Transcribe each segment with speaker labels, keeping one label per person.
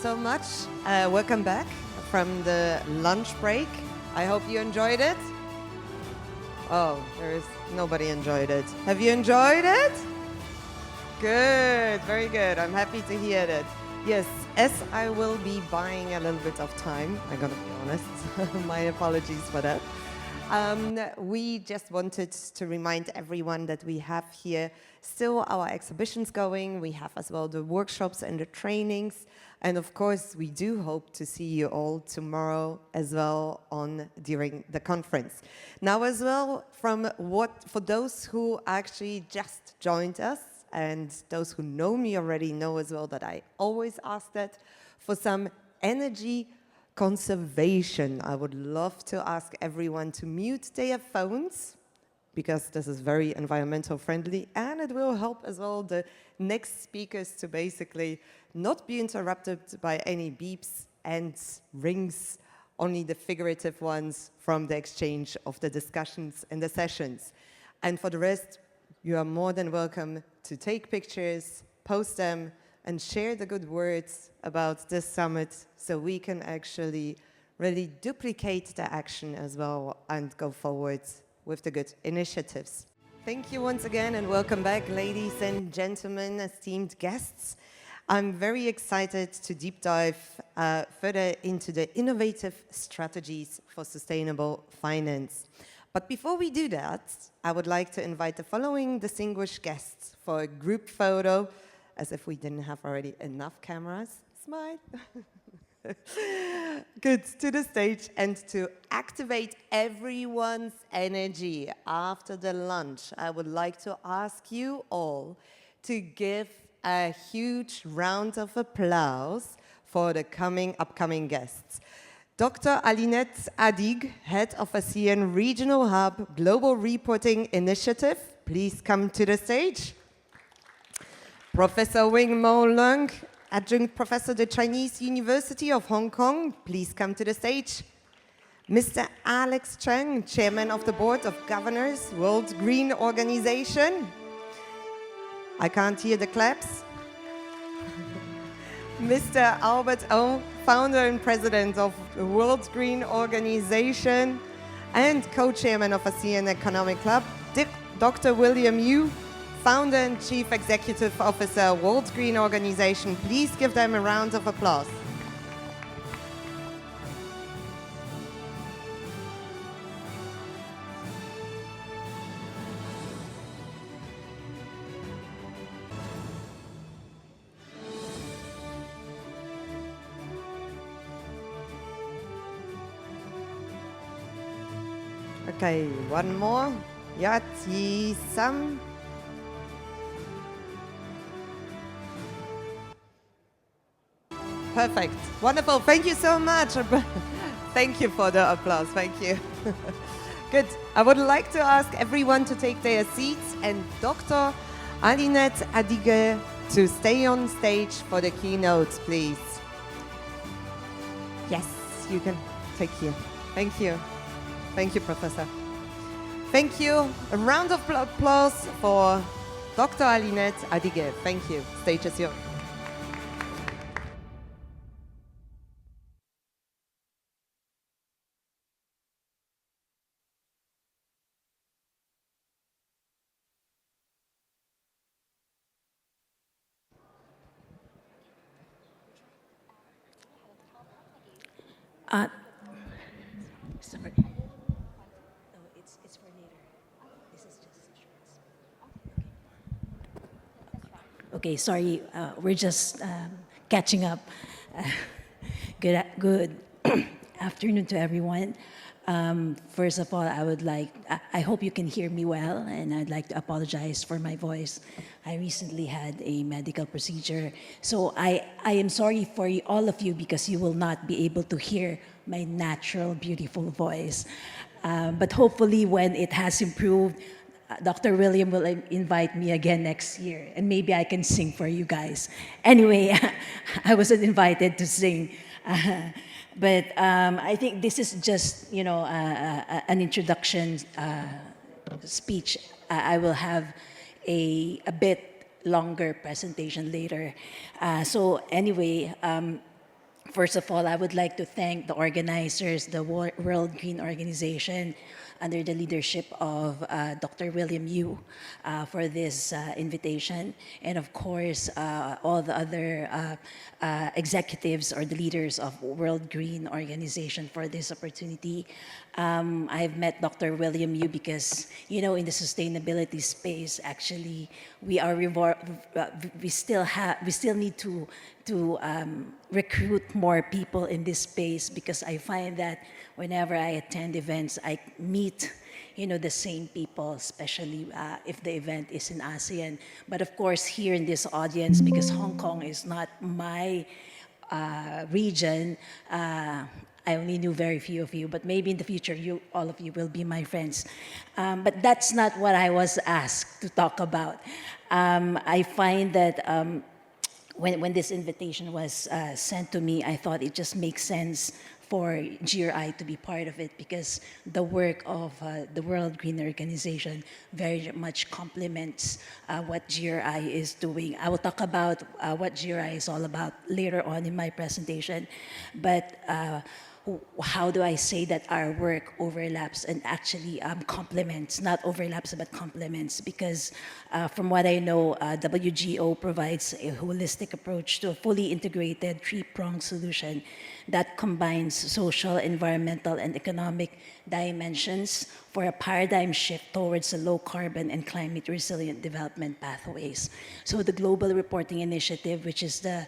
Speaker 1: so much. Welcome back from the lunch break. I hope you enjoyed it. Oh, nobody enjoyed it. Have you enjoyed it? Good, very good. I'm happy to hear that. Yes, as I will be buying a little bit of time, I'm gonna be honest. My apologies for that. We just wanted to remind everyone that we have here still our exhibitions going. We have as well the workshops and the trainings. And of course, we do hope to see you all tomorrow as well during the conference. Now as well, for those who actually just joined us, and those who know me already know as well that I always ask that for some energy conservation. I would love to ask everyone to mute their phones, because this is very environmental friendly, and it will help as well the next speakers to basically not be interrupted by any beeps and rings, only the figurative ones from the exchange of the discussions and the sessions. And for the rest, you are more than welcome to take pictures, post them, and share the good words about this summit so we can actually really duplicate the action as well and go forward with the good initiatives. Thank you once again and welcome back, ladies and gentlemen, esteemed guests. I'm very excited to deep dive further into the innovative strategies for sustainable finance. But before we do that, I would like to invite the following distinguished guests for a group photo, as if we didn't have already enough cameras. Smile. Good, to the stage, and to activate everyone's energy after the lunch, I would like to ask you all to give a huge round of applause for the upcoming guests. Dr. Alinette Adig, Head of ASEAN Regional Hub Global Reporting Initiative, please come to the stage. Professor Wing Mo Leung, Adjunct Professor at the Chinese University of Hong Kong, please come to the stage. Mr. Alex Cheng, Chairman of the Board of Governors, World Green Organization. I can't hear the claps. Mr. Albert O, Founder and President of the World Green Organization and Co-Chairman of ASEAN Economic Club. Dr. William Yu, Founder and Chief Executive Officer, World Green Organization. Please give them a round of applause. Okay, one more. Yati Sam. Perfect. Wonderful. Thank you so much. Thank you for the applause. Thank you. Good. I would like to ask everyone to take their seats and Dr. Alinette Adige to stay on stage for the keynotes, please. Yes, you can take here. Thank you. Thank you, Professor. Thank you. A round of applause for Dr. Alinette Adige. Thank you. Stage is yours.
Speaker 2: Sorry. No, it's for later. This is just shorts. Okay, sorry. We're just catching up. Good afternoon to everyone. First of all, I hope you can hear me well, and I'd like to apologize for my voice. I recently had a medical procedure, so I am sorry for all of you because you will not be able to hear my natural, beautiful voice. But hopefully when it has improved, Dr. William will invite me again next year, and maybe I can sing for you guys. Anyway, I wasn't invited to sing. But I think this is just, an introduction speech. I will have a bit longer presentation later. So anyway, First of all, I would like to thank the organizers, the World Green Organization, under the leadership of Dr. William Yu, for this invitation, and of course, all the other executives or the leaders of World Green Organization for this opportunity. I've met Dr. William Yu because, you know, in the sustainability space, actually, we still need to recruit more people in this space, because I find that whenever I attend events, I meet, you know, the same people, especially if the event is in ASEAN. But of course, here in this audience, because Hong Kong is not my region, I only knew very few of you, but maybe in the future, all of you will be my friends. But that's not what I was asked to talk about. I find that when this invitation was sent to me, I thought it just makes sense for GRI to be part of it, because the work of the World Green Organization very much complements what GRI is doing. I will talk about what GRI is all about later on in my presentation, but how do I say that our work overlaps and actually complements, not overlaps, but complements? Because from what I know, WGO provides a holistic approach to a fully integrated three-pronged solution that combines social, environmental, and economic dimensions for a paradigm shift towards a low carbon and climate resilient development pathways. So the Global Reporting Initiative, which is the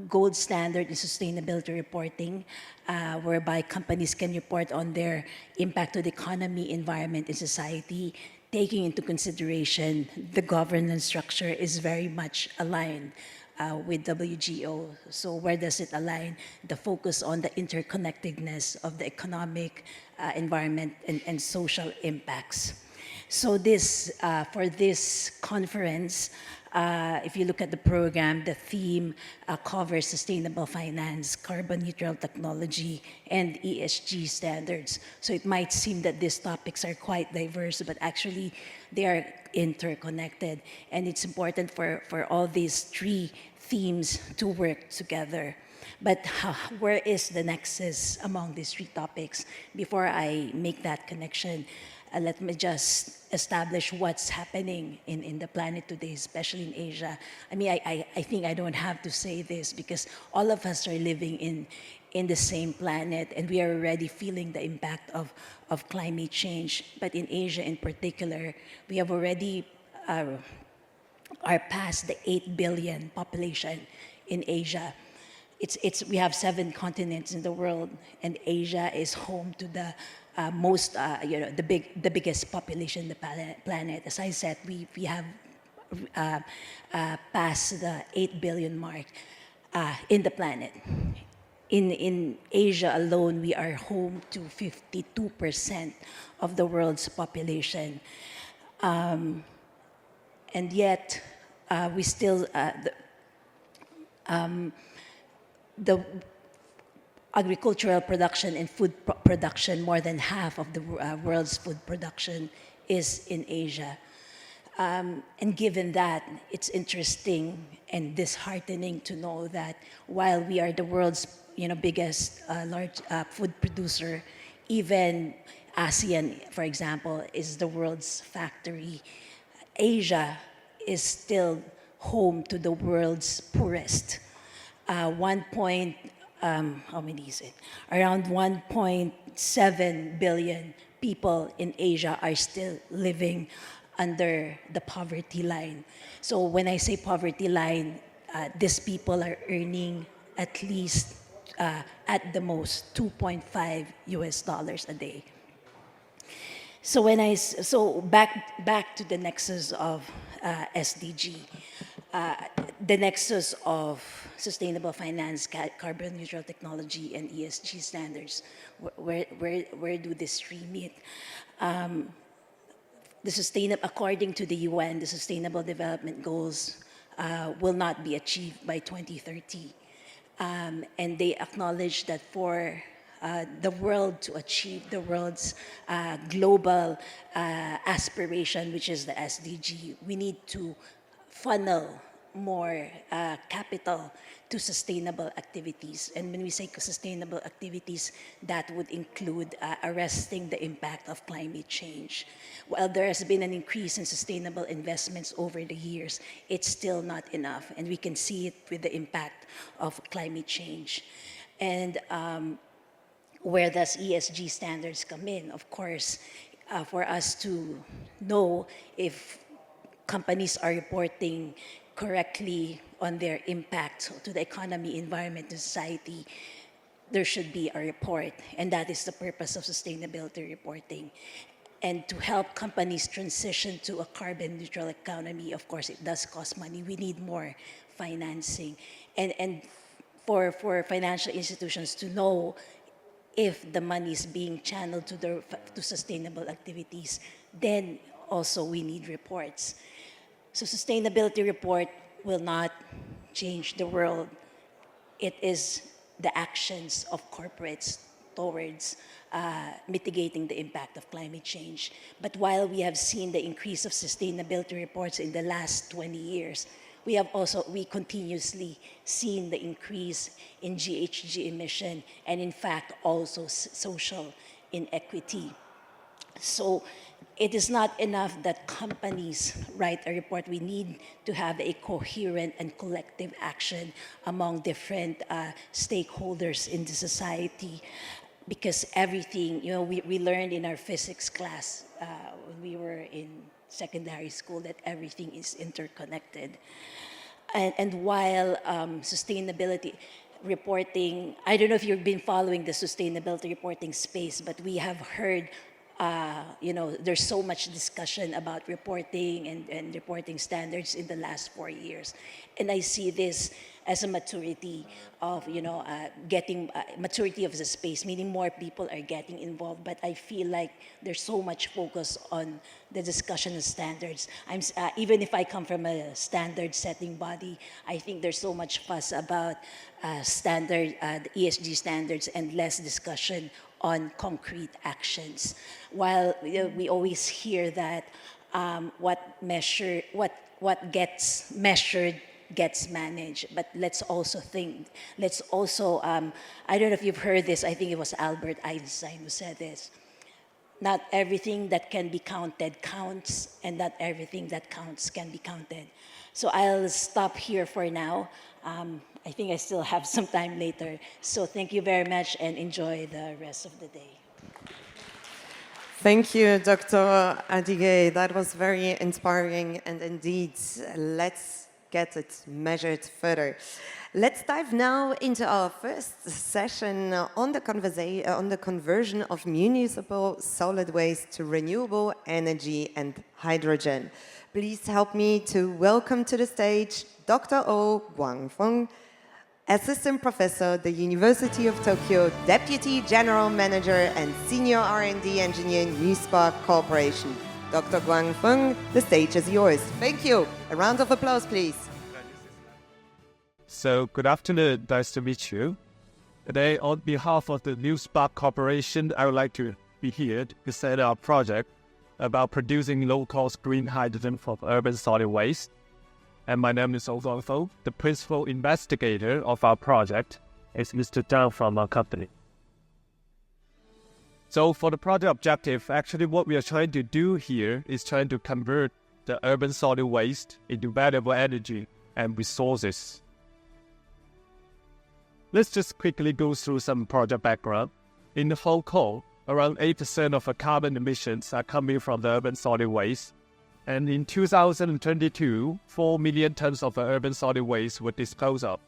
Speaker 2: gold standard in sustainability reporting, whereby companies can report on their impact to the economy, environment, and society, taking into consideration the governance structure, is very much aligned with WGO. So where does it align? The focus on the interconnectedness of the economic, environment, and social impacts. So this, for this conference, if you look at the program, the theme covers sustainable finance, carbon neutral technology, and ESG standards. So it might seem that these topics are quite diverse, but actually they are interconnected. And it's important for all these three themes to work together. But where is the nexus among these three topics? Before I make that connection, let me just establish what's happening in the planet today, especially in Asia. I mean, I think I don't have to say this, because all of us are living in the same planet, and we are already feeling the impact of climate change. But in Asia in particular, we have already are past the 8 billion population in Asia. We have 7 continents in the world, and Asia is home to the the biggest population in the planet. As I said, we have passed the 8 billion mark in the planet. In Asia alone, we are home to 52% of the world's population. And yet, we still, the agricultural production and food production, more than half of the world's food production is in Asia. And given that, it's interesting and disheartening to know that while we are the world's biggest large food producer, even ASEAN, for example, is the world's factory. Asia is still home to the world's poorest. How many is it? Around 1.7 billion people in Asia are still living under the poverty line. So when I say poverty line, these people are earning at least, at the most, $2.5 a day. So back to the nexus of SDG, the nexus of sustainable finance, carbon neutral technology, and ESG standards. Where do these three meet? According to the UN, the Sustainable Development Goals will not be achieved by 2030. And they acknowledge that for the world to achieve the world's global aspiration, which is the SDG, we need to funnel more capital to sustainable activities. And when we say sustainable activities, that would include arresting the impact of climate change. While there has been an increase in sustainable investments over the years, it's still not enough. And we can see it with the impact of climate change. And where does ESG standards come in? Of course, for us to know if companies are reporting correctly on their impact to the economy, environment, and society, there should be a report. And that is the purpose of sustainability reporting. And to help companies transition to a carbon neutral economy, of course, it does cost money. We need more financing. And for financial institutions to know if the money is being channeled to sustainable activities, then also we need reports. So sustainability report will not change the world. It is the actions of corporates towards mitigating the impact of climate change. But while we have seen the increase of sustainability reports in the last 20 years, we continuously seen the increase in GHG emission and in fact also social inequity. So it is not enough that companies write a report. We need to have a coherent and collective action among different stakeholders in the society, because everything, we learned in our physics class when we were in secondary school that everything is interconnected. And while sustainability reporting, I don't know if you've been following the sustainability reporting space, but we have heard there's so much discussion about reporting and reporting standards in the last 4 years. And I see this as a maturity of, maturity of the space, meaning more people are getting involved. But I feel like there's so much focus on the discussion of standards. Even if I come from a standard setting body, I think there's so much fuss about the ESG standards and less discussion on concrete actions. While we always hear that what gets measured gets managed, but let's also I don't know if you've heard this, I think it was Albert Einstein who said this: not everything that can be counted counts, and not everything that counts can be counted. So I'll stop here for now. I think I still have some time later. So thank you very much and enjoy the rest of the day.
Speaker 1: Thank you, Dr. Adige. That was very inspiring, and indeed, let's get it measured further. Let's dive now into our first session on the conversion of municipal solid waste to renewable energy and hydrogen. Please help me to welcome to the stage Dr. O. Guangfeng, Assistant Professor, the University of Tokyo, Deputy General Manager and Senior R&D Engineer, New Spark Corporation. Dr. Guangfeng, the stage is yours. Thank you. A round of applause, please.
Speaker 3: So, good afternoon. Nice to meet you. Today, on behalf of the New Spark Corporation, I would like to be here to present our project about producing low-cost green hydrogen from urban solid waste. And my name is O Guangfeng. The principal investigator of our project is Mr. Zhang from our company. So for the project objective, actually what we are trying to do here is trying to convert the urban solid waste into valuable energy and resources. Let's just quickly go through some project background. In Hong Kong, around 8% of our carbon emissions are coming from the urban solid waste. And in 2022, 4 million tons of urban solid waste were disposed of.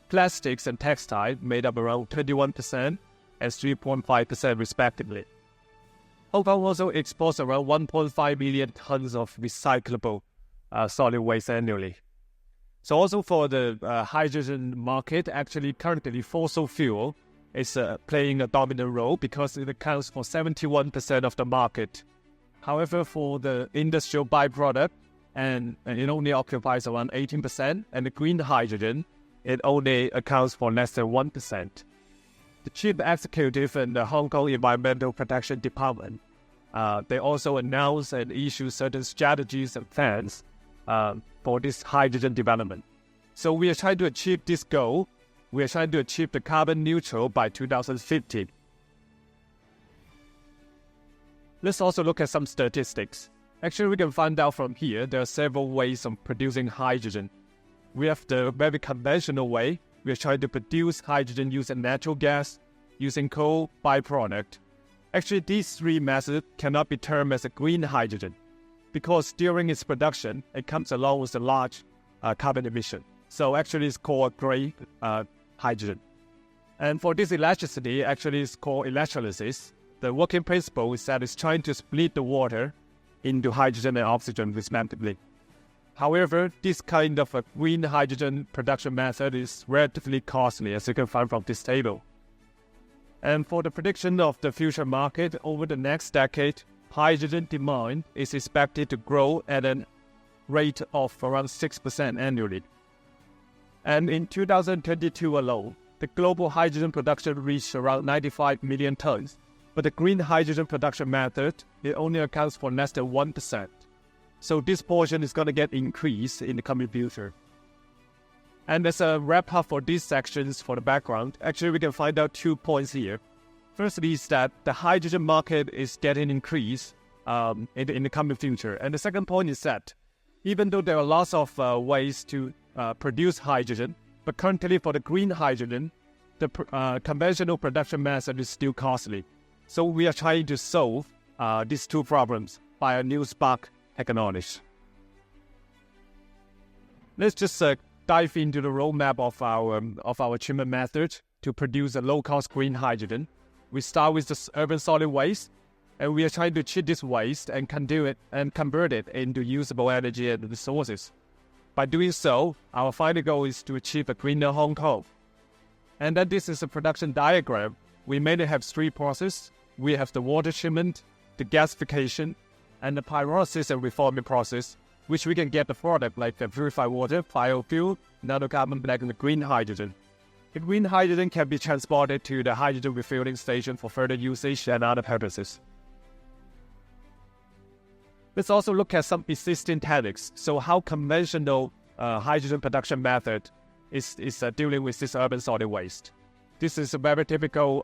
Speaker 3: Plastics and textile made up around 21% and 3.5% respectively. Hong Kong also exports around 1.5 million tons of recyclable solid waste annually. So also for the hydrogen market, actually currently fossil fuel is playing a dominant role because it accounts for 71% of the market. However, for the industrial byproduct, and it only occupies around 18%, and the green hydrogen, it only accounts for less than 1%. The Chief Executive and the Hong Kong Environmental Protection Department, they also announced and issued certain strategies and plans for this hydrogen development. So we are trying to achieve this goal. We are trying to achieve the carbon neutral by 2050. Let's also look at some statistics. Actually, we can find out from here there are several ways of producing hydrogen. We have the very conventional way. We are trying to produce hydrogen using natural gas, using coal byproduct. Actually, these three methods cannot be termed as a green hydrogen because during its production, it comes along with a large carbon emission. So actually, it's called gray hydrogen. And for this electricity, actually, it's called electrolysis. The working principle is that it's trying to split the water into hydrogen and oxygen respectively. However, this kind of a green hydrogen production method is relatively costly, as you can find from this table. And for the prediction of the future market over the next decade, hydrogen demand is expected to grow at a rate of around 6% annually. And in 2022 alone, the global hydrogen production reached around 95 million tons. But the green hydrogen production method, it only accounts for less than 1%. So this portion is going to get increased in the coming future. And as a wrap-up for these sections for the background, actually we can find out 2 points here. Firstly is that the hydrogen market is getting increased in the coming future. And the second point is that even though there are lots of ways to produce hydrogen, but currently for the green hydrogen, the conventional production method is still costly. So we are trying to solve these two problems by a new spark technology. Let's just dive into the roadmap of our treatment method to produce a low-cost green hydrogen. We start with the urban solid waste, and we are trying to treat this waste and convert it into usable energy and resources. By doing so, our final goal is to achieve a greener Hong Kong. And then this is a production diagram. We mainly have three processes. We have the water treatment, the gasification, and the pyrolysis and reforming process, which we can get the product like the purified water, biofuel, nanocarbon black, and the green hydrogen. The green hydrogen can be transported to the hydrogen refueling station for further usage and other purposes. Let's also look at some existing techniques. So how conventional hydrogen production method is dealing with this urban solid waste. This is a very typical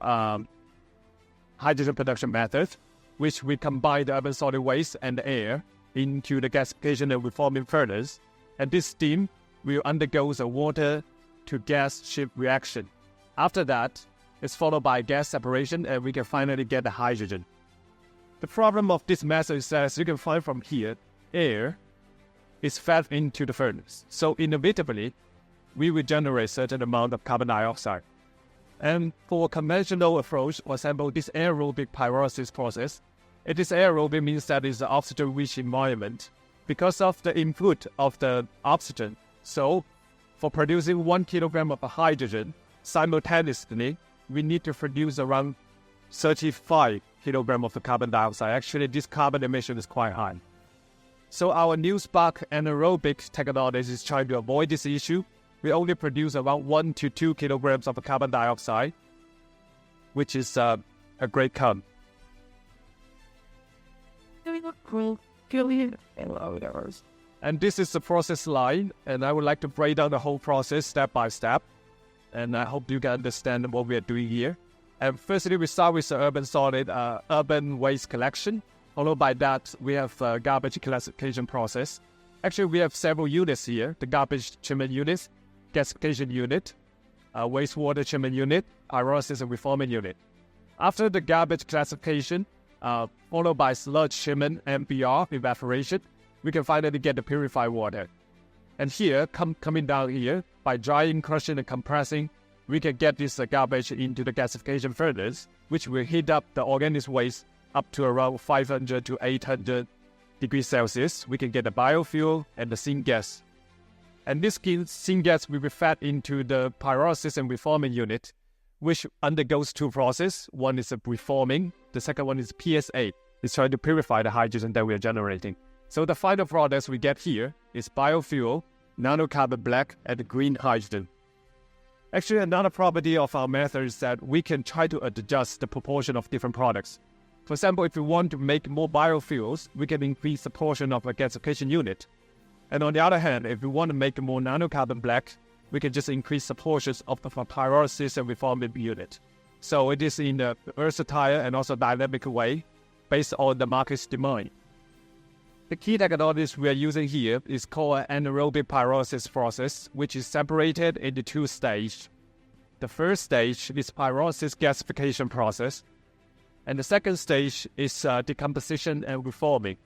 Speaker 3: hydrogen production method, which we combine the urban solid waste and the air into the gasification and reforming furnace. And this steam will undergo a water to gas shift reaction. After that, it's followed by gas separation, and we can finally get the hydrogen. The problem of this method is that, as you can find from here, air is fed into the furnace. So inevitably, we will generate a certain amount of carbon dioxide. And for a conventional approach, for example, this aerobic pyrolysis process, it is aerobic means that it's an oxygen-rich environment because of the input of the oxygen. So for producing 1 kilogram of hydrogen, simultaneously, we need to produce around 35 kilograms of the carbon dioxide. Actually, this carbon emission is quite high. So our new spark anaerobic technology is trying to avoid this issue. We only produce around 1 to 2 kilograms of carbon dioxide, which is a great count. And this is the process line, and I would like to break down the whole process step by step. And I hope you can understand what we are doing here. And firstly, we start with the urban waste collection. Followed by that, we have a garbage classification process. Actually, we have several units here: the garbage treatment unit, gasification unit, wastewater treatment unit, pyrolysis and reforming unit. After the garbage classification, followed by sludge treatment, MBR, evaporation, we can finally get the purified water. And here, coming down here, by drying, crushing, and compressing, we can get this garbage into the gasification furnace, which will heat up the organic waste up to around 500 to 800 degrees Celsius. We can get the biofuel and the syngas. And this syngas will be fed into the pyrolysis and reforming unit, which undergoes two processes. One is reforming, the second one is PSA. It's trying to purify the hydrogen that we are generating. So the final products we get here is biofuel, nanocarbon black, and green hydrogen. Actually, another property of our method is that we can try to adjust the proportion of different products. For example, if we want to make more biofuels, we can increase the portion of a gasification unit. And on the other hand, if we want to make a more nanocarbon black, we can just increase the portions of the pyrolysis and reforming unit. So it is in a versatile and also dynamic way based on the market's demand. The key technologies we are using here is called anaerobic pyrolysis process, which is separated into two stages. The first stage is pyrolysis gasification process, and the second stage is decomposition and reforming.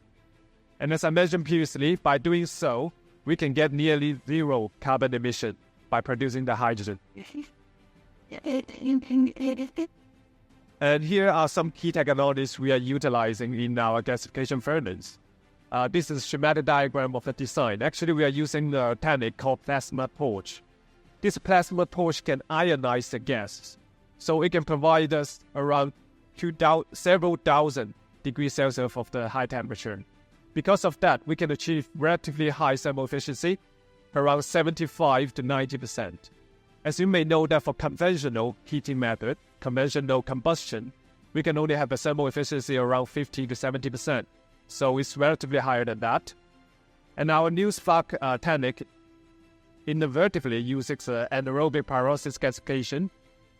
Speaker 3: And as I mentioned previously, by doing so, we can get nearly zero carbon emission by producing the hydrogen. And here are some key technologies we are utilizing in our gasification furnace. This is a schematic diagram of the design. Actually, we are using the technique called plasma torch. This plasma torch can ionize the gas, so it can provide us around several thousand degrees Celsius of the high temperature. Because of that, we can achieve relatively high thermal efficiency, around 75 to 90%. As you may know that for conventional heating method, conventional combustion, we can only have a thermal efficiency around 50 to 70%. So it's relatively higher than that. And our new spark technique innovatively uses anaerobic pyrolysis gasification,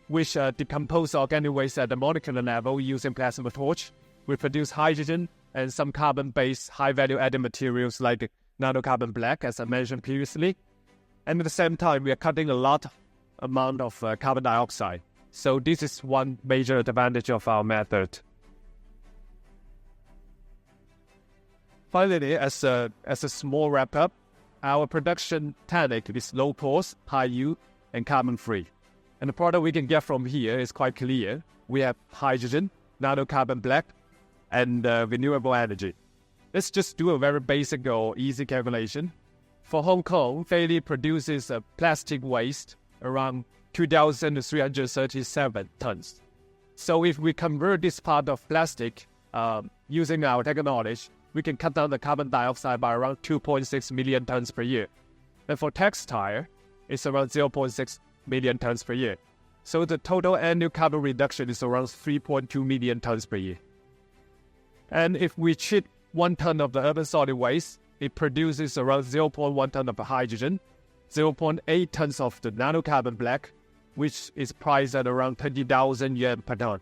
Speaker 3: which decomposes organic waste at the molecular level using plasma torch. We produce hydrogen and some carbon-based high-value added materials like nanocarbon black, as I mentioned previously. And at the same time, we are cutting a lot amount of carbon dioxide. So this is one major advantage of our method. Finally, as a small wrap-up, our production technique is low cost, high yield, and carbon-free. And the product we can get from here is quite clear. We have hydrogen, nanocarbon black, and renewable energy. Let's just do a very basic or easy calculation. For Hong Kong, daily produces plastic waste around 2,337 tons. So if we convert this part of plastic using our technology, we can cut down the carbon dioxide by around 2.6 million tons per year. And for textile, it's around 0.6 million tons per year. So the total annual carbon reduction is around 3.2 million tons per year. And if we treat 1 ton of the urban solid waste, it produces around 0.1 ton of hydrogen, 0.8 tons of the nanocarbon black, which is priced at around 20,000 yuan per ton.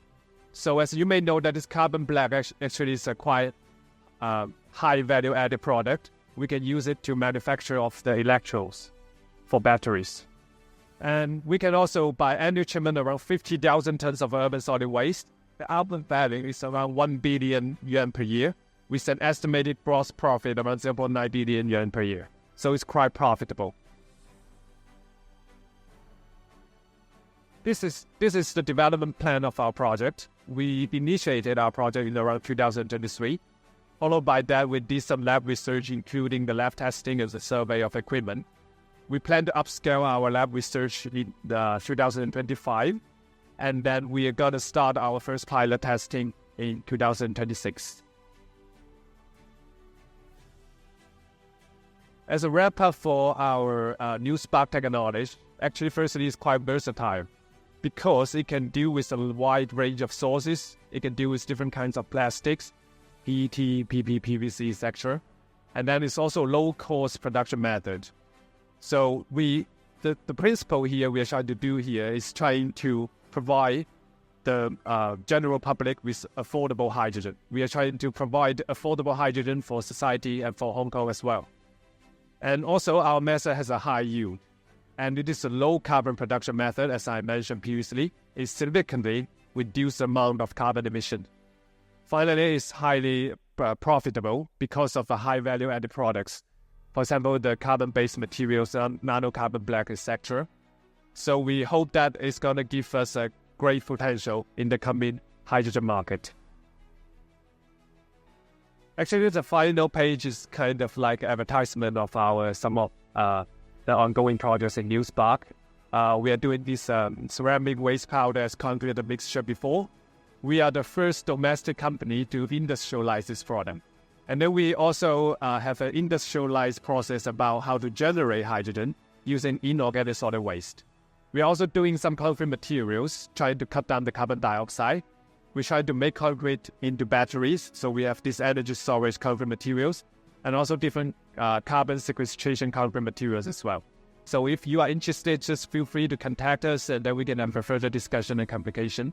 Speaker 3: So as you may know, that this carbon black actually is a quite high value added product. We can use it to manufacture of the electrodes for batteries. And we can also, by annual treatment around 50,000 tons of urban solid waste, the output value is around 1 billion yuan per year, with an estimated gross profit around 0.9 billion yuan per year. So it's quite profitable. This is the development plan of our project. We initiated our project in around 2023. Followed by that, we did some lab research, including the lab testing and the survey of equipment. We plan to upscale our lab research in 2025, and then we are going to start our first pilot testing in 2026. As a wrap-up for our new spark technology, actually firstly it's quite versatile because it can deal with a wide range of sources. It can deal with different kinds of plastics, PET, PP, PVC, etc. And then it's also low-cost production method. So the principle here we are trying to do here is trying to provide the general public with affordable hydrogen. We are trying to provide affordable hydrogen for society and for Hong Kong as well. And also our method has a high yield. And it is a low carbon production method, as I mentioned previously. It significantly reduces the amount of carbon emission. Finally, it's highly profitable because of the high value added products. For example, the carbon-based materials, nanocarbon black, etc. So we hope that it's going to give us a great potential in the coming hydrogen market. Actually, the final page is kind of like advertisement of our some of the ongoing projects in New Spark. We are doing this ceramic waste powder as concrete mixture before. We are the first domestic company to industrialize this product. And then we also have an industrialized process about how to generate hydrogen using inorganic solid waste. We're also doing some concrete materials, trying to cut down the carbon dioxide. We try to make concrete into batteries, so we have these energy storage concrete materials. and also different carbon sequestration carbon materials as well. So if you are interested, just feel free to contact us, and then we can have a further discussion and communication.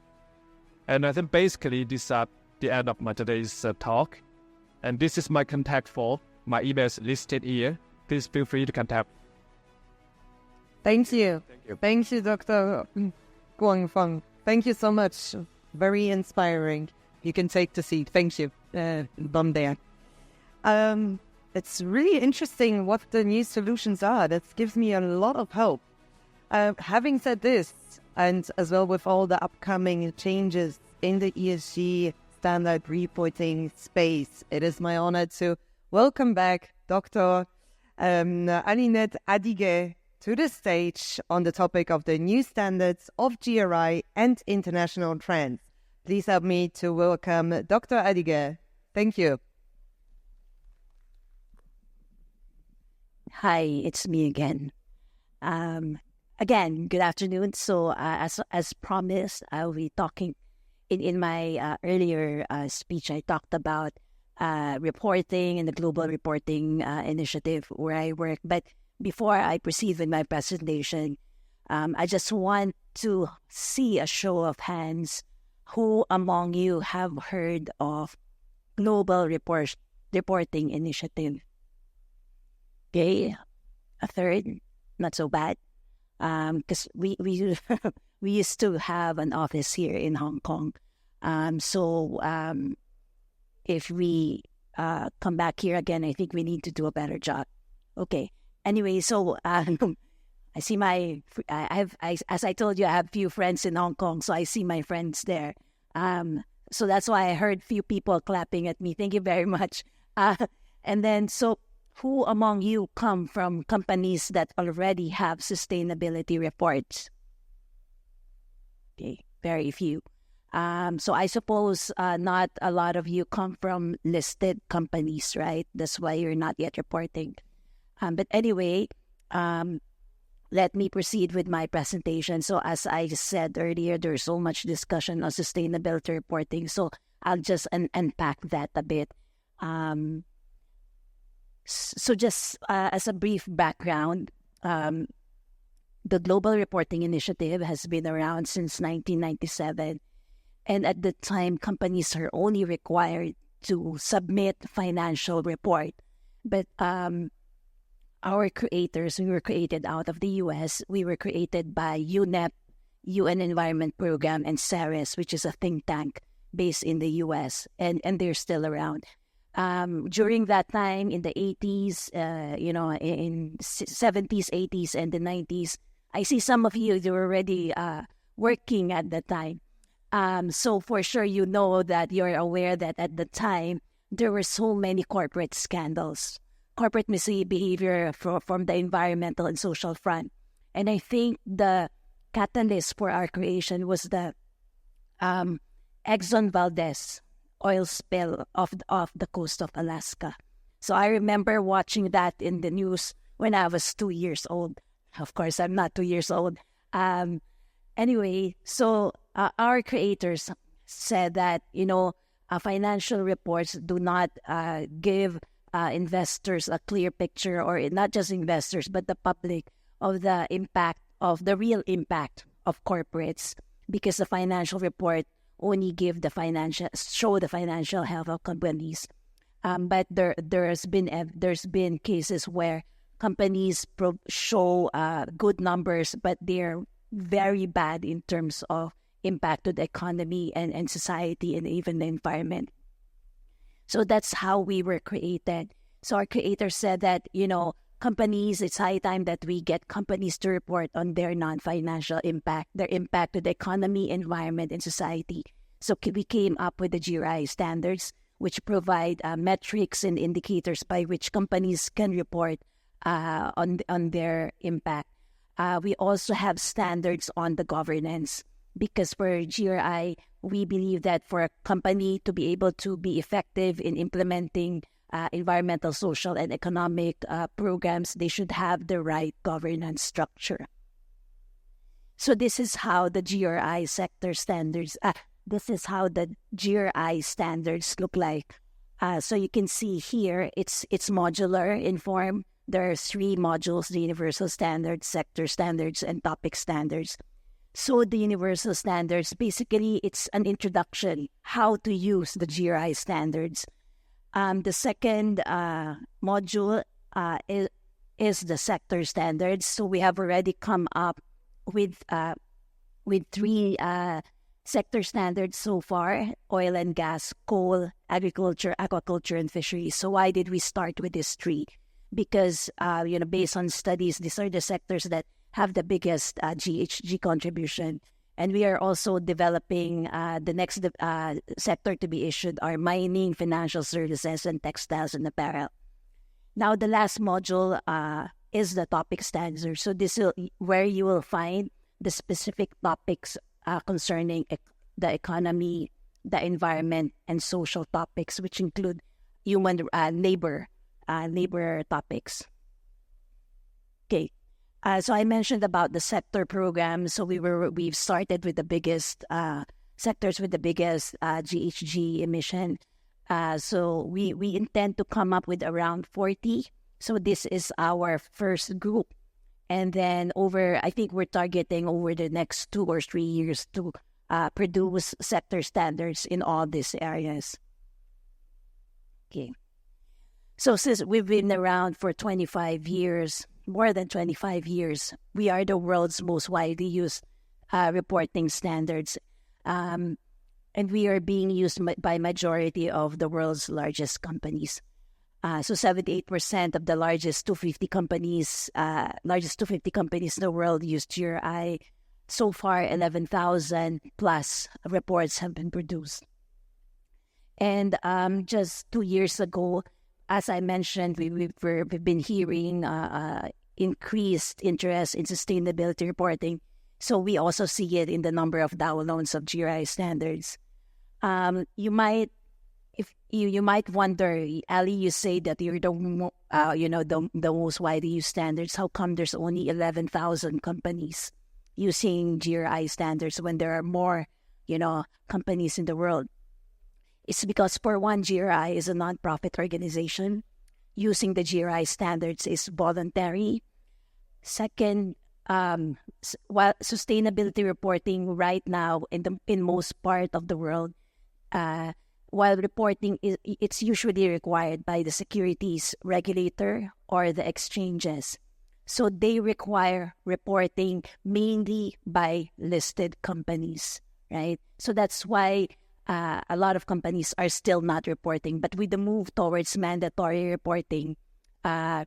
Speaker 3: And I think basically this is the end of today's talk. And this is my contact form. My email is listed here. Please feel free to contact.
Speaker 1: Thank you.
Speaker 3: Thank you.
Speaker 1: Thank you, Dr. Guangfeng. Thank you so much. Very inspiring. You can take the seat. Thank you. Done there. It's really interesting what the new solutions are. That gives me a lot of hope. Having said this, and as well with all the upcoming changes in the ESG standard reporting space, it is my honor to welcome back Dr. Aninette Adige to the stage on the topic of the new standards of GRI and international trends. Please help me to welcome Dr. Adige. Thank you.
Speaker 2: Hi, it's me again. Again, good afternoon. So as promised, I'll be talking in my earlier speech. I talked about reporting and the Global Reporting Initiative where I work. But before I proceed with my presentation, I just want to see a show of hands. Who among you have heard of Global Reporting Initiative? Okay, a third, not so bad. Because we we used to have an office here in Hong Kong. So if we come back here again, I think we need to do a better job. Okay. Anyway, so I see as I told you, I have few friends in Hong Kong, so I see my friends there. So that's why I heard few people clapping at me. Thank you very much. And then, so who among you come from companies that already have sustainability reports? Okay, very few. So I suppose not a lot of you come from listed companies, right? That's why you're not yet reporting. But anyway, let me proceed with my presentation. So as I said earlier, there's so much discussion on sustainability reporting. So I'll just unpack that a bit. So just as a brief background, the Global Reporting Initiative has been around since 1997. And at the time, companies are only required to submit financial report. But our creators, we were created out of the US. We were created by UNEP, UN Environment Program, and CERES, which is a think tank based in the US. And they're still around. During that time, in the 80s, in 70s, 80s, and the 90s, I see some of you, they were already working at the time. So for sure, you know that you're aware that at the time, there were so many corporate scandals, corporate misbehavior from the environmental and social front. And I think the catalyst for our creation was the Exxon Valdez oil spill off the coast of Alaska. So I remember watching that in the news when I was 2 years old. Of course, I'm not 2 years old. Anyway, so our creators said that, financial reports do not give investors a clear picture, or not just investors, but the public, of the impact, of the real impact of corporates, because the financial report only show the financial health of companies. But there's been cases where companies show good numbers, but they're very bad in terms of impact to the economy and society and even the environment. So that's how we were created. So our creators said that, companies, it's high time that we get companies to report on their non-financial impact, their impact to the economy, environment, and society. So we came up with the GRI standards, which provide metrics and indicators by which companies can report on their impact. We also have standards on the governance, because for GRI, we believe that for a company to be able to be effective in implementing environmental, social, and economic programs, they should have the right governance structure. So this is how the GRI sector standards, this is how the GRI standards look like. So you can see here, it's modular in form. There are 3 modules: the universal standards, sector standards, and topic standards. So the universal standards, basically, it's an introduction, how to use the GRI standards. The second module is the sector standards. So we have already come up with 3 sector standards so far: oil and gas, coal, agriculture, aquaculture, and fisheries. So why did we start with these 3? Because, based on studies, these are the sectors that have the biggest GHG contribution. And we are also developing the next sector to be issued are mining, financial services, and textiles and apparel. Now, the last module is the topic standards. So this is where you will find the specific topics concerning the economy, the environment, and social topics, which include human labor topics. Okay. So I mentioned about the sector program. So we've started with the biggest sectors with the biggest GHG emission. So we intend to come up with around 40. So this is our first group. And then I think we're targeting over the next 2 or 3 years to produce sector standards in all these areas. Okay. So since we've been around for 25 years, more than 25 years, we are the world's most widely used reporting standards. And we are being used by majority of the world's largest companies. So 78% of the largest 250 companies in the world use GRI. So far, 11,000 plus reports have been produced. And just 2 years ago, as I mentioned, we've been hearing increased interest in sustainability reporting. So we also see it in the number of downloads of GRI standards. You might wonder, Ali, you say that you're the most widely used standards. How come there's only 11,000 companies using GRI standards when there are more, companies in the world? It's because, for one, GRI is a nonprofit organization. Using the GRI standards is voluntary. Second, while sustainability reporting right now in most part of the world, while reporting it's usually required by the securities regulator or the exchanges. So they require reporting mainly by listed companies, right? So that's why a lot of companies are still not reporting. But with the move towards mandatory reporting to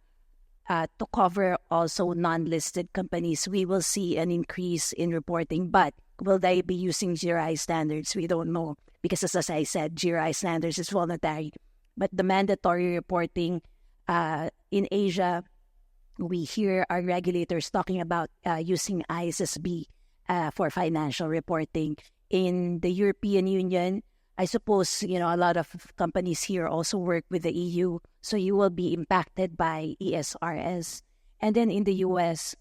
Speaker 2: cover also non-listed companies, we will see an increase in reporting. But will they be using GRI standards? We don't know. Because as I said, GRI standards is voluntary. But the mandatory reporting in Asia, we hear our regulators talking about using ISSB for financial reporting. In the European Union, I suppose, a lot of companies here also work with the EU, so you will be impacted by ESRS. And then in the US,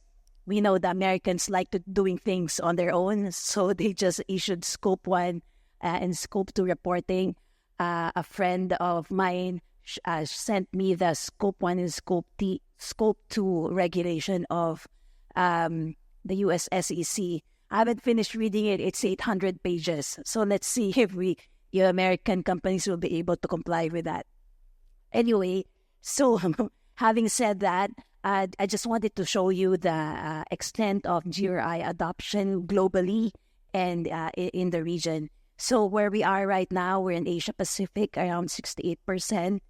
Speaker 2: we know the Americans like to doing things on their own, so they just issued Scope 1 and Scope 2 reporting. A friend of mine sent me the Scope 1 and Scope 2 regulation of the US SEC. I haven't finished reading it. It's 800 pages. So let's see if your American companies will be able to comply with that. Anyway, so having said that, I just wanted to show you the extent of GRI adoption globally and in the region. So where we are right now, we're in Asia Pacific, around 68%.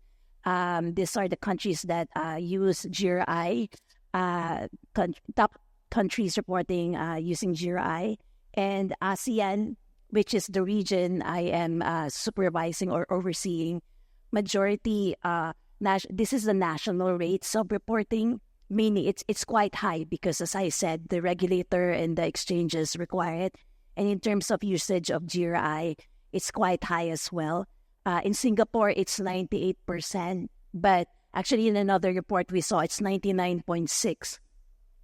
Speaker 2: These are the countries that use GRI, top countries reporting using GRI, and ASEAN, which is the region I am supervising or overseeing. Majority, this is the national rates of reporting. Meaning it's quite high because, as I said, the regulator and the exchanges require it. And in terms of usage of GRI, it's quite high as well. In Singapore, it's 98%. But actually, in another report we saw, it's 99.6%.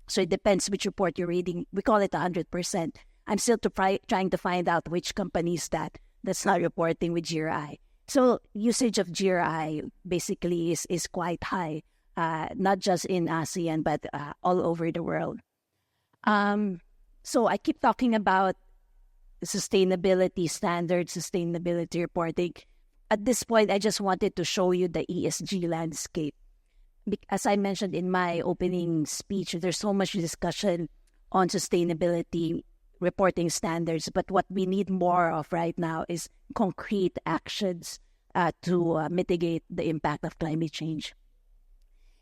Speaker 2: So it depends which report you're reading. We call it 100%. I'm still trying to find out which companies that's not reporting with GRI. So usage of GRI basically is quite high, not just in ASEAN, but all over the world. So I keep talking about sustainability standards, sustainability reporting. At this point, I just wanted to show you the ESG landscape. As I mentioned in my opening speech, there's so much discussion on sustainability reporting standards, but what we need more of right now is concrete actions to mitigate the impact of climate change.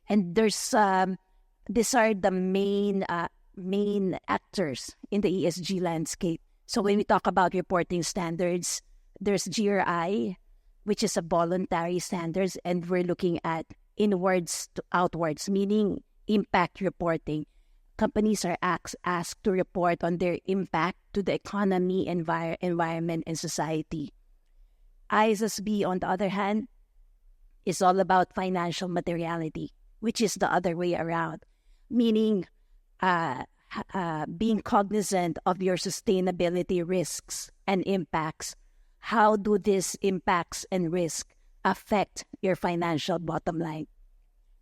Speaker 2: And these are the main actors in the ESG landscape. So when we talk about reporting standards, there's GRI, which is a voluntary standards, and we're looking at inwards to outwards, meaning impact reporting. Companies are asked to report on their impact to the economy, environment, and society. ISSB, on the other hand, is all about financial materiality, which is the other way around, meaning being cognizant of your sustainability risks and impacts. How do these impacts and risks affect your financial bottom line?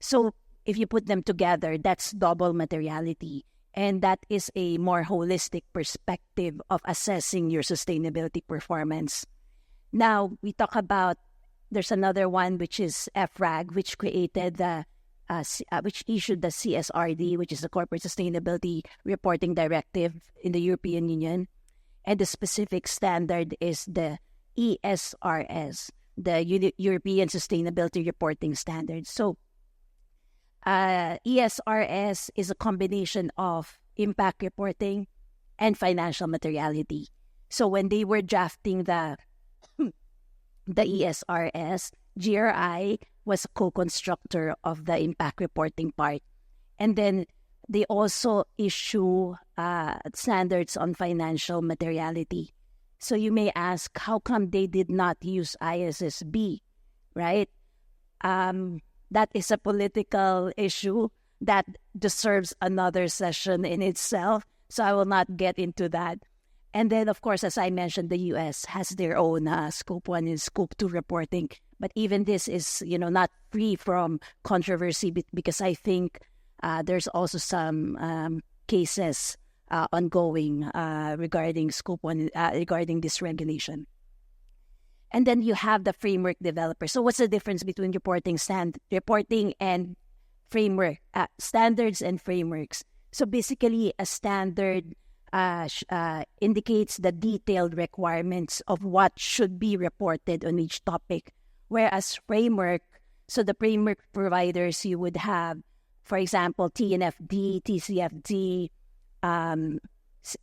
Speaker 2: So if you put them together, that's double materiality. And that is a more holistic perspective of assessing your sustainability performance. Now, we talk about, there's another one, which is FRAG, which created which issued the CSRD, which is the Corporate Sustainability Reporting Directive in the European Union. And the specific standard is the ESRS, the European Sustainability Reporting Standards. So ESRS is a combination of impact reporting and financial materiality. So when they were drafting the ESRS, GRI was a co-constructor of the impact reporting part. And then they also issue standards on financial materiality. So you may ask, how come they did not use ISSB, right? That is a political issue that deserves another session in itself. So I will not get into that. And then, of course, as I mentioned, the U.S. has their own Scope 1 and Scope 2 reporting. But even this is, not free from controversy because I think there's also some cases ongoing regarding Scope 1, regarding this regulation. And then you have the framework developer. So what's the difference between reporting and framework, standards and frameworks? So basically, a standard indicates the detailed requirements of what should be reported on each topic, whereas framework, so the framework providers, you would have, for example, TNFD, TCFD,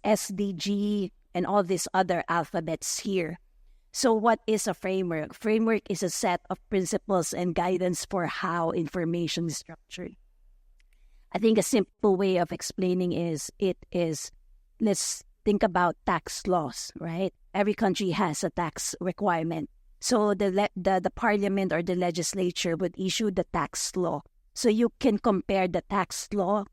Speaker 2: SDG, and all these other alphabets here. So what is a framework? Framework is a set of principles and guidance for how information is structured. I think a simple way of explaining let's think about tax laws, right? Every country has a tax requirement. So the parliament or the legislature would issue the tax law. So you can compare the tax law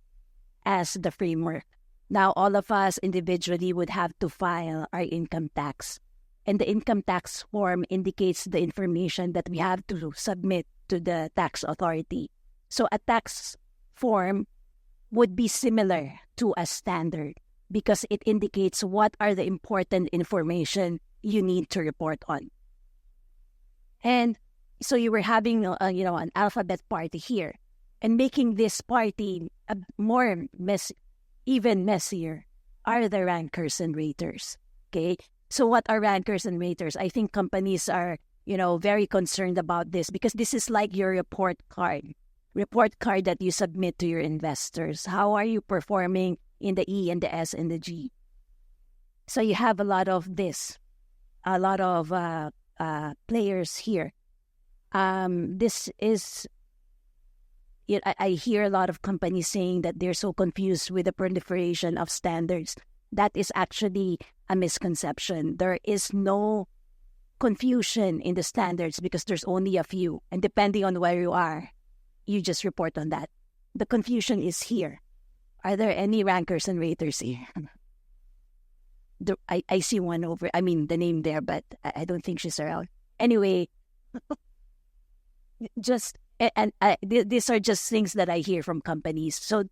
Speaker 2: as the framework. Now, all of us individually would have to file our income tax. And the income tax form indicates the information that we have to submit to the tax authority. So a tax form would be similar to a standard because it indicates what are the important information you need to report on. And so you were having, an alphabet party here, and making this party even messier are the rankers and raters. Okay. So what are rankers and raters? I think companies are, very concerned about this because this is like your report card that you submit to your investors. How are you performing in the E and the S and the G? So you have a lot of players here. This is, I hear a lot of companies saying that they're so confused with the proliferation of standards. That is actually a misconception. There is no confusion in the standards because there's only a few. And depending on where you are, you just report on that. The confusion is here. Are there any rankers and raters here? I see one the name there, but I don't think she's around. Anyway, These are just things that I hear from companies. So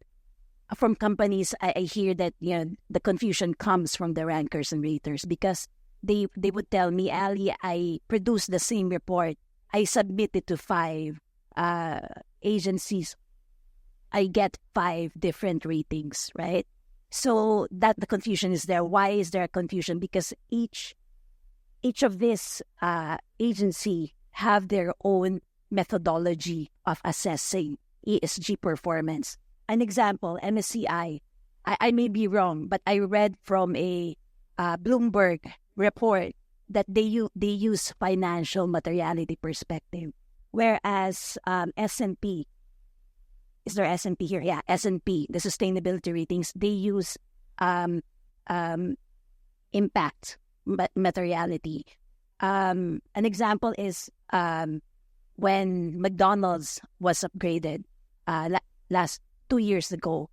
Speaker 2: from companies, I hear that the confusion comes from the rankers and raters, because they would tell me, Ali, I produced the same report, I submit it to 5 agencies, I get 5 different ratings, right? So that the confusion is there. Why is there a confusion? Because each of these agency have their own methodology of assessing ESG performance. An example, MSCI. I may be wrong, but I read from a Bloomberg report that they use financial materiality perspective, whereas S&P, is there S&P here? Yeah, S&P, the sustainability ratings, they use impact materiality. An example is when McDonald's was upgraded last 2 years ago.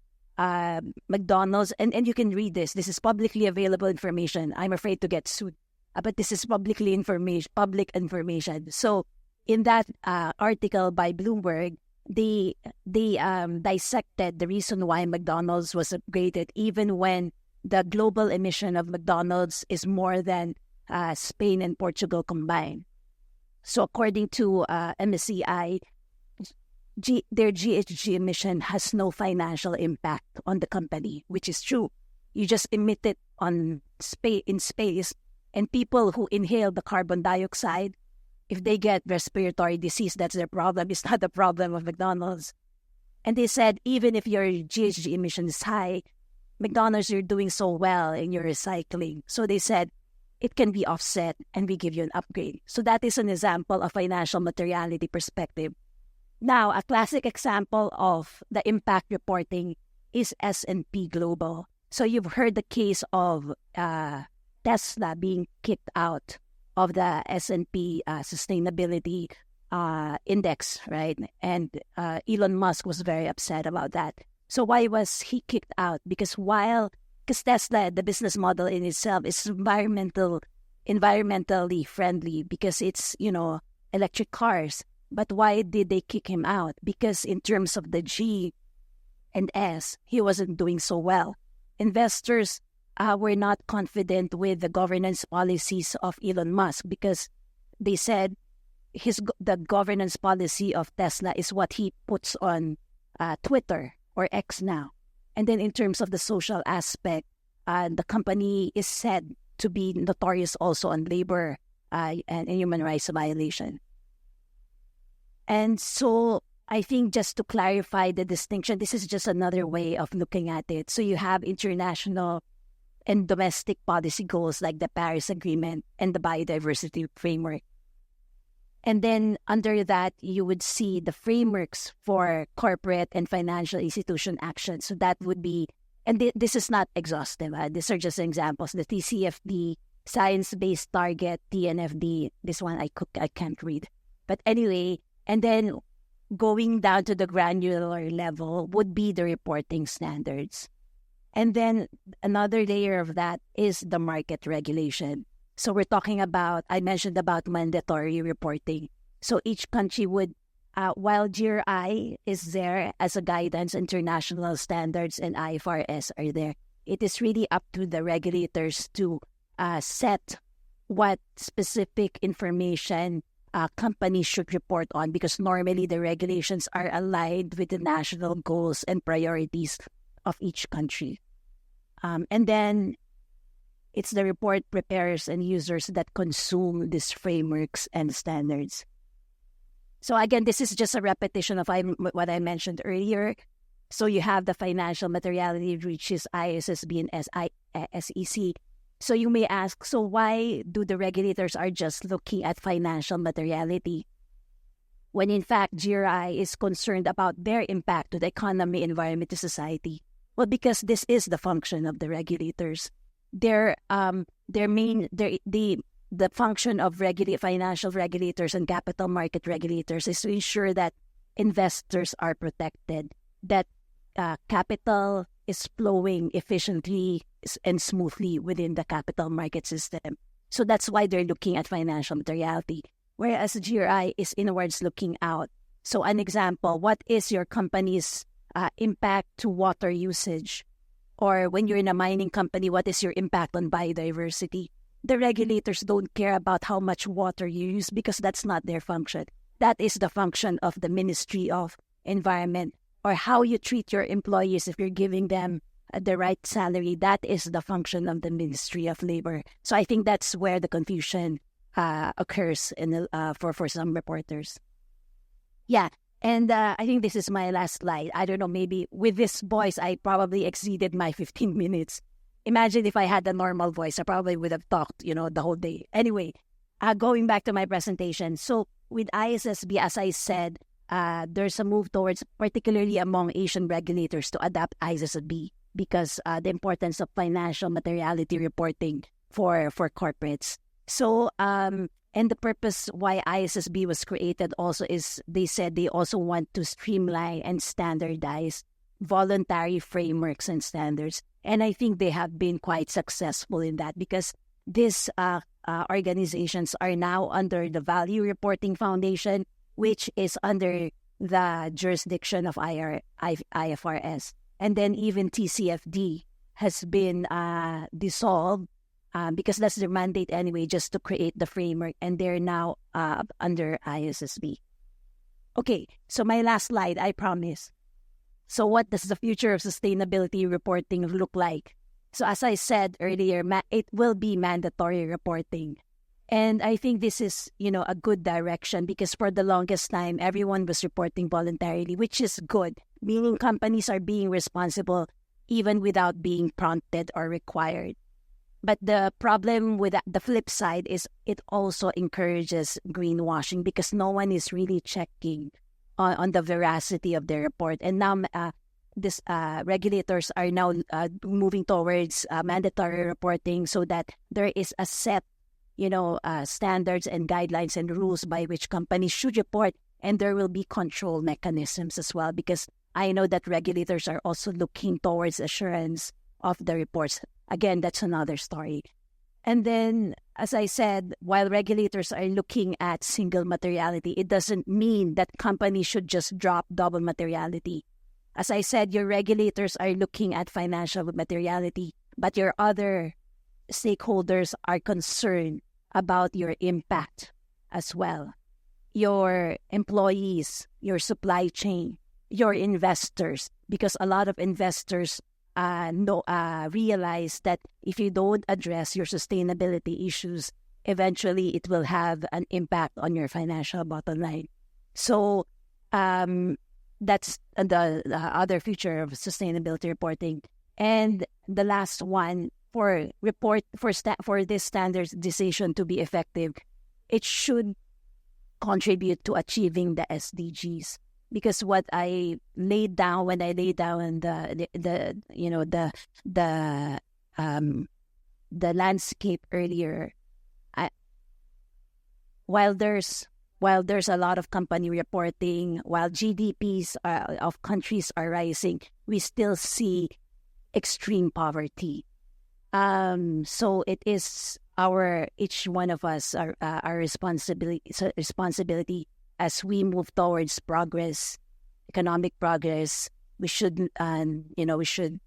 Speaker 2: McDonald's, and you can read this. This is publicly available information. I'm afraid to get sued, but this is public information. So in that article by Bloomberg, they dissected the reason why McDonald's was upgraded, even when the global emission of McDonald's is more than Spain and Portugal combined. So according to MSCI, their GHG emission has no financial impact on the company, which is true. You just emit it in space, and people who inhale the carbon dioxide, if they get respiratory disease, that's their problem. It's not the problem of McDonald's. And they said, even if your GHG emission is high, McDonald's, you're doing so well in your recycling. So they said, it can be offset and we give you an upgrade. So that is an example of financial materiality perspective. Now, a classic example of the impact reporting is S&P Global. So you've heard the case of Tesla being kicked out of the S&P sustainability index, right? And Elon Musk was very upset about that. So why was he kicked out? Because Tesla, the business model in itself, is environmentally friendly because it's, electric cars. But why did they kick him out? Because in terms of the G and S, he wasn't doing so well. Investors were not confident with the governance policies of Elon Musk because they said the governance policy of Tesla is what he puts on Twitter or X now. And then in terms of the social aspect, the company is said to be notorious also on labor and human rights violation. And so I think just to clarify the distinction, this is just another way of looking at it. So you have international and domestic policy goals like the Paris Agreement and the biodiversity framework. And then under that, you would see the frameworks for corporate and financial institution action. So that would be, and this is not exhaustive. These are just examples. The TCFD, Science-Based Target, TNFD, this one I can't read. But anyway, and then going down to the granular level would be the reporting standards. And then another layer of that is the market regulation. So we're talking about, I mentioned about mandatory reporting. So each country would, while GRI is there as a guidance, international standards and IFRS are there, it is really up to the regulators to set what specific information companies should report on, because normally the regulations are aligned with the national goals and priorities of each country. And then it's the report preparers and users that consume these frameworks and standards. So again, this is just a repetition of what I mentioned earlier. So you have the financial materiality, which is ISSB and SEC. So you may ask, so why do the regulators are just looking at financial materiality when in fact GRI is concerned about their impact to the economy, environment, to society? Well, because this is the function of the regulators. The function of financial regulators and capital market regulators is to ensure that investors are protected, that capital is flowing efficiently and smoothly within the capital market system. So that's why they're looking at financial materiality. whereas GRI is inwards looking out. So an example, what is your company's impact to water usage? Or when you're in a mining company, what is your impact on biodiversity? The regulators don't care about how much water you use because that's not their function. That is the function of the Ministry of Environment. Or how you treat your employees if you're giving them the right salary. That is the function of the Ministry of Labor. So I think that's where the confusion occurs for some reporters. Yeah, and I think this is my last slide. I don't know, maybe with this voice, I probably exceeded my 15 minutes. Imagine if I had a normal voice, I probably would have talked, the whole day. Anyway, going back to my presentation. So with ISSB, as I said, there's a move towards, particularly among Asian regulators, to adopt ISSB because the importance of financial materiality reporting for corporates. So, and the purpose why ISSB was created also is they said they also want to streamline and standardize voluntary frameworks and standards. And I think they have been quite successful in that because these organizations are now under the Value Reporting Foundation, which is under the jurisdiction of IFRS. And then even TCFD has been dissolved because that's their mandate anyway, just to create the framework. And they're now under ISSB. Okay, so my last slide, I promise. So what does the future of sustainability reporting look like? So as I said earlier, it will be mandatory reporting. And I think this is, a good direction because for the longest time, everyone was reporting voluntarily, which is good, meaning companies are being responsible even without being prompted or required. But the problem with the flip side is it also encourages greenwashing because no one is really checking on the veracity of their report. And now regulators are now moving towards mandatory reporting so that there is a set standards and guidelines and rules by which companies should report, and there will be control mechanisms as well because I know that regulators are also looking towards assurance of the reports. Again, that's another story. And then, as I said, while regulators are looking at single materiality, it doesn't mean that companies should just drop double materiality. As I said, your regulators are looking at financial materiality, but your other stakeholders are concerned about your impact as well. Your employees, your supply chain, your investors, because a lot of investors realize that if you don't address your sustainability issues, eventually it will have an impact on your financial bottom line. So that's the other feature of sustainability reporting. And the last one, for this standardization to be effective, it should contribute to achieving the SDGs. Because what I laid down when I laid down the landscape earlier, while there's a lot of company reporting, while GDPs of countries are rising, we still see extreme poverty. So it is each one of us our responsibility as we move towards progress, economic progress. We should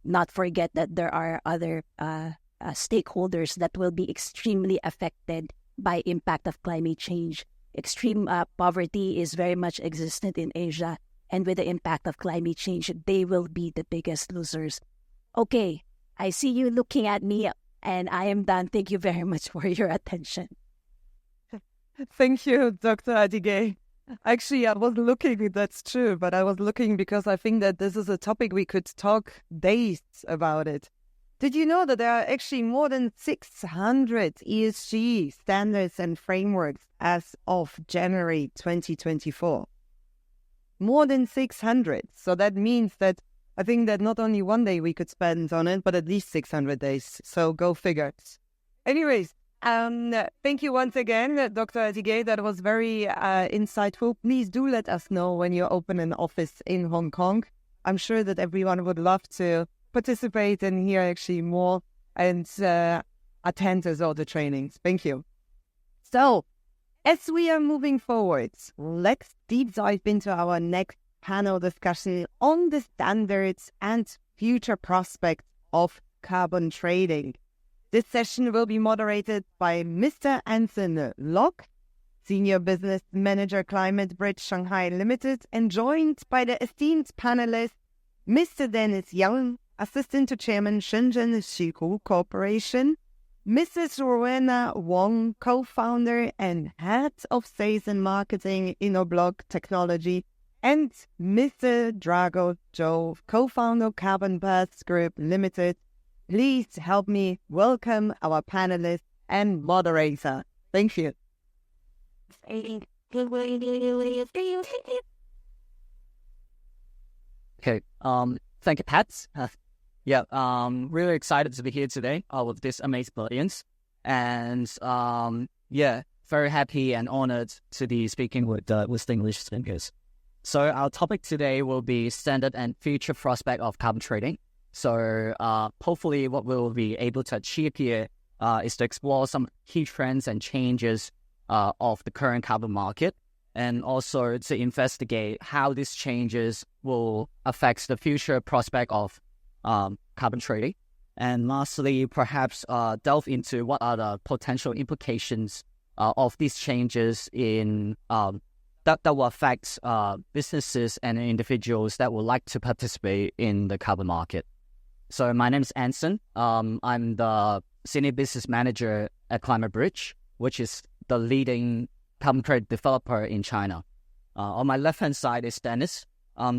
Speaker 2: not forget that there are other stakeholders that will be extremely affected by impact of climate change. Extreme poverty is very much existent in Asia, and with the impact of climate change, they will be the biggest losers. Okay, I see you looking at me, and I am done. Thank you very much for your attention.
Speaker 1: Thank you, Dr. Adige. Actually, I was looking, that's true, but I was looking because I think that this is a topic we could talk days about it. Did you know that there are actually more than 600 ESG standards and frameworks as of January 2024? More than 600. So that means that I think that not only one day we could spend on it, but at least 600 days. So go figure. Anyways, thank you once again, Dr. Adige. That was very insightful. Please do let us know when you open an office in Hong Kong. I'm sure that everyone would love to participate and hear actually more and attend as all the trainings. Thank you. So, As we are moving forward, let's deep dive into our next panel discussion on the standards and future prospects of carbon trading. This session will be moderated by Mr. Anson Locke, Senior Business Manager, Climate Bridge Shanghai Limited, and joined by the esteemed panelists, Mr. Dennis Young, Assistant to Chairman, Shenzhen Xihu Corporation, Mrs. Rowena Wong, co-founder and head of sales and marketing, InnoBlock Technology, and Mr. Drago Zhou, co-founder, Carbon Paths Group Limited. Please help me welcome our panelists and moderator. Thank you.
Speaker 4: Okay. Thank you, Pat. Really excited to be here today with this amazing audience, and very happy and honored to be speaking with distinguished speakers. So our topic today will be standard and future prospect of carbon trading. So hopefully, what we'll be able to achieve here is to explore some key trends and changes of the current carbon market, and also to investigate how these changes will affect the future prospect of carbon trading. And lastly, perhaps delve into what are the potential implications of these changes in that will affect businesses and individuals that would like to participate in the carbon market. So my name is Anson. I'm the Senior Business Manager at Climate Bridge, which is the leading carbon credit developer in China. On my left-hand side is Dennis.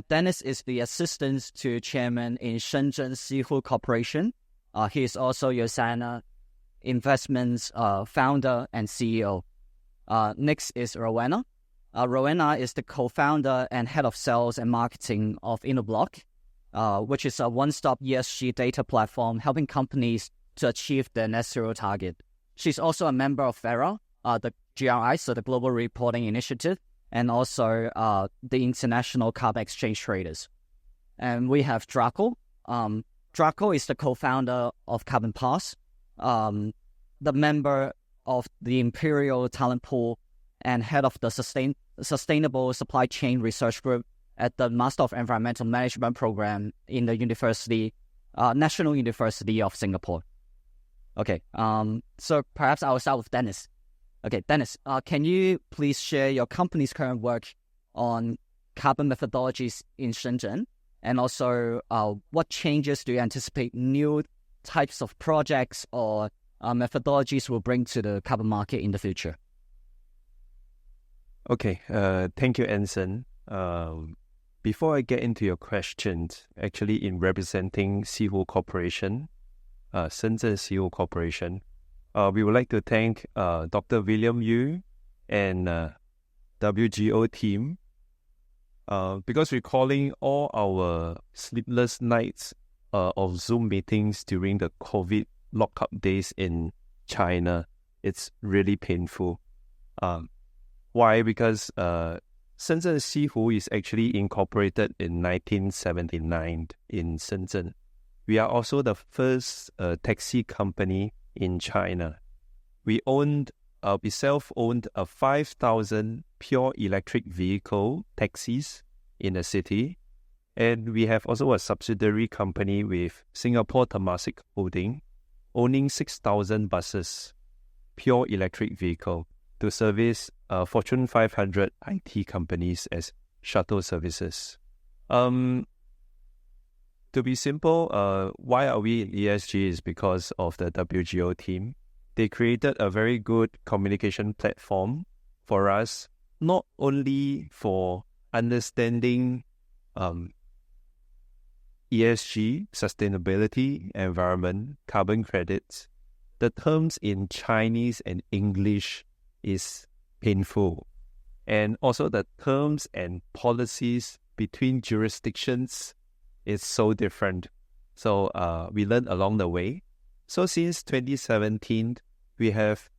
Speaker 4: Dennis is the Assistant to Chairman in Shenzhen Xihu Corporation. He is also Yosana Investments founder and CEO. Next is Rowena. Rowena is the co-founder and head of sales and marketing of InnoBlock, which is a one-stop ESG data platform helping companies to achieve their net zero target. She's also a member of VERA, the GRI, so the Global Reporting Initiative, and also the International Carbon Exchange Traders. And we have Draco. Draco is the co-founder of Carbon Paths, the member of the Imperial Talent Pool, and head of the Sustainable Supply Chain Research Group at the Master of Environmental Management program in the National University of Singapore. Okay, so perhaps I'll start with Dennis. Okay, Dennis, can you please share your company's current work on carbon methodologies in Shenzhen? And also, what changes do you anticipate new types of projects or methodologies will bring to the carbon market in the future?
Speaker 5: Okay, thank you, Anson. Before I get into your questions, actually in representing Xihu Corporation, Shenzhen Xihu Corporation, we would like to thank Dr. William Yu and WGO team because recalling all our sleepless nights of Zoom meetings during the COVID lockup days in China, it's really painful. Why? Because Shenzhen Xihu is actually incorporated in 1979 in Shenzhen. We are also the first taxi company in China. We self-owned 5,000 pure electric vehicle taxis in the city, and we have also a subsidiary company with Singapore Temasek Holding, owning 6,000 buses, pure electric vehicle, to service Fortune 500 IT companies as shuttle services. To be simple, why are we in ESG is because of the WGO team. They created a very good communication platform for us, not only for understanding ESG, sustainability, environment, carbon credits. The terms in Chinese and English is painful. And also the terms and policies between jurisdictions is so different. So we learned along the way. So since 2017, we have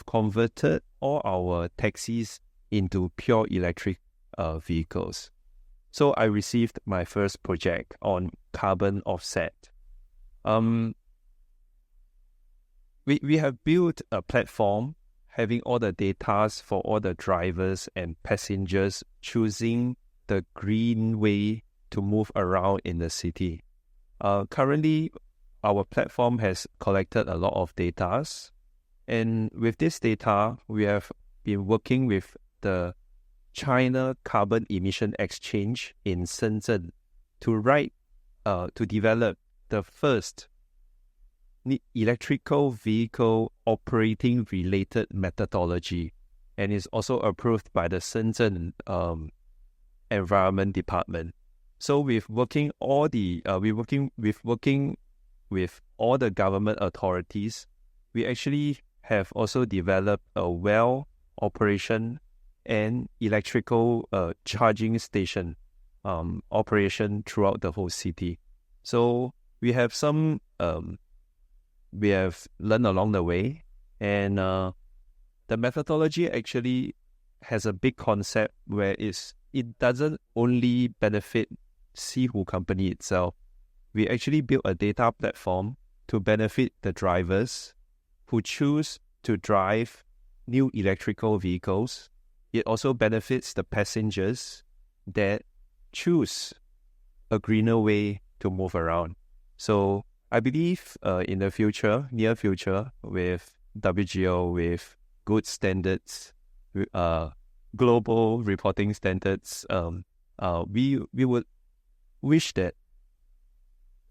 Speaker 5: converted all our taxis into pure electric vehicles. So I received my first project on carbon offset. We have built a platform having all the data for all the drivers and passengers choosing the green way to move around in the city. Currently, our platform has collected a lot of data, and with this data, we have been working with the China Carbon Emission Exchange in Shenzhen to develop the first electrical vehicle operating related methodology, and is also approved by the Shenzhen Environment Department. So with working with all the government authorities, we actually have also developed a well operation and electrical charging station operation throughout the whole city. So we have we have learned along the way, and the methodology actually has a big concept where it doesn't only benefit Sihu company itself. We actually built a data platform to benefit the drivers who choose to drive new electrical vehicles. It also benefits the passengers that choose a greener way to move around. So I believe in the future, near future, with WGO, with good standards, global reporting standards, we would wish that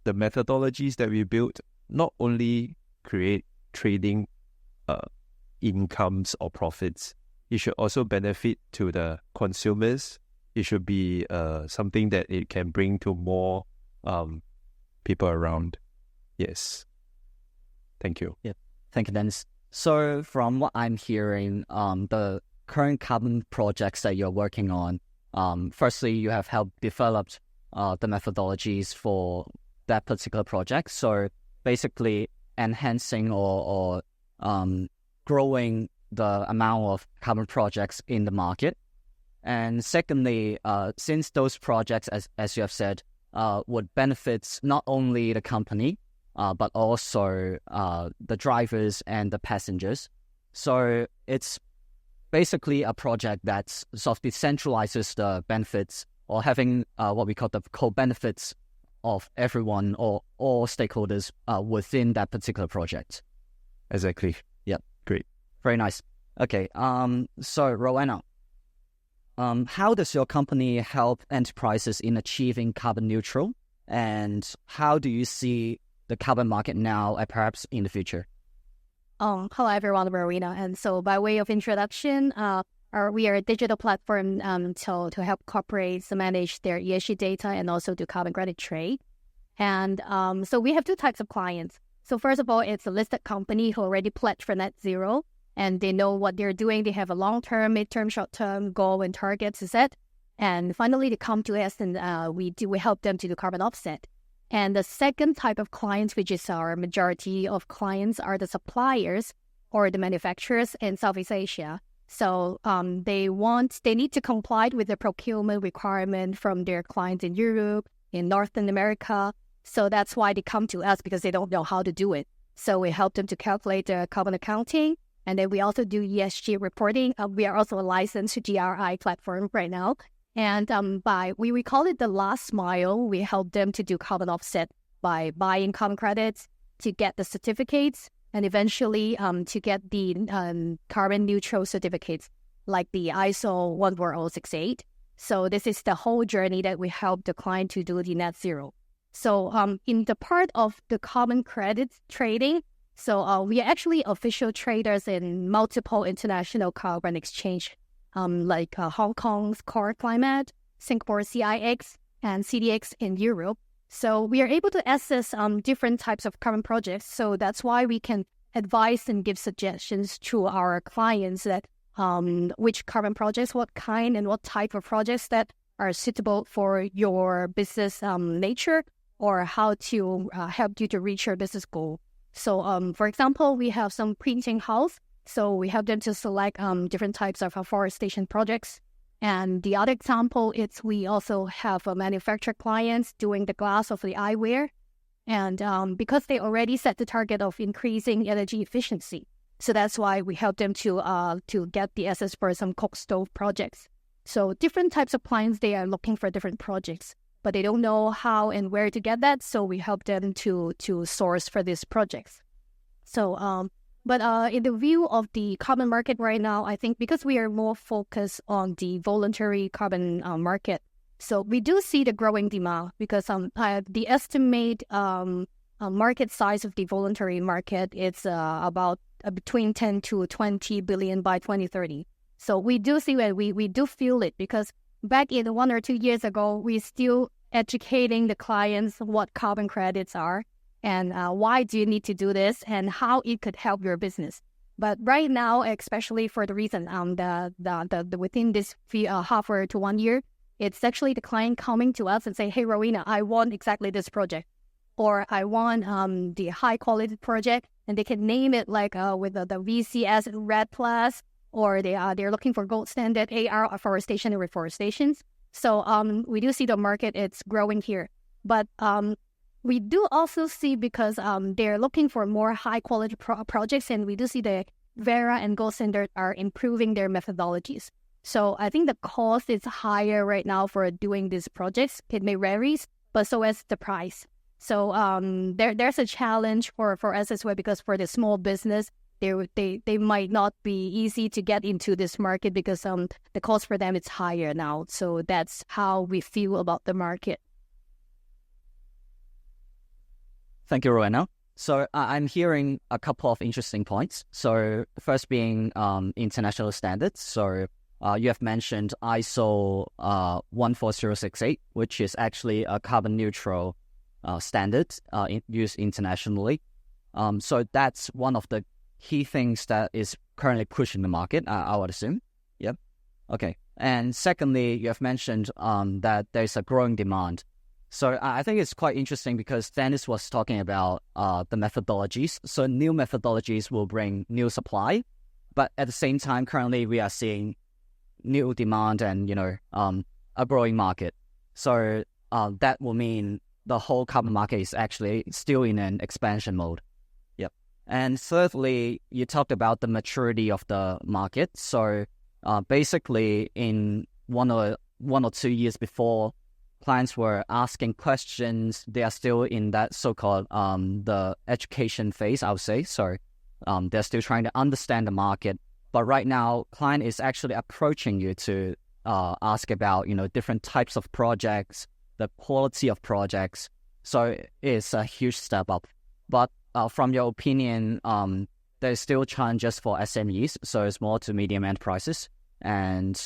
Speaker 5: the methodologies that we built not only create trading incomes or profits, it should also benefit to the consumers. It should be something that it can bring to more people around. Yes. Thank you.
Speaker 4: Yeah. Thank you, Dennis. So from what I'm hearing, the current carbon projects that you're working on, firstly, you have helped develop the methodologies for that particular project. So basically enhancing or growing the amount of carbon projects in the market. And secondly, since those projects, as you have said, would benefit not only the company, but also the drivers and the passengers. So it's basically a project that sort of decentralizes the benefits, or having what we call the co-benefits of everyone or all stakeholders within that particular project.
Speaker 5: Exactly.
Speaker 4: Yeah.
Speaker 5: Great.
Speaker 4: Very nice. Okay. So Rowena, how does your company help enterprises in achieving carbon neutral? And how do you see the carbon market now and perhaps in the future?
Speaker 6: Hello everyone, I'm Rowena. And so by way of introduction, we are a digital platform to help corporates manage their ESG data and also do carbon credit trade. And so we have two types of clients. So first of all, it's a listed company who already pledged for net zero, and they know what they're doing. They have a long-term, mid-term, short-term goal and targets to set. And finally, they come to us and we help them to do carbon offset. And the second type of clients, which is our majority of clients, are the suppliers or the manufacturers in Southeast Asia. So they need to comply with the procurement requirement from their clients in Europe, in Northern America. So that's why they come to us, because they don't know how to do it. So we help them to calculate the carbon accounting. And then we also do ESG reporting. We are also a licensed GRI platform right now. And we call it the last mile. We help them to do carbon offset by buying carbon credits to get the certificates, and eventually to get the carbon neutral certificates like the ISO 14068. So this is the whole journey that we help the client to do the net zero. So in the part of the carbon credits trading, so we are actually official traders in multiple international carbon exchange, like Hong Kong's Core Climate, Singapore CIX, and CDX in Europe. So we are able to access different types of carbon projects. So that's why we can advise and give suggestions to our clients that which carbon projects, what kind and what type of projects that are suitable for your business nature, or how to help you to reach your business goal. So for example, we have some printing house. So we help them to select different types of afforestation projects. And the other example is we also have manufacturer clients doing the glass of the eyewear. And because they already set the target of increasing energy efficiency, So that's why we help them to get the assets for some coke stove projects. So different types of clients, they are looking for different projects, but they don't know how and where to get that. So we help them to source for these projects. So, but in the view of the carbon market right now, I think because we are more focused on the voluntary carbon market, so we do see the growing demand because the estimate market size of the voluntary market is about between 10 to 20 billion by 2030. So we do see that we do feel it because back in 1 or 2 years ago, we're still educating the clients what carbon credits are and why do you need to do this and how it could help your business. But right now, especially for the reason the within this half or to 1 year, it's actually the client coming to us and say, hey, Rowena, I want exactly this project. Or I want the high quality project, and they can name it like with the VCS Red Plus, or they're looking for gold standard AR afforestation and reforestations. So we do see the market, it's growing here. But we do also see because they're looking for more high quality projects, and we do see the Vera and Gold Standard are improving their methodologies. So I think the cost is higher right now for doing these projects. It may vary, but so is the price. So there's a challenge for us as well because for the small business, they might not be easy to get into this market because the cost for them is higher now. So that's how we feel about the market.
Speaker 4: Thank you, Rowena. So I'm hearing a couple of interesting points. So first being international standards. So you have mentioned ISO 14068, which is actually a carbon neutral standard used internationally. So that's one of the key things that is currently pushing the market, I would assume. Yep. Okay. And secondly, you have mentioned that there's a growing demand. So I think it's quite interesting because Dennis was talking about the methodologies. So new methodologies will bring new supply, but at the same time, currently we are seeing new demand and, a growing market. So that will mean the whole carbon market is actually still in an expansion mode. Yep. And thirdly, you talked about the maturity of the market. So basically in one or 2 years before, clients were asking questions. They are still in that so-called the education phase, I would say. So they're still trying to understand the market. But right now, client is actually approaching you to ask about, different types of projects, the quality of projects. So it's a huge step up. But from your opinion, there's still challenges for SMEs, so small to medium enterprises. And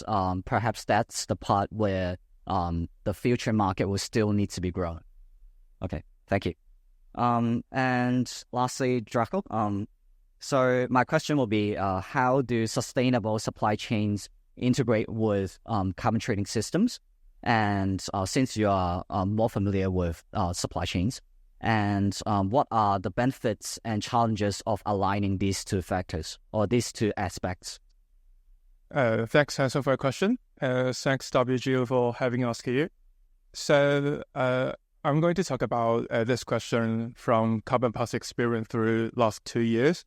Speaker 4: perhaps that's the part where the future market will still need to be grown. Okay, thank you. And lastly, Draco, so my question will be, how do sustainable supply chains integrate with carbon trading systems? And since you are more familiar with supply chains, and what are the benefits and challenges of aligning these two factors or these two aspects?
Speaker 3: Thanks, Hanson, for your question. Thanks, WGO, for having us here. So I'm going to talk about this question from Carbon Pass experience through last 2 years.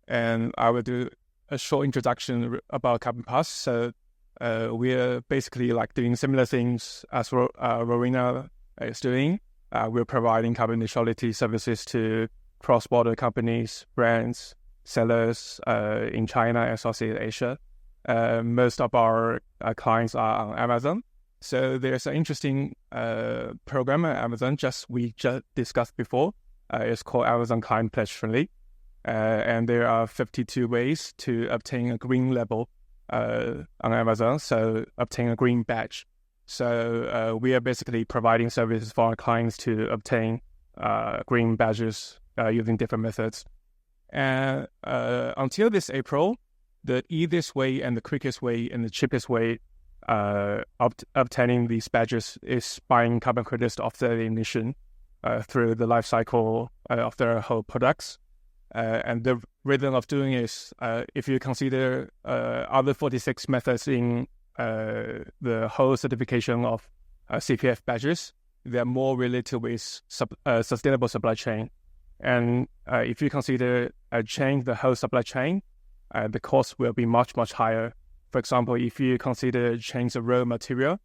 Speaker 3: And I will do a short introduction about Carbon Pass. So we're basically doing similar things as Rowena is doing. We're providing carbon neutrality services to cross-border companies, brands, sellers in China and Southeast Asia. Most of our clients are on Amazon. So there's an interesting program at Amazon we just discussed before. It's called Amazon Climate Pledge Friendly. And there are 52 ways to obtain a green label on Amazon, so obtain a green badge. So we are basically providing services for our clients to obtain green badges using different methods. And until this April, the easiest way and the quickest way and the cheapest way obtaining these badges is buying carbon credits to offset the emission through the life cycle of their whole products. And the rhythm of doing is, if you consider other 46 methods in the whole certification of CPF badges, they are more related with sustainable supply chain. And if you consider change the whole supply chain, the cost will be much, much higher. For example, if you consider change the raw material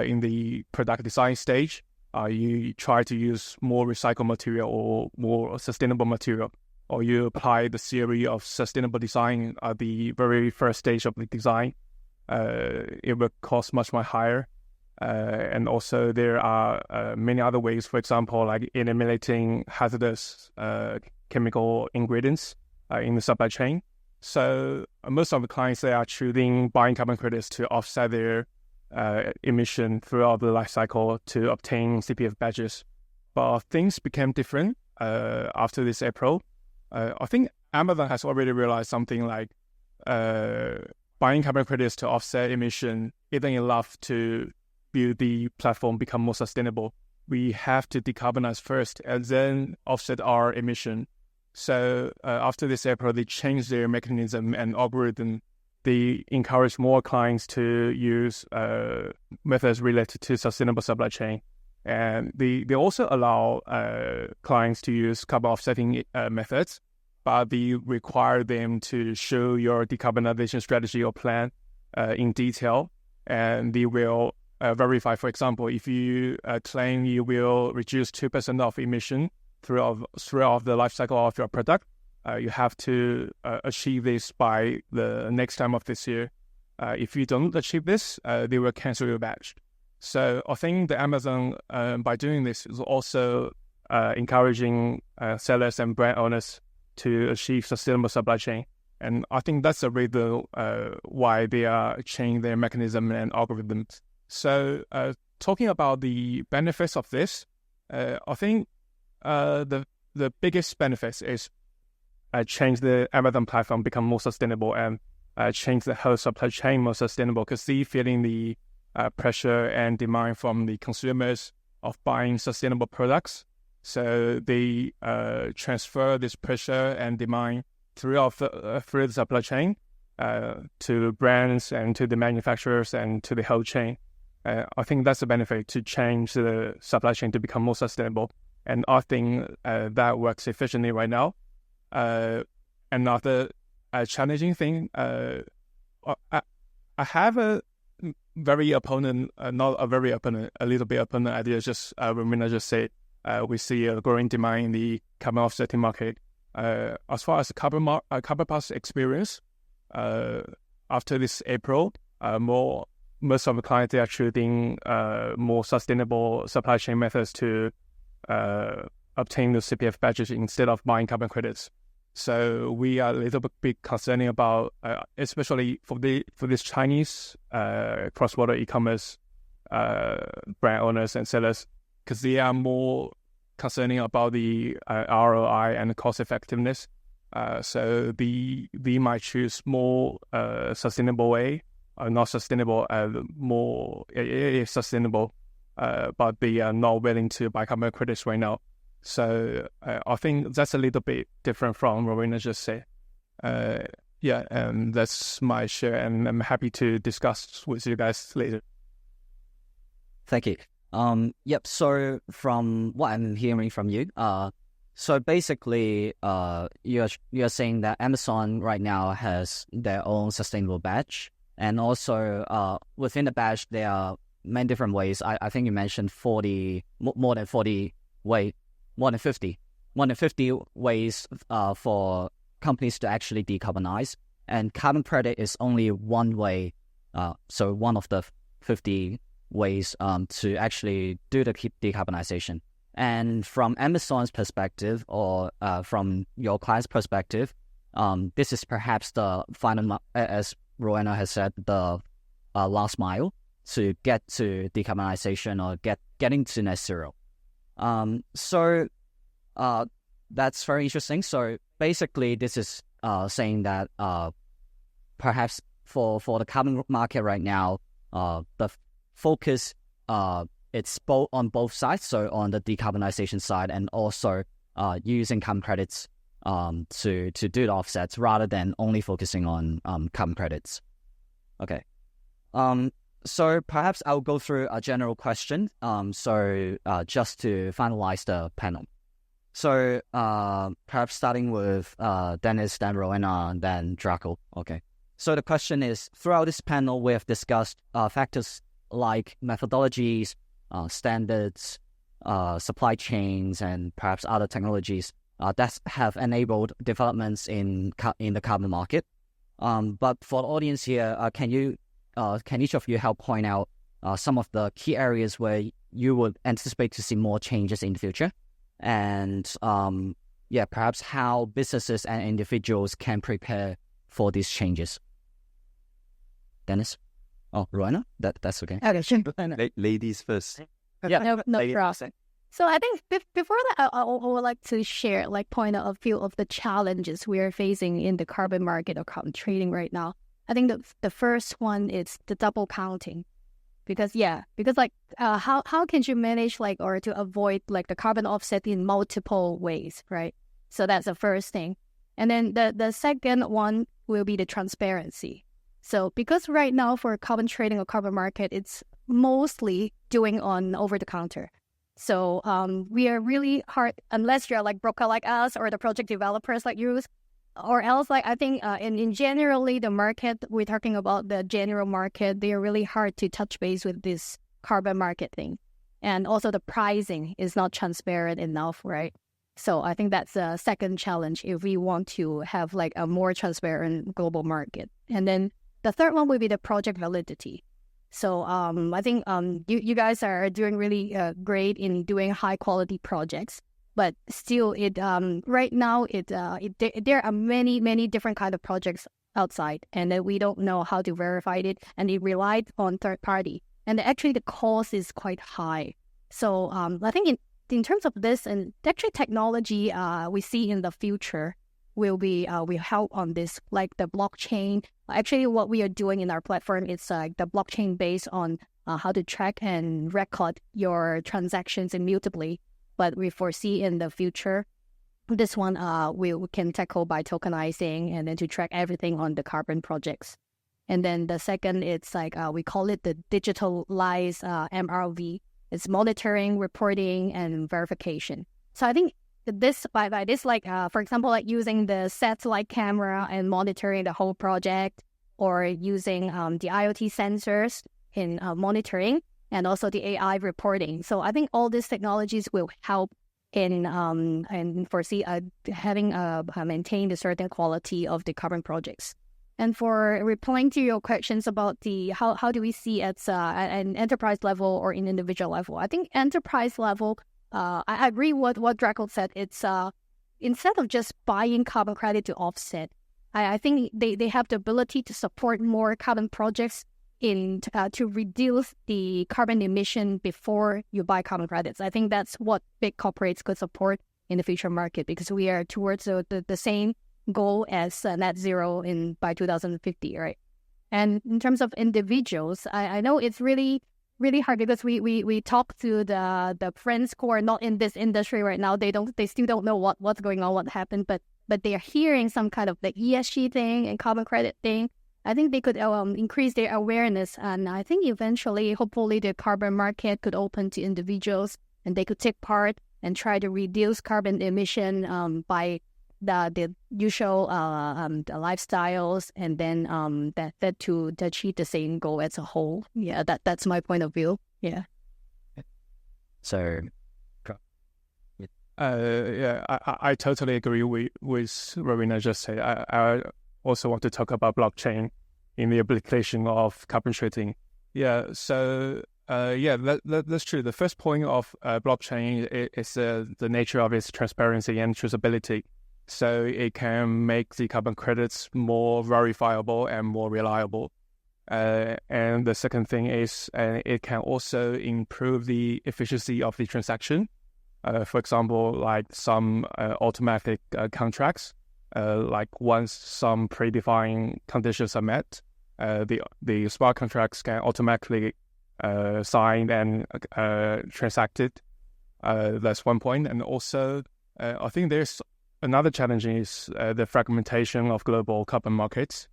Speaker 3: in the product design stage, you try to use more recycled material or more sustainable material, or you apply the theory of sustainable design at the very first stage of the design, it will cost much, much higher. And also there are many other ways, for example, like eliminating hazardous chemical ingredients in the supply chain. So most of the clients, they are choosing buying carbon credits to offset their emission throughout the life cycle to obtain CPF badges. But things became different after this April. I think Amazon has already realized something like buying carbon credits to offset emission isn't enough to build the platform become more sustainable. We have to decarbonize first and then offset our emission. So after this April, they changed their mechanism and algorithm. They encourage more clients to use methods related to sustainable supply chain. And they also allow clients to use carbon offsetting methods, but they require them to show your decarbonization strategy or plan in detail. And they will verify, for example, if you claim you will reduce 2% of emission throughout the life cycle of your product, you have to achieve this by the next time of this year. If you don't achieve this, they will cancel your badge. So I think the Amazon, by doing this, is also encouraging sellers and brand owners to achieve sustainable supply chain. And I think that's the reason why they are changing their mechanism and algorithms. So talking about the benefits of this, I think the biggest benefits is change the Amazon platform become more sustainable and change the whole supply chain more sustainable, because they feeling the pressure and demand from the consumers of buying sustainable products. So they transfer this pressure and demand through the supply chain to brands and to the manufacturers and to the whole chain. I think that's a benefit to change the supply chain to become more sustainable. And I think that works efficiently right now. Another challenging thing, I have a very opponent, not a very opponent, a little bit opponent idea. Just Romina just said, we see a growing demand in the carbon offsetting market. As far as the carbon pass experience, after this April, most of the clients are choosing more sustainable supply chain methods to obtain the CPF badges instead of buying carbon credits. So we are a little bit concerning about, especially for this Chinese cross-border e-commerce brand owners and sellers, because they are more concerning about the ROI and cost effectiveness. So they might choose more sustainable way, not sustainable, more sustainable, but they are not willing to buy carbon credits right now. So I think that's a little bit different from what Rowena just said. Yeah, and that's my share, and I'm happy to discuss with you guys later.
Speaker 4: Thank you. Yep. So from what I'm hearing from you, so basically, you're saying that Amazon right now has their own sustainable badge, and also within the badge there are many different ways. I think you mentioned more than 50 ways for companies to actually decarbonize, and carbon credit is only one way. So one of the 50 ways to actually do the decarbonization. And from Amazon's perspective, or from your client's perspective, this is perhaps the final, as Rowena has said, the last mile to get to decarbonization or getting to net zero. So that's very interesting. So basically, this is saying that perhaps for the carbon market right now, the focus it's both on both sides, so on the decarbonization side and also using carbon credits to do the offsets rather than only focusing on carbon credits. Okay. So perhaps I'll go through a general question. So just to finalize the panel. So perhaps starting with Dennis, then Rowena, then Draco. Okay. So the question is, throughout this panel, we have discussed factors like methodologies, standards, supply chains, and perhaps other technologies that have enabled developments in the carbon market. But for the audience here, can each of you help point out some of the key areas where you would anticipate to see more changes in the future? And perhaps how businesses and individuals can prepare for these changes. Dennis? Oh, Rowena? That's okay.
Speaker 6: Okay, sure.
Speaker 5: Ladies first.
Speaker 6: No problem. So I think before that, I would like to share, point out a few of the challenges we are facing in the carbon market or carbon trading right now. I think the first one is the double counting. Because how can you manage or to avoid the carbon offset in multiple ways, right? So that's the first thing. And then the second one will be the transparency. So because right now for carbon trading or carbon market, it's mostly doing on over the counter. So we are really hard, unless you're broker like us or the project developers like you, or else I think in generally the market, we're talking about the general market, they are really hard to touch base with this carbon market thing. And also the pricing is not transparent enough, right? So I think that's a second challenge if we want to have a more transparent global market. And then the third one will be the project validity. So I think you guys are doing really great in doing high quality projects, but still right now there are many different kind of projects outside, and we don't know how to verify it, and it relied on third party, and actually the cost is quite high. So I think in terms of this, and actually technology we see in the future will help on this, like the blockchain. Actually, what we are doing in our platform is the blockchain based on how to track and record your transactions immutably. But we foresee in the future, this one we can tackle by tokenizing and then to track everything on the carbon projects. And then the second, it's we call it the digitalized MRV. It's monitoring, reporting, and verification. So I think this by this for example using the satellite camera and monitoring the whole project, or using the IoT sensors in monitoring, and also the AI reporting. So I think all these technologies will help in and foresee having maintain the certain quality of the carbon projects. And for replying to your questions about the how do we see at an enterprise level or in individual level, I think enterprise level. I agree with what Draco said. It's instead of just buying carbon credit to offset, I think they have the ability to support more carbon projects to reduce the carbon emission before you buy carbon credits. I think that's what big corporates could support in the future market, because we are towards the same goal as net zero by 2050, right? And in terms of individuals, I know it's really hard, because we talk to the friends who are not in this industry right now. They still don't know what's going on, what happened, but they are hearing some kind of the ESG thing and carbon credit thing. I think they could increase their awareness, and I think eventually, hopefully, the carbon market could open to individuals, and they could take part and try to reduce carbon emission by the usual the lifestyles, and then that to achieve the same goal as a whole. Yeah, that's my point of view. Yeah.
Speaker 4: So,
Speaker 3: I totally agree with Rowena just said. I also want to talk about blockchain in the application of carbon trading. Yeah, so that's true. The first point of blockchain is the nature of its transparency and traceability. So it can make the carbon credits more verifiable and more reliable. And the second thing is it can also improve the efficiency of the transaction. For example, like some automatic contracts, like once some predefined conditions are met, the smart contracts can automatically signed and transacted. That's one point. And also, I think there's another challenge is the fragmentation of global carbon markets.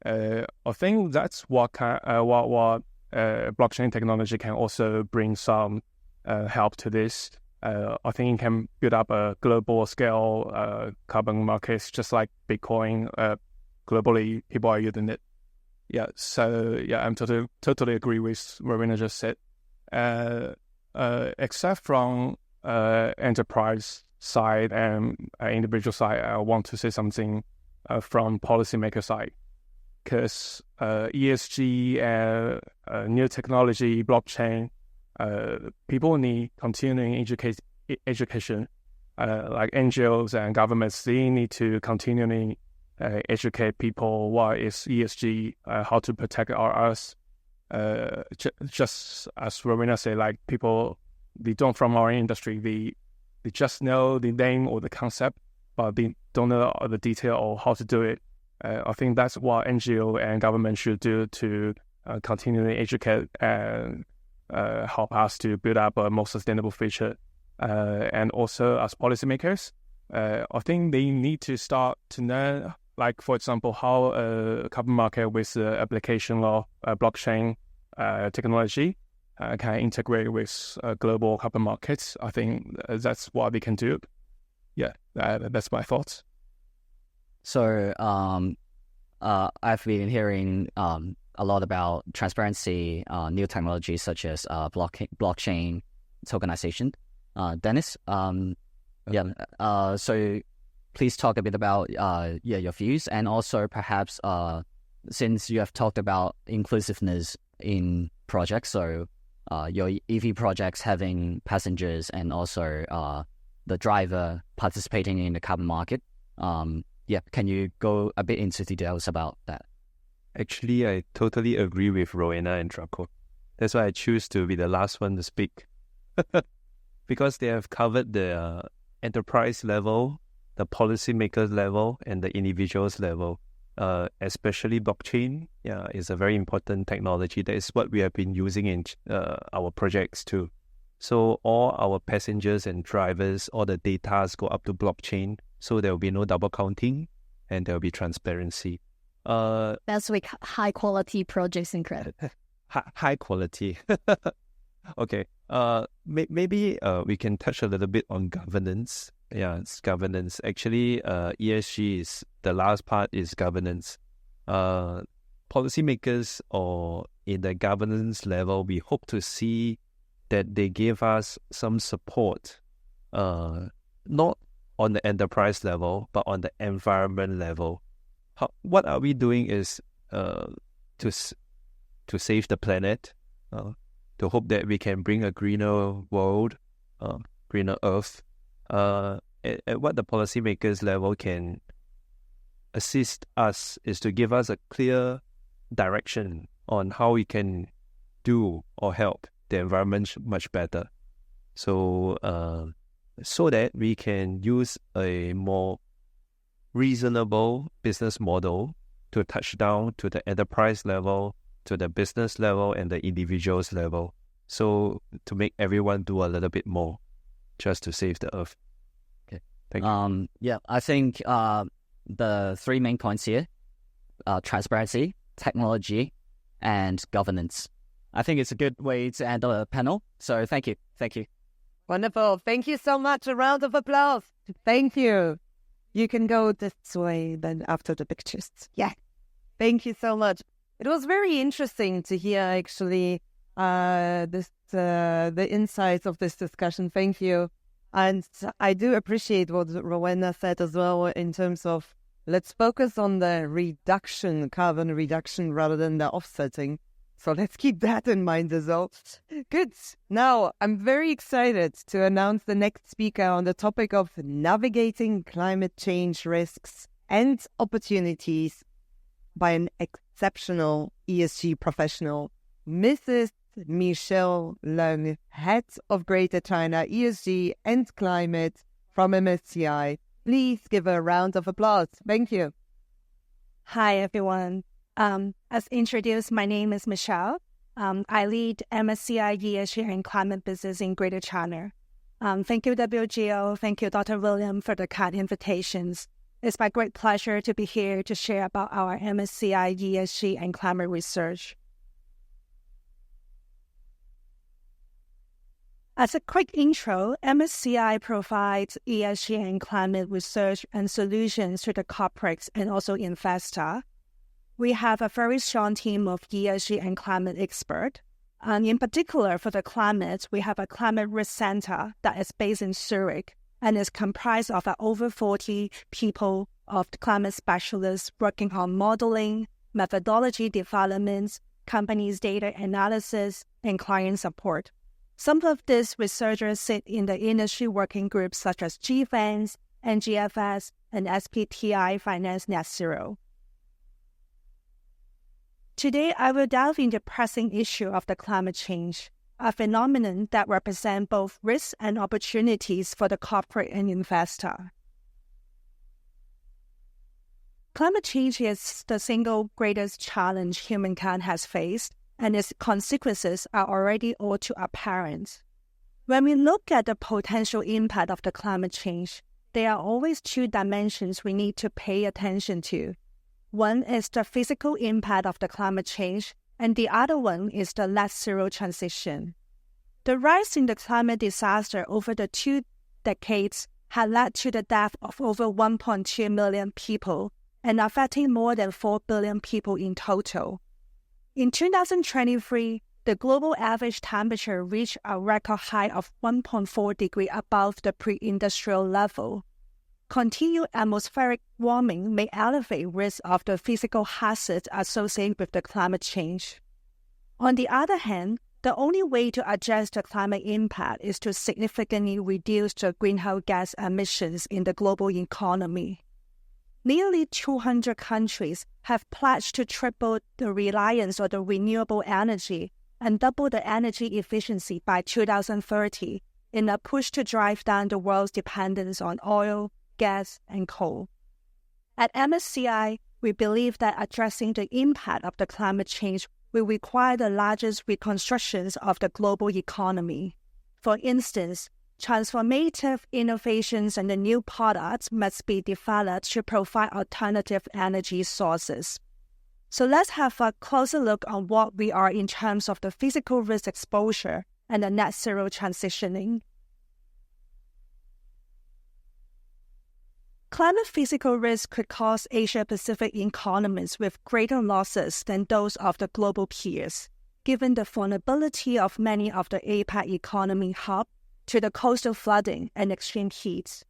Speaker 3: I think that's what blockchain technology can also bring some help to this. I think it can build up a global scale carbon markets, just like Bitcoin. Globally, people are using it. Yeah, so yeah, I'm totally agree with Rowena just said. Except from enterprise side and individual side, I want to say something from policymaker side, because ESG, new technology, blockchain, people need continuing education. Like NGOs and governments, they need to continually educate people what is ESG, how to protect our Earth. Just as Rowena said, like people, they don't from our industry, they just know the name or the concept, but they don't know the detail or how to do it. I think that's what NGO and government should do to continually educate and help us to build up a more sustainable future. And also as policymakers, I think they need to start to know, like, for example, how a carbon market with the application of blockchain technology can integrate with global carbon markets. I think that's what we can do. Yeah, that's my thoughts.
Speaker 4: So I've been hearing a lot about transparency, new technologies such as blockchain tokenization. Dennis, so please talk a bit about your views, and also perhaps since you have talked about inclusiveness in projects, so your EV projects having passengers and also the driver participating in the carbon market. Can you go a bit into details about that?
Speaker 5: Actually, I totally agree with Rowena and Draco. That's why I choose to be the last one to speak. Because they have covered the enterprise level, the policymakers level, and the individuals level. Especially blockchain, is a very important technology. That is what we have been using in our projects too. So all our passengers and drivers, all the data go up to blockchain. So there will be no double counting, and there will be transparency.
Speaker 6: That's like high quality projects in credit.
Speaker 5: High quality. Okay. Maybe we can touch a little bit on governance. Yeah, it's governance. Actually, ESG is the last part is governance. Policymakers or in the governance level, we hope to see that they give us some support, not on the enterprise level, but on the environment level. What are we doing is to save the planet, to hope that we can bring a greener world, greener earth. At what the policymakers level can assist us is to give us a clear direction on how we can do or help the environment much better. So that we can use a more reasonable business model to touch down to the enterprise level, to the business level, and the individuals level. So to make everyone do a little bit more just to save the earth.
Speaker 4: Okay.
Speaker 5: Thank you.
Speaker 4: I think the three main points here, transparency, technology, and governance. I think it's a good way to end the panel. So thank you. Thank you.
Speaker 1: Wonderful. Thank you so much. A round of applause. Thank you. You can go this way then after the pictures. Yeah. Thank you so much. It was very interesting to hear actually the insights of this discussion. Thank you. And I do appreciate what Rowena said as well in terms of let's focus on the reduction, carbon reduction rather than the offsetting. So let's keep that in mind as well. Good. Now, I'm very excited to announce the next speaker on the topic of navigating climate change risks and opportunities by an exceptional ESG professional, Mrs. Michelle Leung, Head of Greater China ESG and Climate from MSCI. Please give her a round of applause. Thank you.
Speaker 7: Hi, everyone. As introduced, my name is Michelle. I lead MSCI ESG and Climate business in Greater China. Thank you, WGO. Thank you, Dr. William, for the kind invitations. It's my great pleasure to be here to share about our MSCI ESG and climate research. As a quick intro, MSCI provides ESG and climate research and solutions to the corporates and also investor. We have a very strong team of ESG and climate experts. And in particular, for the climate, we have a climate risk center that is based in Zurich and is comprised of over 40 people of climate specialists working on modeling, methodology developments, companies' data analysis, and client support. Some of these researchers sit in the industry working groups such as GFANS, NGFS, and SPTI Finance Net Zero. Today, I will delve into the pressing issue of the climate change, a phenomenon that represents both risks and opportunities for the corporate and investor. Climate change is the single greatest challenge humankind has faced, and its consequences are already all too apparent. When we look at the potential impact of the climate change, there are always two dimensions we need to pay attention to. One is the physical impact of the climate change, and the other one is the net zero transition. The rise in the climate disaster over the 2 decades had led to the death of over 1.2 million people and affecting more than 4 billion people in total. In 2023, the global average temperature reached a record high of 1.4 degrees above the pre-industrial level. Continued atmospheric warming may elevate risk of the physical hazards associated with the climate change. On the other hand, the only way to address the climate impact is to significantly reduce the greenhouse gas emissions in the global economy. Nearly 200 countries have pledged to triple the reliance on the renewable energy and double the energy efficiency by 2030 in a push to drive down the world's dependence on oil, gas, and coal. At MSCI, we believe that addressing the impact of the climate change will require the largest reconstructions of the global economy. For instance, transformative innovations and the new products must be developed to provide alternative energy sources. So let's have a closer look on what we are in terms of the physical risk exposure and the net zero transitioning. Climate physical risk could cause Asia-Pacific economies with greater losses than those of the global peers, given the vulnerability of many of the APAC economy hubs to the coastal flooding and extreme heat.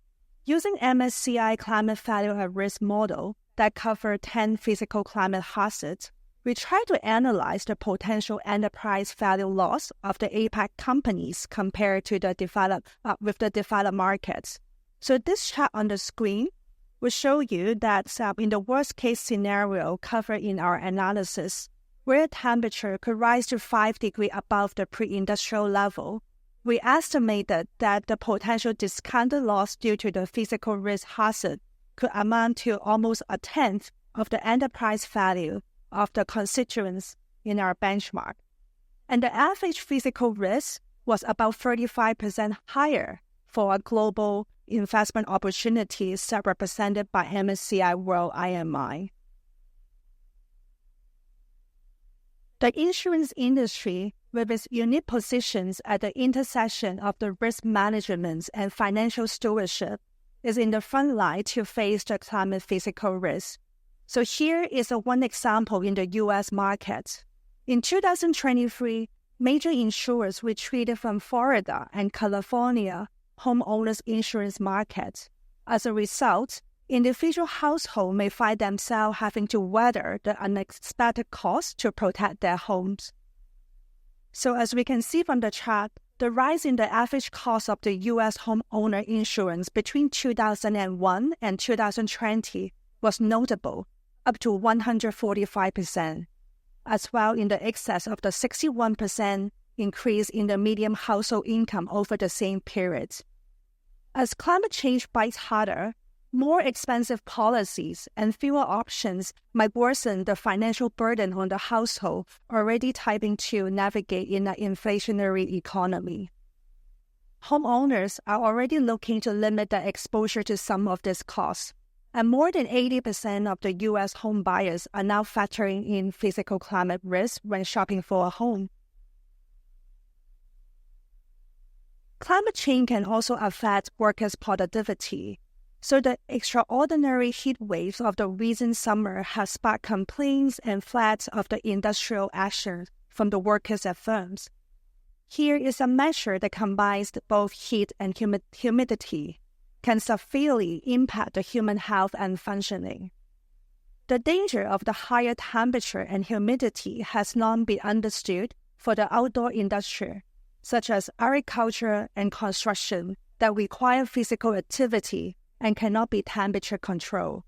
Speaker 7: Using MSCI Climate Value at Risk model that covers 10 physical climate hazards, we try to analyze the potential enterprise value loss of the APAC companies compared to the developed markets. So this chart on the screen will show you that in the worst-case scenario covered in our analysis, where temperature could rise to 5 degrees above the pre-industrial level, we estimated that the potential discounted loss due to the physical risk hazard could amount to almost a tenth of the enterprise value of the constituents in our benchmark. And the average physical risk was about 35% higher for a global investment opportunities represented by MSCI World IMI. The insurance industry, with its unique positions at the intersection of the risk management and financial stewardship, is in the front line to face the climate physical risk. So here is one example in the U.S. market. In 2023, major insurers retreated from Florida and California homeowners insurance markets. As a result, individual households may find themselves having to weather the unexpected costs to protect their homes. So as we can see from the chart, the rise in the average cost of the U.S. homeowner insurance between 2001 and 2020 was notable, up to 145%, as well in the excess of the 61% increase in the median household income over the same period. As climate change bites harder, more expensive policies and fewer options might worsen the financial burden on the household already typing to navigate in an inflationary economy. Homeowners are already looking to limit their exposure to some of these costs, and more than 80% of the U.S. home buyers are now factoring in physical climate risk when shopping for a home. Climate change can also affect workers' productivity. So the extraordinary heat waves of the recent summer have sparked complaints and flags of the industrial action from the workers at firms. Here is a measure that combines both heat and humidity, can severely impact the human health and functioning. The danger of the higher temperature and humidity has long been understood for the outdoor industry, such as agriculture and construction, that require physical activity and cannot be temperature controlled.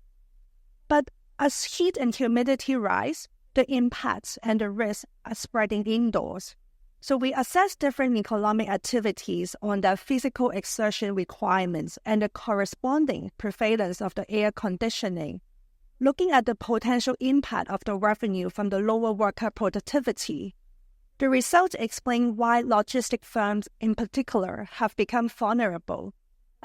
Speaker 7: But as heat and humidity rise, the impacts and the risks are spreading indoors. So we assess different economic activities on their physical exertion requirements and the corresponding prevalence of the air conditioning, looking at the potential impact of the revenue from the lower worker productivity. The results explain why logistic firms in particular have become vulnerable.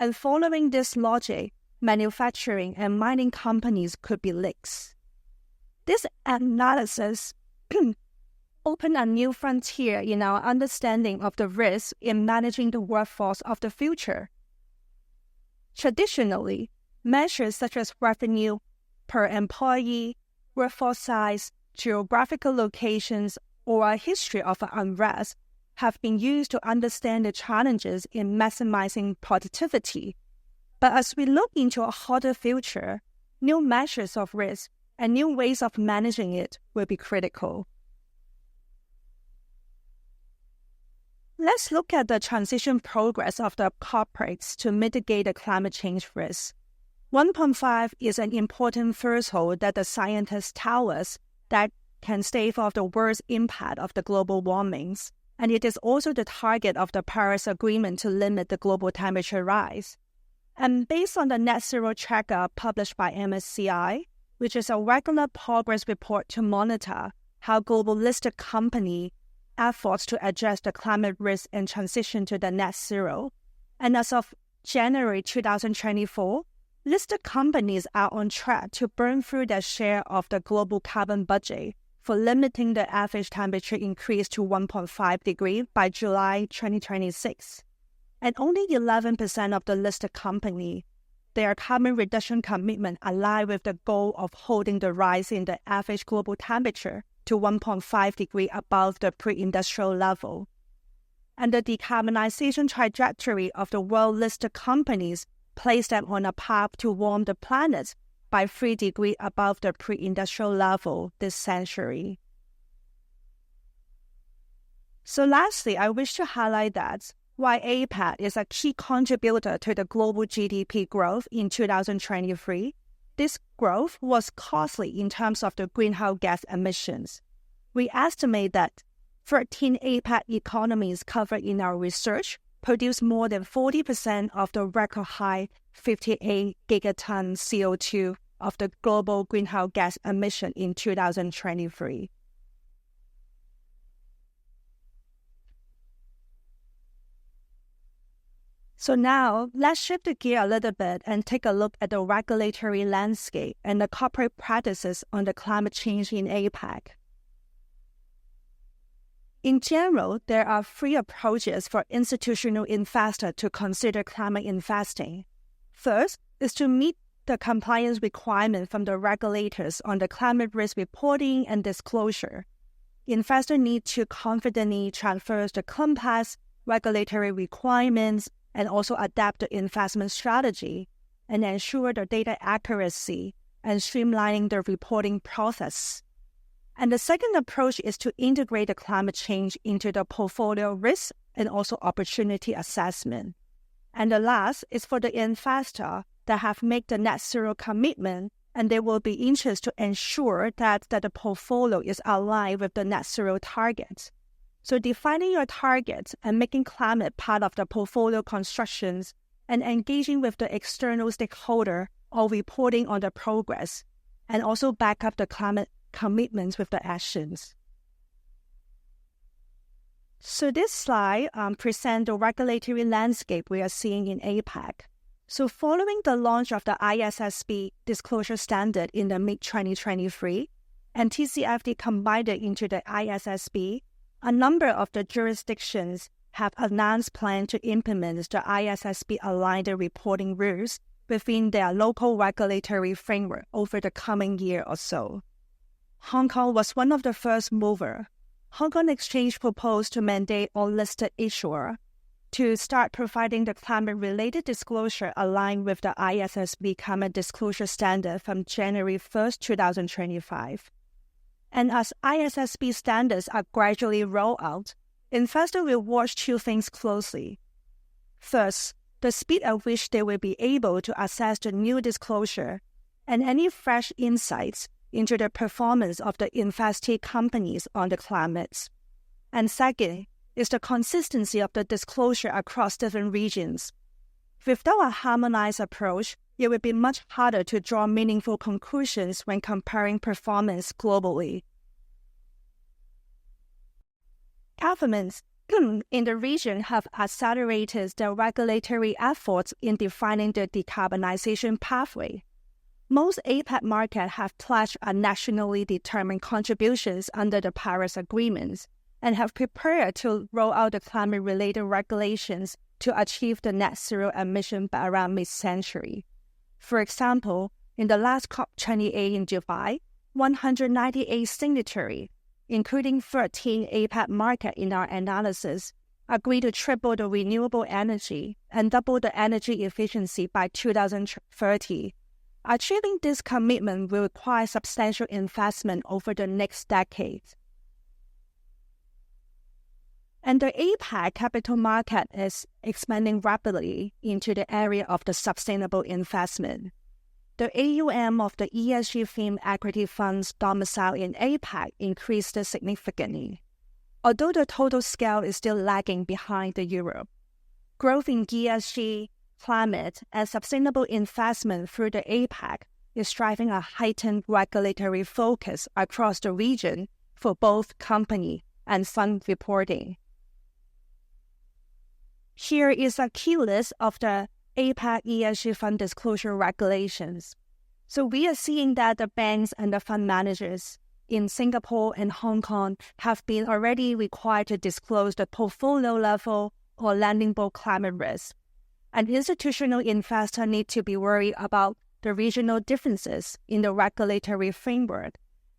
Speaker 7: And following this logic, manufacturing and mining companies could be leaks. This analysis opened a new frontier in our understanding of the risks in managing the workforce of the future. Traditionally, measures such as revenue per employee, workforce size, geographical locations, or a history of unrest have been used to understand the challenges in maximizing productivity. But as we look into a hotter future, new measures of risk and new ways of managing it will be critical. Let's look at the transition progress of the corporates to mitigate the climate change risk. 1.5 is an important threshold that the scientists tell us that can stave off the worst impact of the global warmings, and it is also the target of the Paris Agreement to limit the global temperature rise. And based on the Net Zero Tracker published by MSCI, which is a regular progress report to monitor how global listed company efforts to address the climate risk and transition to the net zero, and as of January 2024, listed companies are on track to burn through their share of the global carbon budget for limiting the average temperature increase to 1.5 degrees by July 2026. And only 11% of the listed company, their carbon reduction commitment align with the goal of holding the rise in the average global temperature to 1.5 degrees above the pre-industrial level. And the decarbonization trajectory of the world-listed companies place them on a path to warm the planet by 3 degrees above the pre-industrial level this century. So lastly, I wish to highlight that while APAC is a key contributor to the global GDP growth in 2023, this growth was costly in terms of the greenhouse gas emissions. We estimate that 13 APAC economies covered in our research produce more than 40% of the record high 58 gigaton CO2 of the global greenhouse gas emission in 2023. So now, let's shift the gear a little bit and take a look at the regulatory landscape and the corporate practices on the climate change in APAC. In general, there are 3 approaches for institutional investors to consider climate investing. First is to meet the compliance requirement from the regulators on the climate risk reporting and disclosure. Investors need to confidently transfer the complex regulatory requirements and also adapt the investment strategy and ensure the data accuracy and streamlining the reporting process. And the second approach is to integrate the climate change into the portfolio risk and also opportunity assessment. And the last is for the investor that have made the net zero commitment, and they will be interested to ensure that the portfolio is aligned with the net zero targets. So defining your targets and making climate part of the portfolio constructions and engaging with the external stakeholder or reporting on the progress, and also back up the climate commitments with the actions. So this slide presents the regulatory landscape we are seeing in APAC. So following the launch of the ISSB disclosure standard in the mid-2023, and TCFD combined it into the ISSB, a number of the jurisdictions have announced plans to implement the ISSB-aligned reporting rules within their local regulatory framework over the coming year or so. Hong Kong was one of the first movers. Hong Kong Exchange proposed to mandate all listed issuers to start providing the climate-related disclosure aligned with the ISSB Climate Disclosure Standard from January 1st, 2025. And as ISSB standards are gradually rolled out, investors will watch two things closely. First, the speed at which they will be able to access the new disclosure and any fresh insights into the performance of the investee companies on the climate. And second, is the consistency of the disclosure across different regions. Without a harmonized approach, it would be much harder to draw meaningful conclusions when comparing performance globally. Governments in the region have accelerated their regulatory efforts in defining the decarbonization pathway. Most APEC markets have pledged a nationally determined contributions under the Paris Agreement and have prepared to roll out the climate-related regulations to achieve the net zero emission by around mid-century. For example, in the last COP28 in Dubai, 198 signatories, including 13 APEC markets in our analysis, agreed to triple the renewable energy and double the energy efficiency by 2030. Achieving this commitment will require substantial investment over the next decade. And the APEC capital market is expanding rapidly into the area of the sustainable investment. The AUM of the ESG-themed equity funds domiciled in APEC increased significantly, although the total scale is still lagging behind the Europe. Growth in ESG, climate, and sustainable investment through the APEC is driving a heightened regulatory focus across the region for both company and fund reporting. Here is a key list of the APEC ESG fund disclosure regulations. So we are seeing that the banks and the fund managers in Singapore and Hong Kong have been already required to disclose the portfolio level or lending book climate risk. And institutional investors need to be worried about the regional differences in the regulatory framework.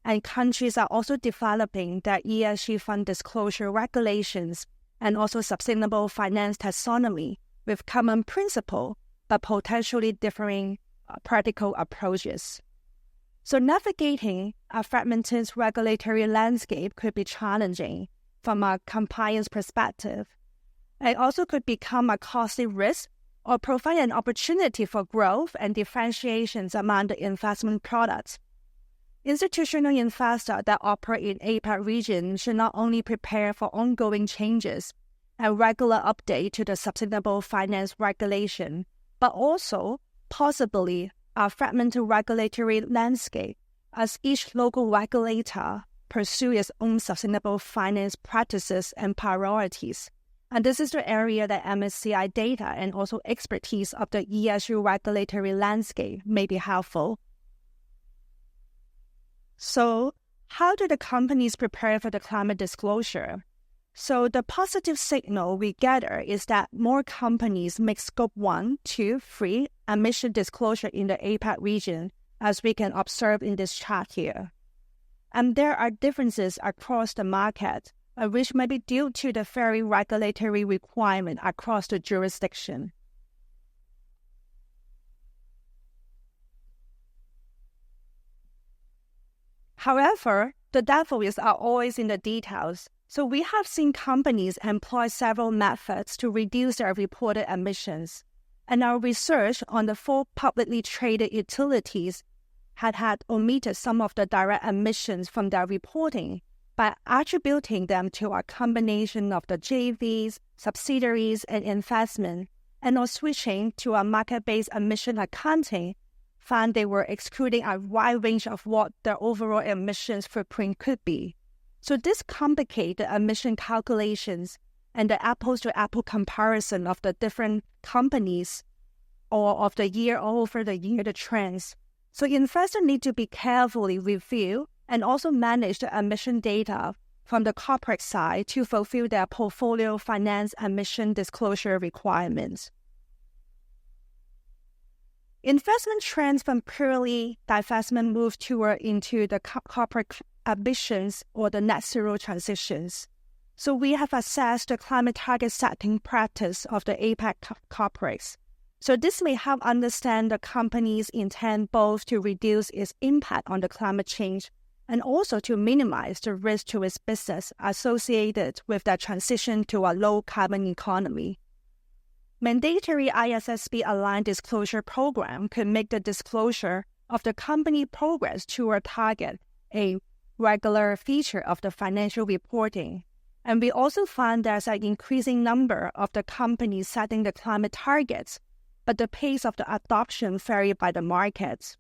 Speaker 7: And countries are also developing their ESG fund disclosure regulations and also sustainable finance taxonomy with common principle, but potentially differing practical approaches. So navigating a fragmented regulatory landscape could be challenging from a compliance perspective. It also could become a costly risk or provide an opportunity for growth and differentiations among the investment products. Institutional investors that operate in APEC region should not only prepare for ongoing changes and regular update to the sustainable finance regulation, but also possibly a fragmented regulatory landscape as each local regulator pursue its own sustainable finance practices and priorities. And this is the area that MSCI data and also expertise of the ESG regulatory landscape may be helpful. So how do the companies prepare for the climate disclosure? So the positive signal we gather is that more companies make Scope 1, 2, 3 emission disclosure in the APEC region, as we can observe in this chart here. And there are differences across the market, which may be due to the varying regulatory requirement across the jurisdiction. However, the devil is always in the details. So we have seen companies employ several methods to reduce their reported emissions. And our research on the 4 publicly traded utilities had omitted some of the direct emissions from their reporting by attributing them to a combination of the JVs, subsidiaries, and investment, and or switching to a market-based emission accounting, found they were excluding a wide range of what their overall emissions footprint could be. So this complicates the emission calculations and the apples-to-apple comparison of the different companies or of the year over the year, the trends. So investors need to be carefully review and also manage the emission data from the corporate side to fulfill their portfolio finance emission disclosure requirements. Investment trends from purely divestment move toward into the corporate ambitions or the net zero transitions. So we have assessed the climate target setting practice of the APAC corporates. So this may help understand the company's intent both to reduce its impact on the climate change and also to minimize the risk to its business associated with the transition to a low-carbon economy. Mandatory ISSB-aligned disclosure program could make the disclosure of the company progress toward target a regular feature of the financial reporting. And we also find there's an increasing number of the companies setting the climate targets, but the pace of the adoption varies by the markets.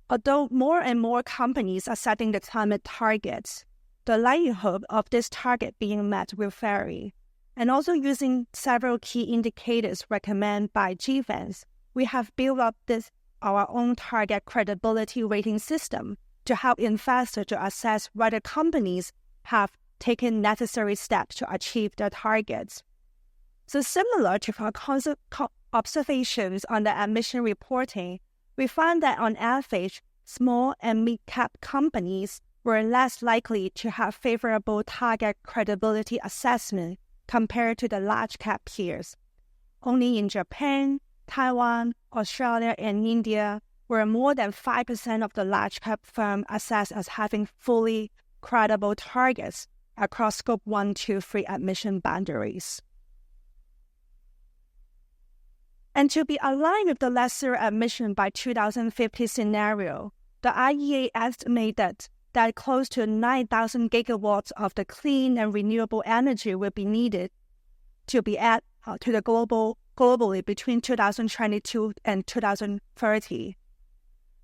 Speaker 7: Although more and more companies are setting the climate targets, the likelihood of this target being met will vary. And also using several key indicators recommended by GFANS, we have built up our own target credibility rating system to help investors to assess whether companies have taken necessary steps to achieve their targets. So similar to our observations on the emission reporting, we found that on average, small and mid-cap companies were less likely to have favorable target credibility assessment compared to the large-cap peers. Only in Japan, Taiwan, Australia, and India were more than 5% of the large-cap firms assessed as having fully credible targets across Scope 1, 2, 3 emission boundaries. And to be aligned with the net zero emission by 2050 scenario, the IEA estimated that close to 9,000 gigawatts of the clean and renewable energy will be needed to be added to the globally between 2022 and 2030.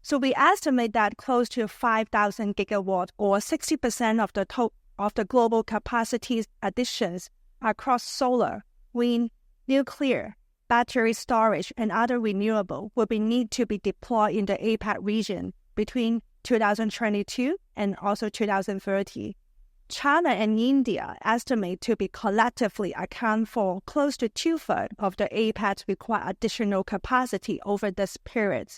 Speaker 7: So we estimate that close to 5,000 gigawatts or 60% of the global capacity additions across solar, wind, nuclear, battery storage, and other renewable will need to be deployed in the APAC region between 2022 and also 2030. China and India estimate to be collectively account for close to two-thirds of the APAC's required additional capacity over this period.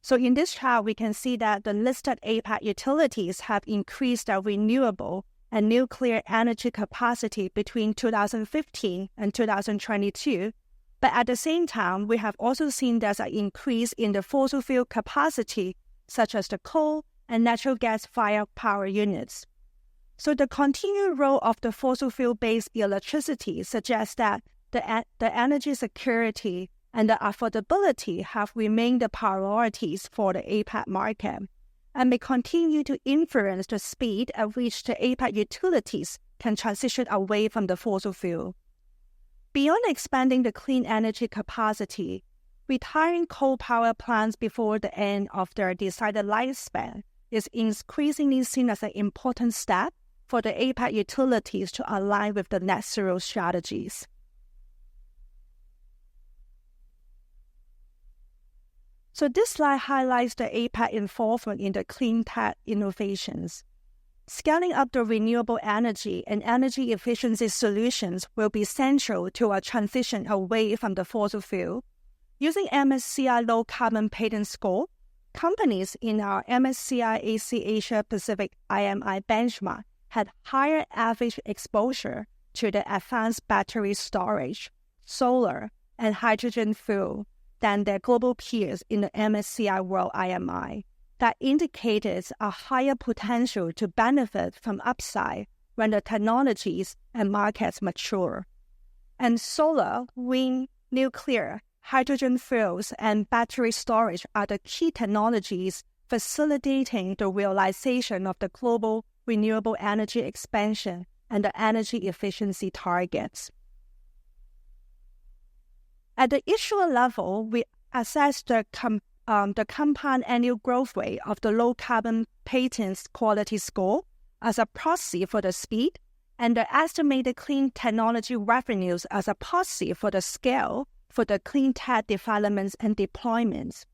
Speaker 7: So in this chart, we can see that the listed APAC utilities have increased their renewable and nuclear energy capacity between 2015 and 2022. But at the same time, we have also seen there's an increase in the fossil fuel capacity, such as the coal and natural gas-fired power units. So the continued role of the fossil fuel-based electricity suggests that the energy security and the affordability have remained the priorities for the APAC market and may continue to influence the speed at which the APAC utilities can transition away from the fossil fuel. Beyond expanding the clean energy capacity, retiring coal power plants before the end of their decided lifespan is increasingly seen as an important step for the APAC utilities to align with the net zero strategies. So this slide highlights the APAC involvement in the clean tech innovations. Scaling up the renewable energy and energy efficiency solutions will be central to a transition away from the fossil fuel. Using MSCI Low Carbon Patent Score, companies in our MSCI AC Asia Pacific IMI benchmark had higher average exposure to the advanced battery storage, solar, and hydrogen fuel than their global peers in the MSCI World IMI. That indicated a higher potential to benefit from upside when the technologies and markets mature. And solar, wind, nuclear, hydrogen fuels, and battery storage are the key technologies facilitating the realization of the global renewable energy expansion and the energy efficiency targets. At the issuer level, we assess the compound annual growth rate of the low carbon patents quality score as a proxy for the speed, and the estimated clean technology revenues as a proxy for the scale for the clean tech developments and deployments.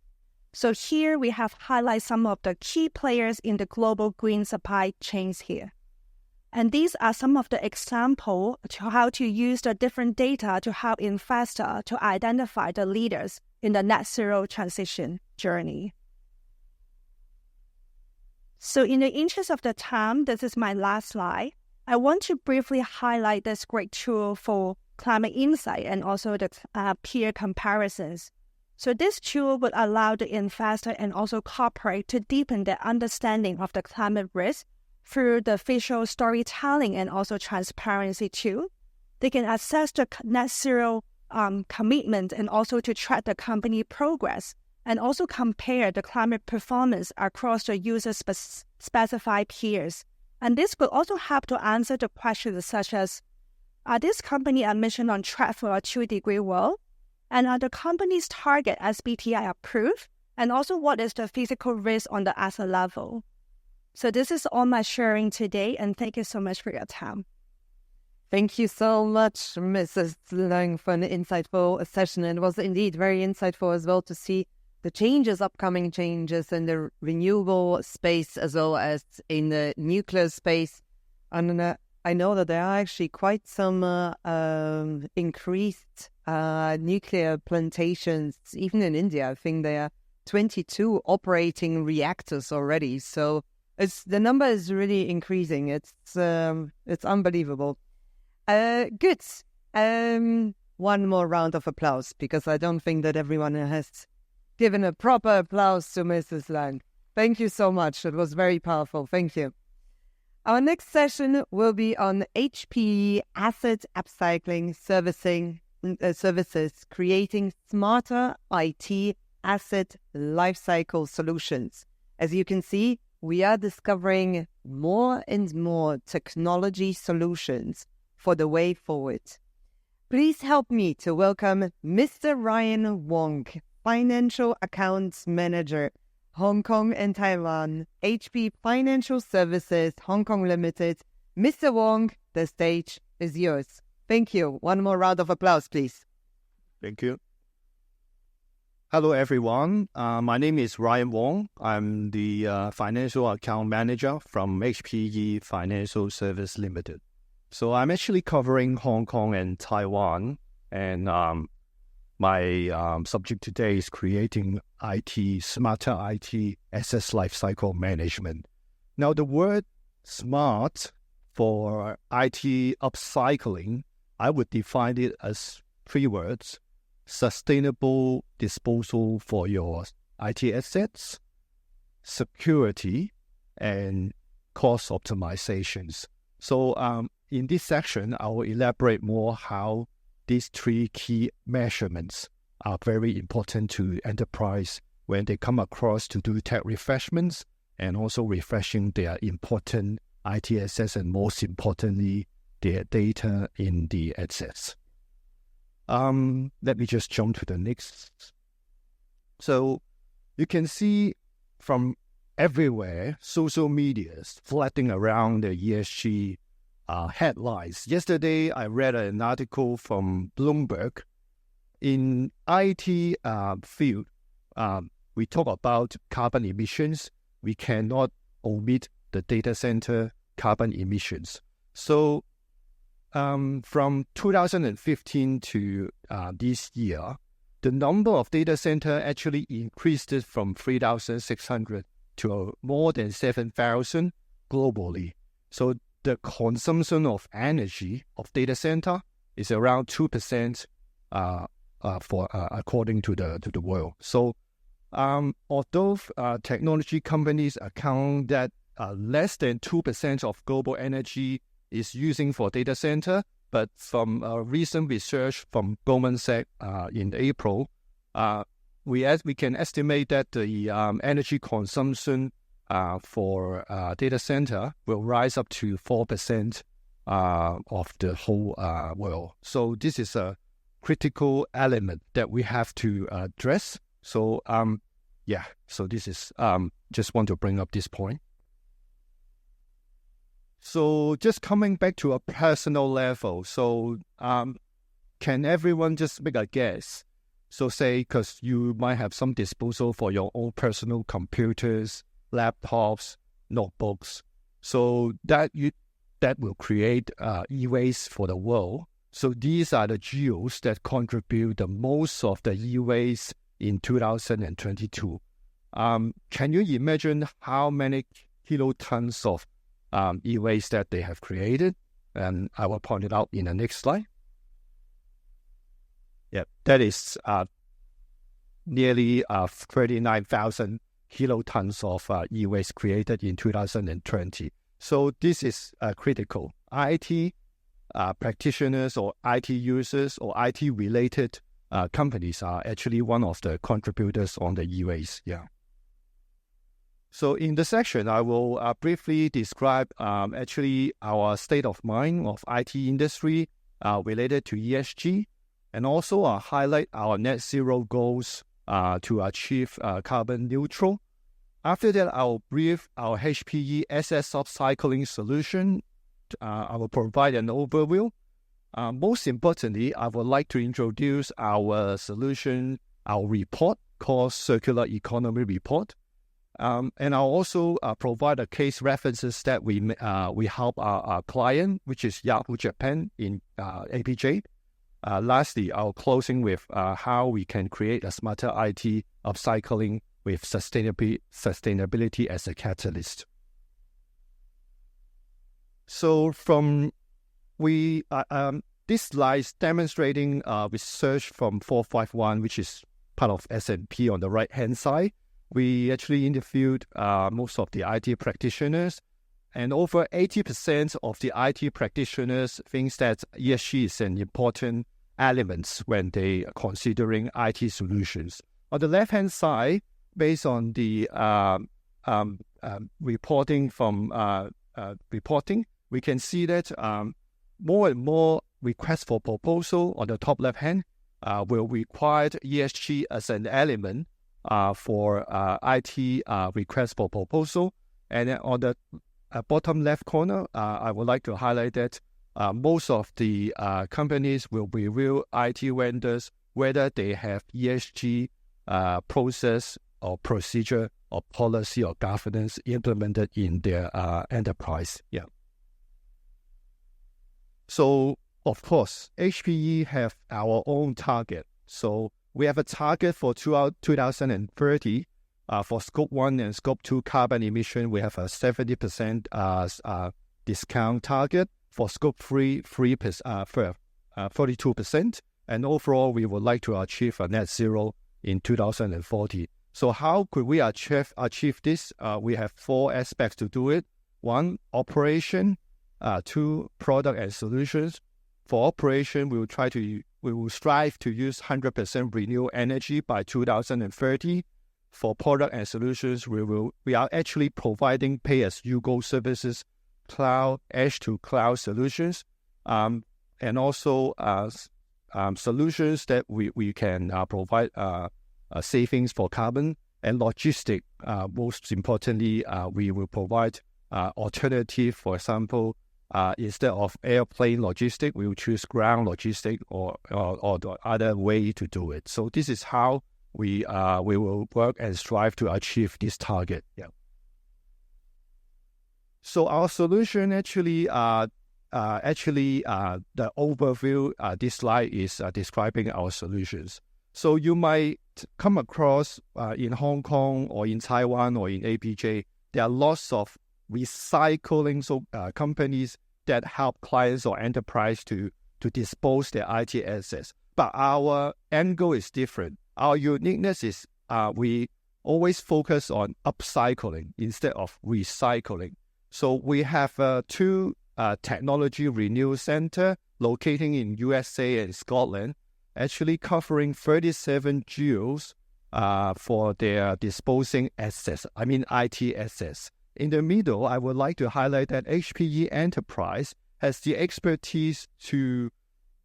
Speaker 7: So here we have highlighted some of the key players in the global green supply chains here. And these are some of the examples to how to use the different data to help investors to identify the leaders in the net zero transition journey. So in the interest of the time, this is my last slide. I want to briefly highlight this great tool for climate insight and also the peer comparisons. So this tool would allow the investor and also corporate to deepen their understanding of the climate risk through the visual storytelling and also transparency too. They can assess the net zero commitment and also to track the company progress and also compare the climate performance across the user-specified peers. And this will also help to answer the questions such as, are this company emission on track for a 2-degree world? And are the company's target SBTi approved? And also what is the physical risk on the asset level? So this is all my sharing today, and thank you so much for your time.
Speaker 1: Thank you so much, Mrs. Leung, for an insightful session. And it was indeed very insightful as well to see the upcoming changes in the renewable space as well as in the nuclear space. And I know that there are actually quite some increased nuclear plantations, even in India. I think there are 22 operating reactors already. So the number is really increasing. It's unbelievable. Good. One more round of applause, because I don't think that everyone has given a proper applause to Mrs. Leung. Thank you so much. It was very powerful. Thank you. Our next session will be on HPE asset upcycling services, creating smarter IT asset lifecycle solutions. As you can see, we are discovering more and more technology solutions for the way forward. Please help me to welcome Mr. Ryan Wong, Financial Accounts Manager, Hong Kong and Taiwan, HP Financial Services, Hong Kong Limited. Mr. Wong, the stage is yours. Thank you. One more round of applause, please.
Speaker 8: Thank you. Hello, everyone. My name is Ryan Wong. I'm the Financial Account Manager from HPE Financial Service Limited. So I'm actually covering Hong Kong and Taiwan, and my subject today is creating smarter IT asset lifecycle management. Now, the word smart for IT upcycling, I would define it as 3 words: sustainable disposal for your IT assets, security, and cost optimizations. So in this section, I will elaborate more how these 3 key measurements are very important to enterprise when they come across to do tech refreshments and also refreshing their important IT assets and, most importantly, their data in the assets. Let me just jump to the next. So you can see from everywhere, social media flooding around the ESG headlines. Yesterday, I read an article from Bloomberg. In IT field, we talk about carbon emissions. We cannot omit the data center carbon emissions. So from 2015 to this year, the number of data center actually increased from 3,600 to more than 7,000 globally. So the consumption of energy of data center is around 2% according to the world. So although technology companies account that less than 2% of global energy is using for data center, but from recent research from Goldman Sachs in April, we can estimate that the energy consumption for data center will rise up to 4% of the whole world. So this is a critical element that we have to address. So so this is just want to bring up this point. So just coming back to a personal level, so can everyone just make a guess? So say, because you might have some disposal for your own personal computers, laptops, notebooks. So that will create e-waste for the world. So these are the geos that contribute the most of the e-waste in 2022. Can you imagine how many kilotons of e-waste that they have created? And I will point it out in the next slide. Yeah, that is nearly 39,000 kilotons of e-waste created in 2020. So this is critical. IT practitioners or IT users or IT-related companies are actually one of the contributors on the e-waste. Yeah. So in the section, I will briefly describe actually our state of mind of IT industry related to ESG, and also highlight our net zero goals to achieve carbon neutral. After that, I'll brief our HPE asset upcycling solution. I will provide an overview. Most importantly, I would like to introduce our solution, our report called Circular Economy Report. And I'll also provide a case references that we help our client, which is Yahoo Japan in APJ. Lastly, I'll closing with how we can create a smarter IT upcycling with sustainability as a catalyst. So from this slide is demonstrating research from 451, which is part of S&P on the right-hand side. We actually interviewed most of the IT practitioners, and over 80% of the IT practitioners thinks that ESG is an important element when they are considering IT solutions. On the left-hand side, based on the reporting from reporting, we can see that more and more requests for proposal on the top left-hand will require ESG as an element for IT request for proposal. And on the bottom left corner, I would like to highlight that most of the companies will review IT vendors whether they have ESG process or procedure or policy or governance implemented in their enterprise. Yeah. So, of course, HPE have our own target. So we have a target for 2030 for Scope 1 and Scope 2 carbon emission. We have a 70% discount target. For Scope 3, 42%. And overall, we would like to achieve a net zero in 2040. So how could we achieve this? We have 4 aspects to do it. 1, operation. 2, product and solutions. For operation, we will strive to use 100% renewable energy by 2030. For product and solutions, we are actually providing pay-as-you-go services, cloud, edge-to-cloud solutions, and also solutions that we can provide savings for carbon and logistic. Most importantly, we will provide alternative. For example, instead of airplane logistic, we will choose ground logistic or the other way to do it. So this is how we will work and strive to achieve this target. Yeah. So our solution actually, the overview, this slide is describing our solutions. So you might come across in Hong Kong or in Taiwan or in APJ, there are lots of recycling companies that help clients or enterprise to dispose their IT assets. But our end goal is different. Our uniqueness is we always focus on upcycling instead of recycling. So we have 2 technology renewal center locating in USA and Scotland, actually covering 37 geos for their disposing assets, IT assets. In the middle, I would like to highlight that HPE Enterprise has the expertise to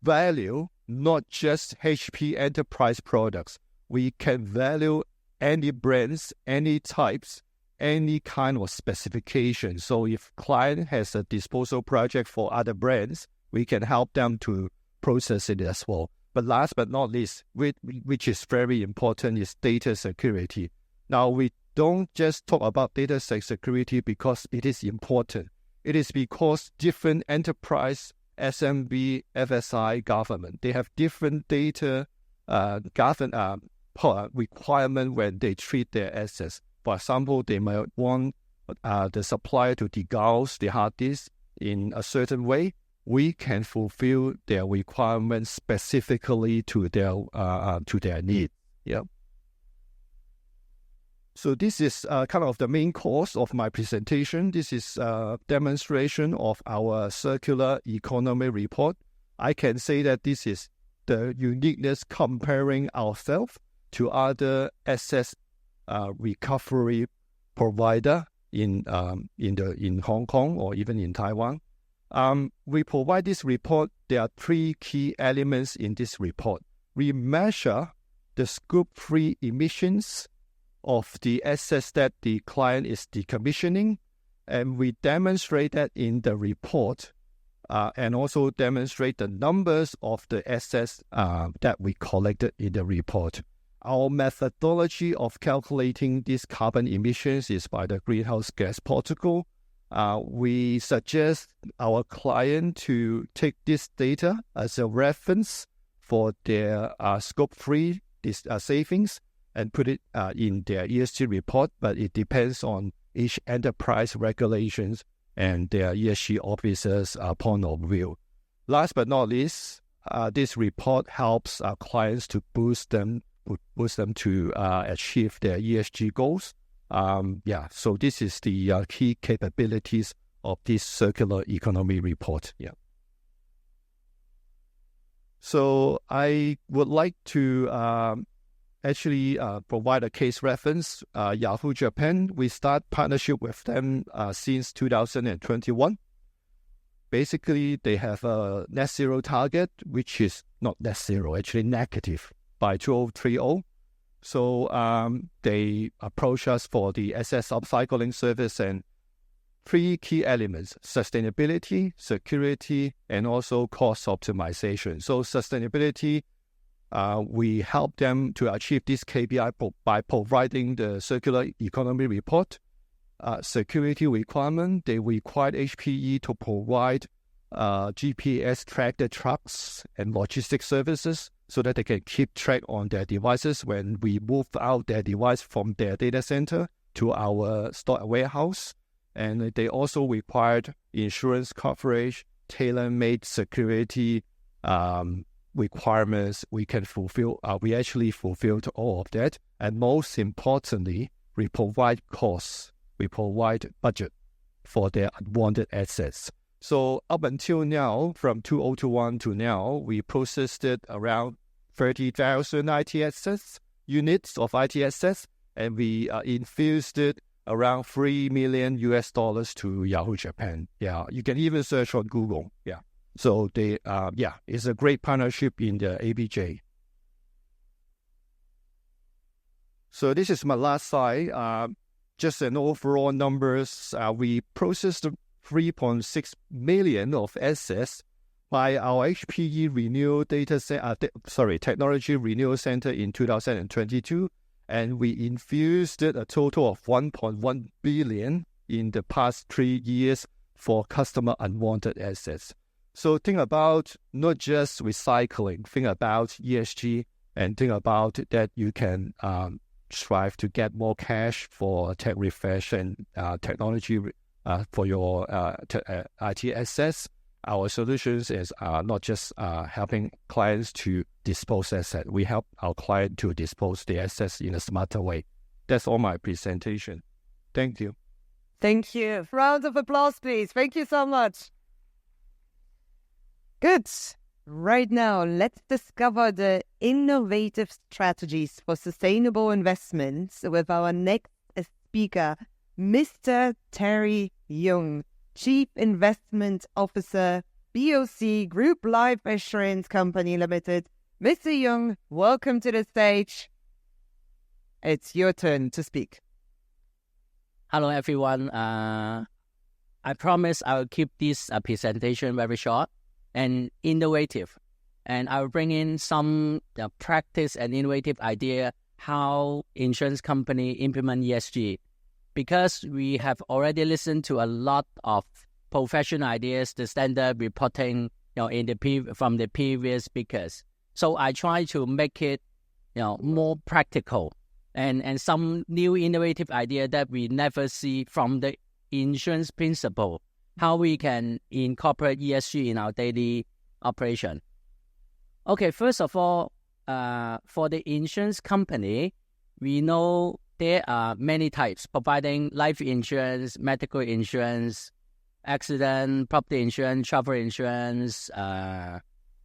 Speaker 8: value not just HP Enterprise products. We can value any brands, any types, any kind of specification. So if client has a disposal project for other brands, we can help them to process it as well. But last but not least, which is very important, is data security. Now, we don't just talk about data security because it is important. It is because different enterprise, SMB, FSI, government, they have different data requirement when they treat their assets. For example, they might want the supplier to degauss the hard disk in a certain way. We can fulfill their requirements specifically to their need. Yeah. So this is kind of the main course of my presentation. This is a demonstration of our circular economy report. I can say that this is the uniqueness comparing ourselves to other assets recovery provider in Hong Kong or even in Taiwan. We provide this report. There are 3 key elements in this report. We measure the Scope 3 emissions of the assets that the client is decommissioning, and we demonstrate that in the report, and also demonstrate the numbers of the assets that we collected in the report. Our methodology of calculating these carbon emissions is by the greenhouse gas protocol. We suggest our client to take this data as a reference for their Scope 3 savings and put it in their ESG report, but it depends on each enterprise regulations and their ESG officers' point of view. Last but not least, this report helps our clients to boost them to achieve their ESG goals. So this is the key capabilities of this circular economy report. Yeah. So I would like to provide a case reference. Yahoo Japan, we start partnership with them since 2021. Basically, they have a net zero target, which is not net zero, actually negative by 2030. So they approach us for the asset upcycling service, and 3 key elements: sustainability, security, and also cost optimization. So sustainability, we help them to achieve this KPI by providing the circular economy report. Security requirement, they require HPE to provide GPS tracked trucks and logistics services so that they can keep track on their devices when we move out their device from their data center to our store warehouse. And they also required insurance coverage, tailor-made security requirements. We can fulfill. We actually fulfilled all of that. And most importantly, we provide costs. We provide budget for their unwanted assets. So up until now, from 2021 to now, we processed around 30,000 IT assets, units of IT assets, and we infused around $3 million to Yahoo Japan. Yeah, you can even search on Google. Yeah, so they, it's a great partnership in the ABJ. So this is my last slide. Just an overall numbers. We processed 3.6 million of assets by our HPE Renewal Technology Renewal Center in 2022, and we infused a total of 1.1 billion in the past 3 years for customer unwanted assets. So think about not just recycling, think about ESG, and think about that you can strive to get more cash for tech refresh and technology for your IT assets. Our solutions is not just helping clients to dispose assets. We help our client to dispose the assets in a smarter way. That's all my presentation. Thank you.
Speaker 1: Thank you. Round of applause, please. Thank you so much. Good. Right now, let's discover the innovative strategies for sustainable investments with our next speaker, Mr. Terry Young, Chief Investment Officer, BOC Group Life Assurance Company Limited. Mr. Young, welcome to the stage. It's your turn to speak.
Speaker 4: Hello, everyone. I promise I will keep this presentation very short and innovative. and I will bring in some practice and innovative idea how insurance company implement ESG. Because we have already listened to a lot of professional ideas, the standard reporting, from the previous speakers. So I try to make it, more practical and some new innovative idea that we never see from the insurance principle, how we can incorporate ESG in our daily operation. Okay, first of all, for the insurance company, we know there are many types, providing life insurance, medical insurance, accident, property insurance, travel insurance,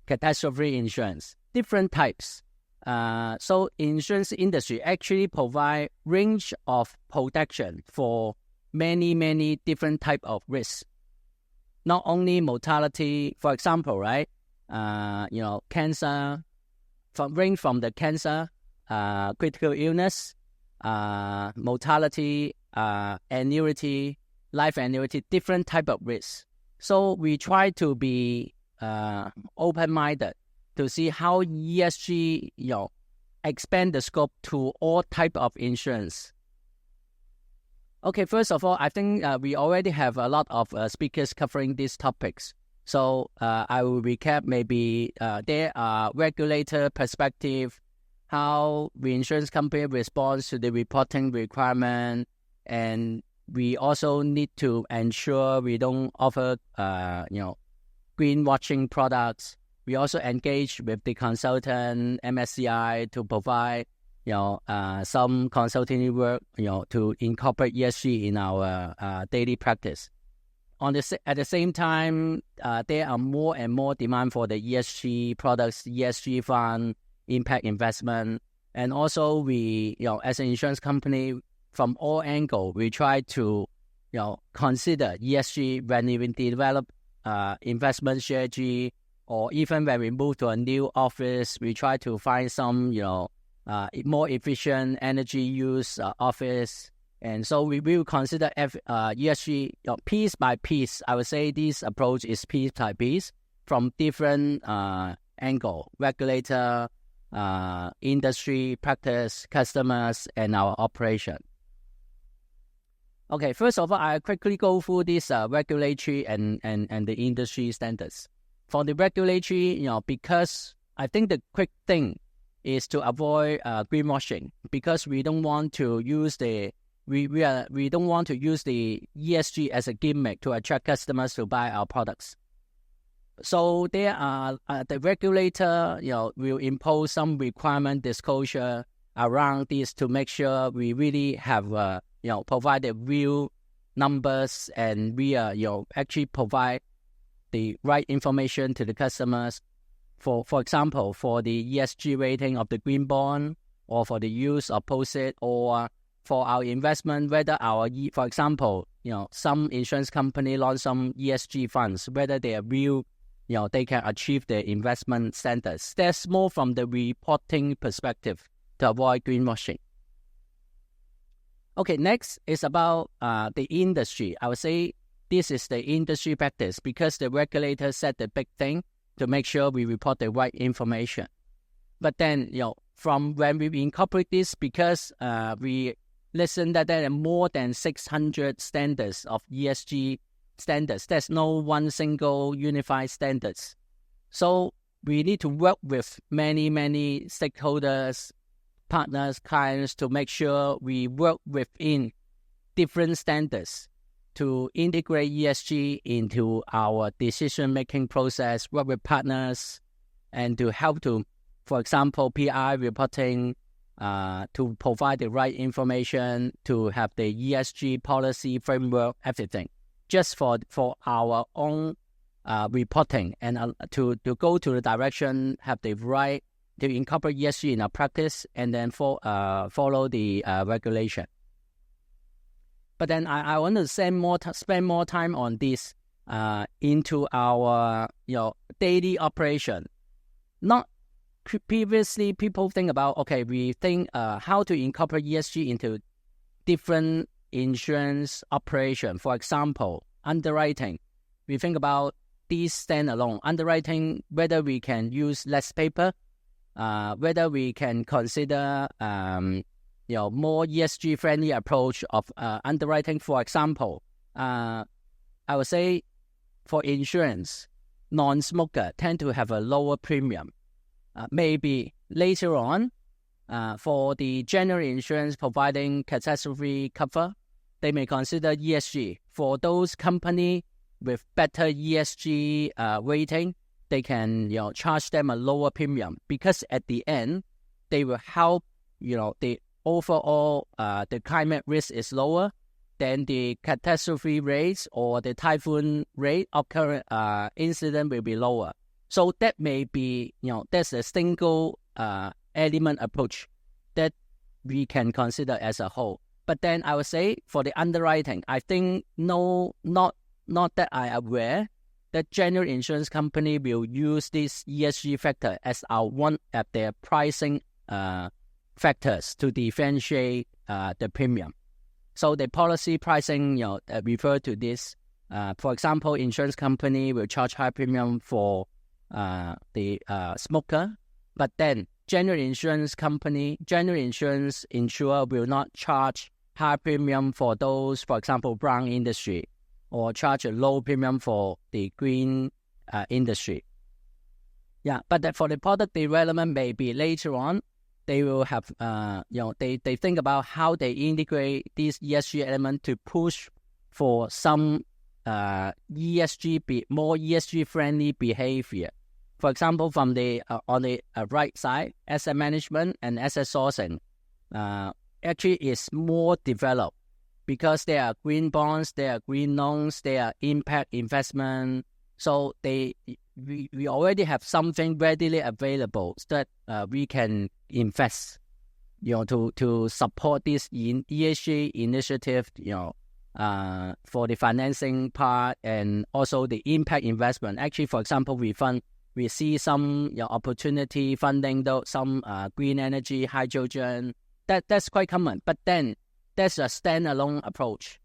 Speaker 4: catastrophe insurance, different types. So insurance industry actually provide range of protection for many, many different type of risks. Not only mortality, for example, right? Cancer, range from the cancer, critical illness, mortality, annuity, life annuity, different type of risks. So we try to be open-minded to see how ESG, expand the scope to all type of insurance. Okay, first of all, I think we already have a lot of speakers covering these topics. So I will recap. Maybe there are regulator perspective, how the insurance company responds to the reporting requirement, and we also need to ensure we don't offer, greenwashing products. We also engage with the consultant MSCI to provide, some consulting work, to incorporate ESG in our daily practice. At the same time, there are more and more demand for the ESG products, ESG fund, impact investment, and also we, as an insurance company, from all angles, we try to, consider ESG when we develop investment strategy, or even when we move to a new office, we try to find some, more efficient energy use office. And so we will consider ESG piece by piece. I would say this approach is piece by piece from different angle, regulator, industry, practice, customers, and our operation. Okay, first of all, I quickly go through this regulatory and the industry standards. For the regulatory, because I think the quick thing is to avoid greenwashing, because we don't want to use the we don't want to use the ESG as a gimmick to attract customers to buy our products. So there are the regulator, will impose some requirement disclosure around this to make sure we really have, provide the real numbers, and we actually provide the right information to the customers. For example, for the ESG rating of the green bond, or for the use of POSIT, or for our investment, whether for example, some insurance company launch some ESG funds, whether they are real, they can achieve the investment standards. That's more from the reporting perspective to avoid greenwashing. Okay, next is about the industry. I would say this is the industry practice, because the regulator said the big thing to make sure we report the right information. But then, from when we incorporate this, because we listen that there are more than 600 standards of ESG standards. There's no one single unified standards. So we need to work with many, many stakeholders, partners, clients to make sure we work within different standards to integrate ESG into our decision-making process, work with partners, and to help to, for example, PI reporting, to provide the right information, to have the ESG policy framework, everything, just for our own reporting, and to go to the direction, have the right to incorporate ESG in our practice, and then follow the regulation. But then I want to spend more time on this into our daily operation. Not previously, people think about, we think how to incorporate ESG into different insurance operation. For example, underwriting. We think about these standalone underwriting, whether we can use less paper, whether we can consider more ESG friendly approach of underwriting. For example, I would say for insurance, non-smoker tend to have a lower premium. Maybe later on, for the general insurance providing catastrophe cover, they may consider ESG. For those company with better ESG rating, they can charge them a lower premium, because at the end they will help the overall the climate risk is lower, then the catastrophe rates or the typhoon rate of current incident will be lower. So that may be that's a single element approach that we can consider as a whole. But then I would say for the underwriting, I think not that I am aware that general insurance company will use this ESG factor as one of their pricing factors to differentiate the premium. So the policy pricing refer to this. For example, insurance company will charge high premium for the smoker, but then general insurance insurer will not charge high premium for those, for example, brown industry, or charge a low premium for the green industry. Yeah, but for the product development, maybe later on, they will have, they think about how they integrate this ESG element to push for some more ESG-friendly behavior. For example, from the on the right side, asset management and asset sourcing actually is more developed, because there are green bonds, there are green loans, there are impact investment. So we already have something readily available so that we can invest, to support this ESG initiative, for the financing part and also the impact investment. Actually, for example, we see some opportunity funding some green energy, hydrogen. That's quite common. But then that's a standalone approach.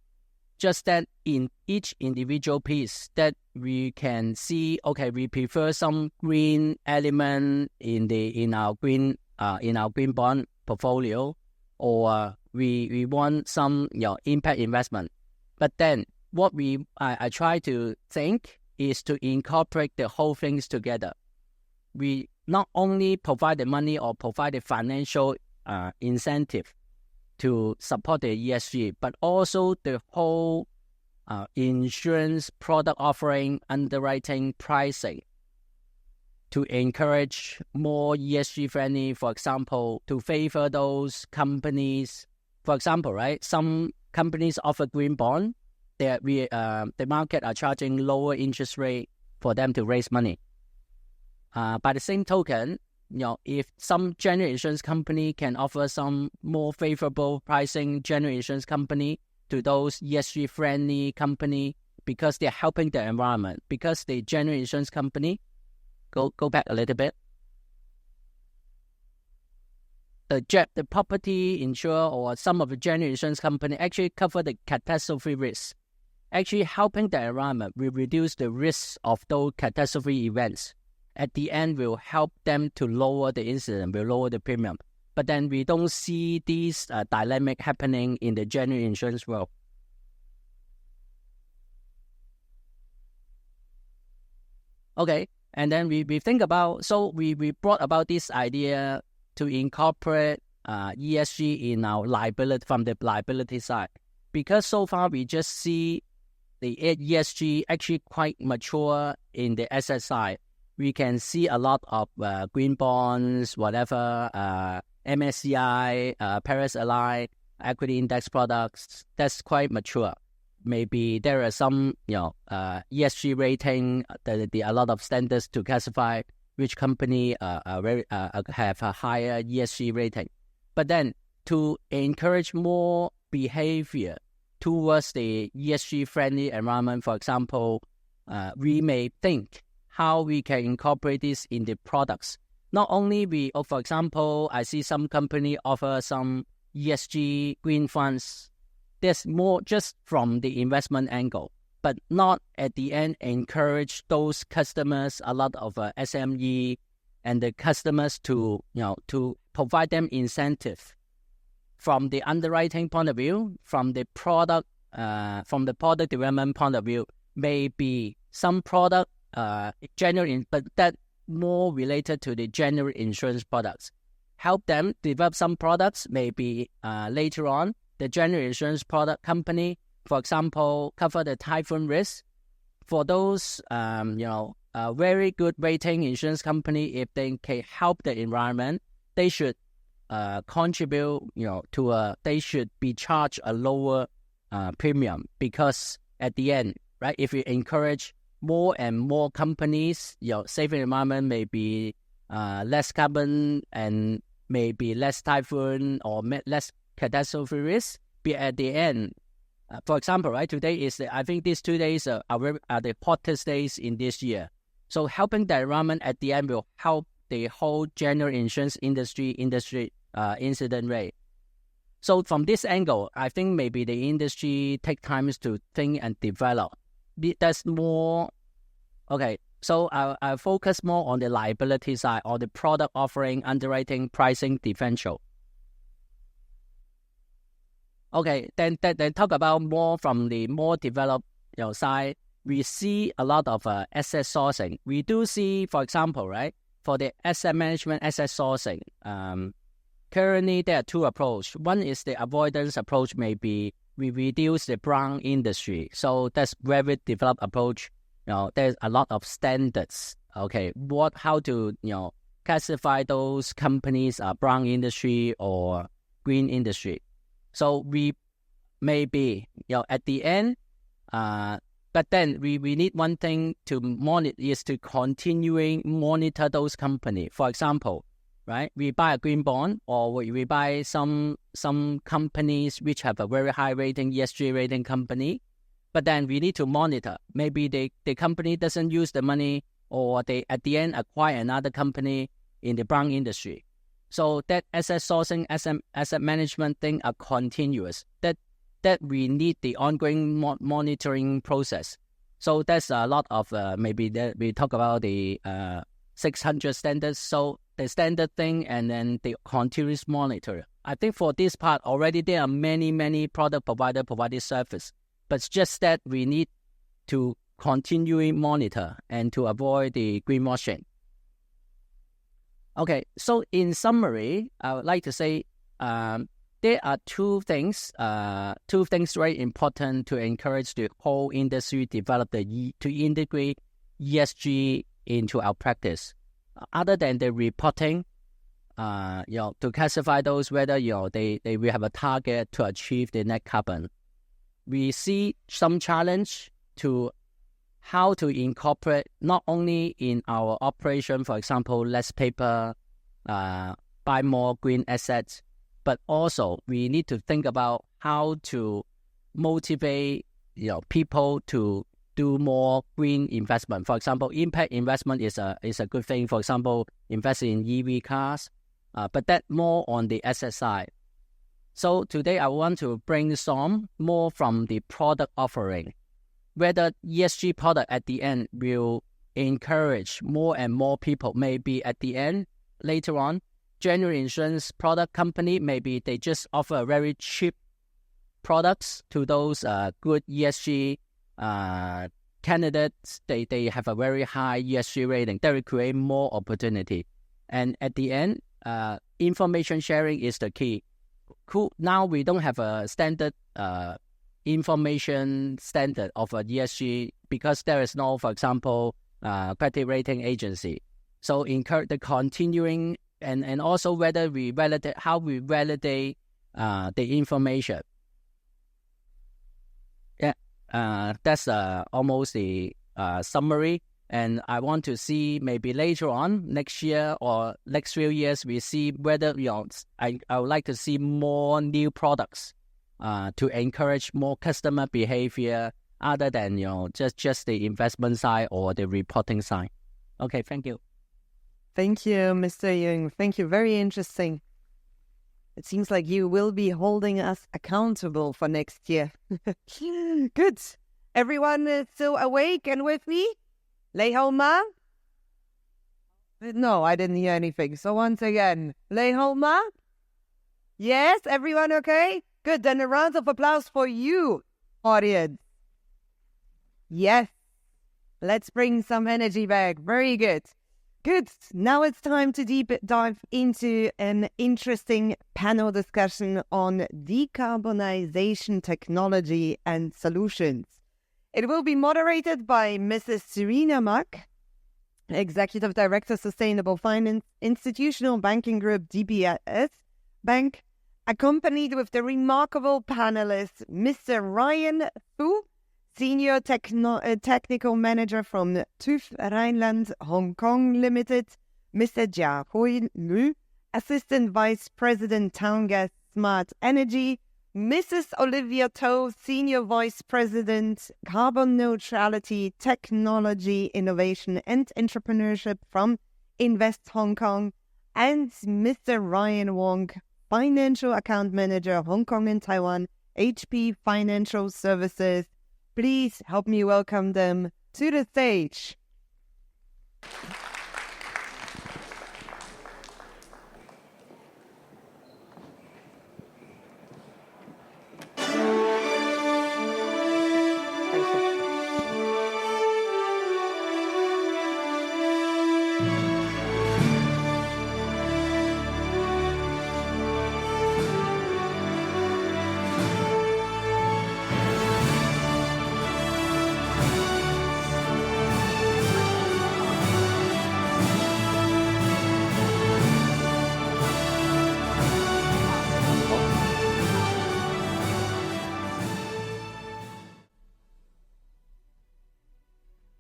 Speaker 4: Just that in each individual piece that we can see, okay, we prefer some green element in our green bond portfolio, or we want some impact investment. But then what I try to think is to incorporate the whole things together. We not only provide the money or provide the financial incentive to support the ESG, but also the whole insurance product offering, underwriting, pricing to encourage more ESG friendly, for example, to favor those companies. For example, right, some companies offer green bond, the market are charging lower interest rate for them to raise money. By the same token, if some general insurance company can offer some more favorable pricing, general insurance company, to those ESG friendly company, because they're helping the environment, because the general insurance company, go back a little bit. The property insurer or some of the general insurance company actually cover the catastrophe risk. Actually helping the environment will reduce the risk of those catastrophe events. At the end, will help them to lower the incident, will lower the premium. But then we don't see this dynamic happening in the general insurance world. Okay, and then we think about, so we brought about this idea to incorporate ESG in our liability, from the liability side. Because so far we just see the ESG actually quite mature in the asset side. We can see a lot of green bonds, whatever, MSCI, Paris Aligned, equity index products. That's quite mature. Maybe there are some, ESG rating, a lot of standards to classify which company have a higher ESG rating. But then to encourage more behavior towards the ESG-friendly environment, for example, we may think how we can incorporate this in the products. Not only for example, I see some company offer some ESG green funds. There's more just from the investment angle. but not at the end encourage those customers, a lot of SME and the customers to provide them incentive from the underwriting point of view, from the product development point of view. Maybe some product but that more related to the general insurance products. Help them develop some products. Maybe later on, the general insurance product company, for example, cover the typhoon risk. For those very good rating insurance company, if they can help the environment, they should contribute, they should be charged a lower premium, because at the end, right, if you encourage more and more companies, saving the environment, maybe less carbon and maybe less typhoon or less catastrophe risk. But at the end, for example, right, today is I think these 2 days are the hottest days in this year. So helping the environment at the end will help the whole general insurance industry incident rate. So from this angle, I think maybe the industry take time to think and develop. That's more, okay, so I'll focus more on the liability side, or the product offering, underwriting, pricing, differential. Okay, then talk about more from the more developed side. We see a lot of asset sourcing. We do see, for example, right, for the asset management, asset sourcing, currently there are two approaches. One is the avoidance approach, maybe we reduce the brown industry. So that's very developed approach. There's a lot of standards. Okay, how to classify those companies are brown industry or green industry. So we maybe at the end, but then we need one thing to monitor, is to continuing monitor those companies. For example, right, we buy a green bond, or we buy some companies which have a very high rating, ESG rating company, but then we need to monitor. Maybe the company doesn't use the money, or they at the end acquire another company in the brown industry. So that asset sourcing, asset management thing are continuous. That we need the ongoing monitoring process. So that's a lot of maybe that we talk about the 600 standards. So the standard thing, and then the continuous monitor. I think for this part already there are many product provider providing service, but it's just that we need to continually monitor and to avoid the greenwashing. Okay, so in summary, I would like to say there are two things very important to encourage the whole industry develop to integrate ESG into our practice. Other than the reporting, to classify those whether they will have a target to achieve the net carbon. We see some challenge to how to incorporate not only in our operation, for example, less paper, buy more green assets, but also we need to think about how to motivate people to do more green investment. For example, impact investment is a good thing. For example, invest in EV cars, but that more on the asset side. So today I want to brainstorm more from the product offering, whether ESG product at the end will encourage more and more people. Maybe at the end, later on, general insurance product company, maybe they just offer very cheap products to those good ESG candidates. They have a very high ESG rating. That will create more opportunity. And at the end, information sharing is the key. Cool. Now we don't have a standard information standard of a ESG because there is no, for example, credit rating agency. So encourage the continuing and also whether we validate, how we validate the information. Yeah, that's almost the summary. And I want to see maybe later on next year or next few years, we see whether I would like to see more new products to encourage more customer behavior other than just the investment side or the reporting side. Okay, thank you.
Speaker 1: Thank you, Mr. Yung. Thank you. Very interesting. It seems like you will be holding us accountable for next year. Good. Everyone is still awake and with me? Lei hao ma? No, I didn't hear anything. So once again, Lei hao ma? Yes, everyone okay? Good, then a round of applause for you, audience. Yes, let's bring some energy back. Very good. Good, now it's time to deep dive into an interesting panel discussion on decarbonization technology and solutions. It will be moderated by Mrs. Serena Mack, Executive Director, Sustainable Finance, Institutional Banking Group, DBS Bank, accompanied with the remarkable panelist, Mr. Ryan Fu, Senior Technical Manager from TÜV Rheinland Hong Kong Limited, Mr. Jia Hui Lu, Assistant Vice President Town Gas Smart Energy, Mrs. Olivia To, Senior Vice President Carbon Neutrality, Technology, Innovation and Entrepreneurship from Invest Hong Kong, and Mr. Ryan Wong, Financial Account Manager Hong Kong and Taiwan, HP Financial Services. Please help me welcome them to the stage.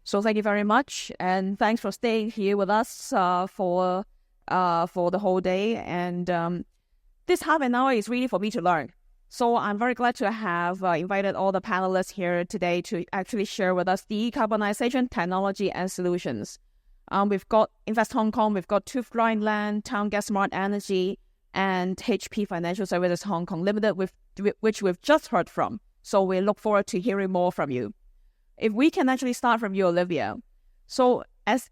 Speaker 9: So thank you very much, and thanks for staying here with us for the whole day. And this half an hour is really for me to learn. So I'm very glad to have invited all the panelists here today to actually share with us decarbonization technology and solutions. We've got Invest Hong Kong, we've got TÜV Rheinland, Town Gas Smart Energy, and HP Financial Services Hong Kong Limited, which we've just heard from. So we look forward to hearing more from you. If we can actually start from you, Olivia. So as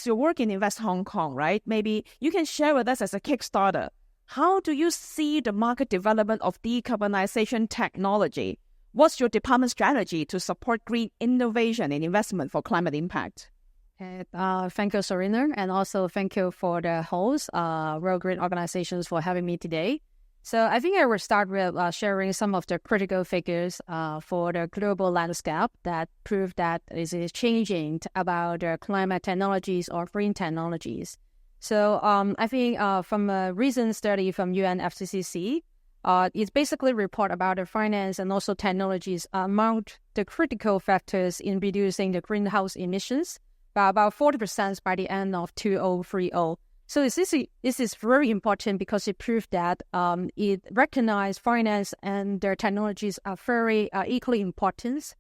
Speaker 9: you work in Invest Hong Kong, right? Maybe you can share with us as a Kickstarter, how do you see the market development of decarbonization technology? What's your department strategy to support green innovation and investment for climate impact?
Speaker 6: Thank you, Serena, and also thank you for the host, World Green Organizations, for having me today. So I think I will start with sharing some of the critical figures for the global landscape that prove that it is changing about climate technologies or green technologies. So I think from a recent study from UNFCCC, it's basically report about the finance and also technologies among the critical factors in reducing the greenhouse emissions by about 40% by the end of 2030. So this is very important because it proves that it recognizes finance and their technologies are very equally important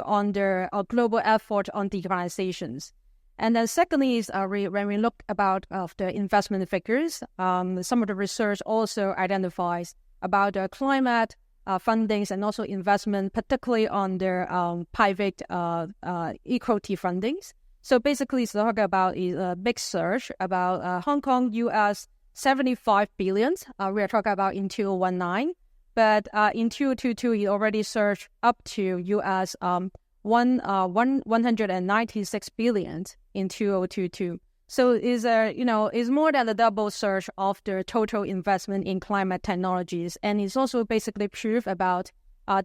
Speaker 6: on their global effort on decarbonizations. And then secondly is when we look about the investment figures, some of the research also identifies about the climate fundings and also investment, particularly on their private equity fundings. So basically, it's talking about a big surge about Hong Kong, US, 75 billion. We are talking about in 2019, but in 2022, it already surged up to US 196 billion in 2022. So is more than a double surge of the total investment in climate technologies, and it's also basically proof about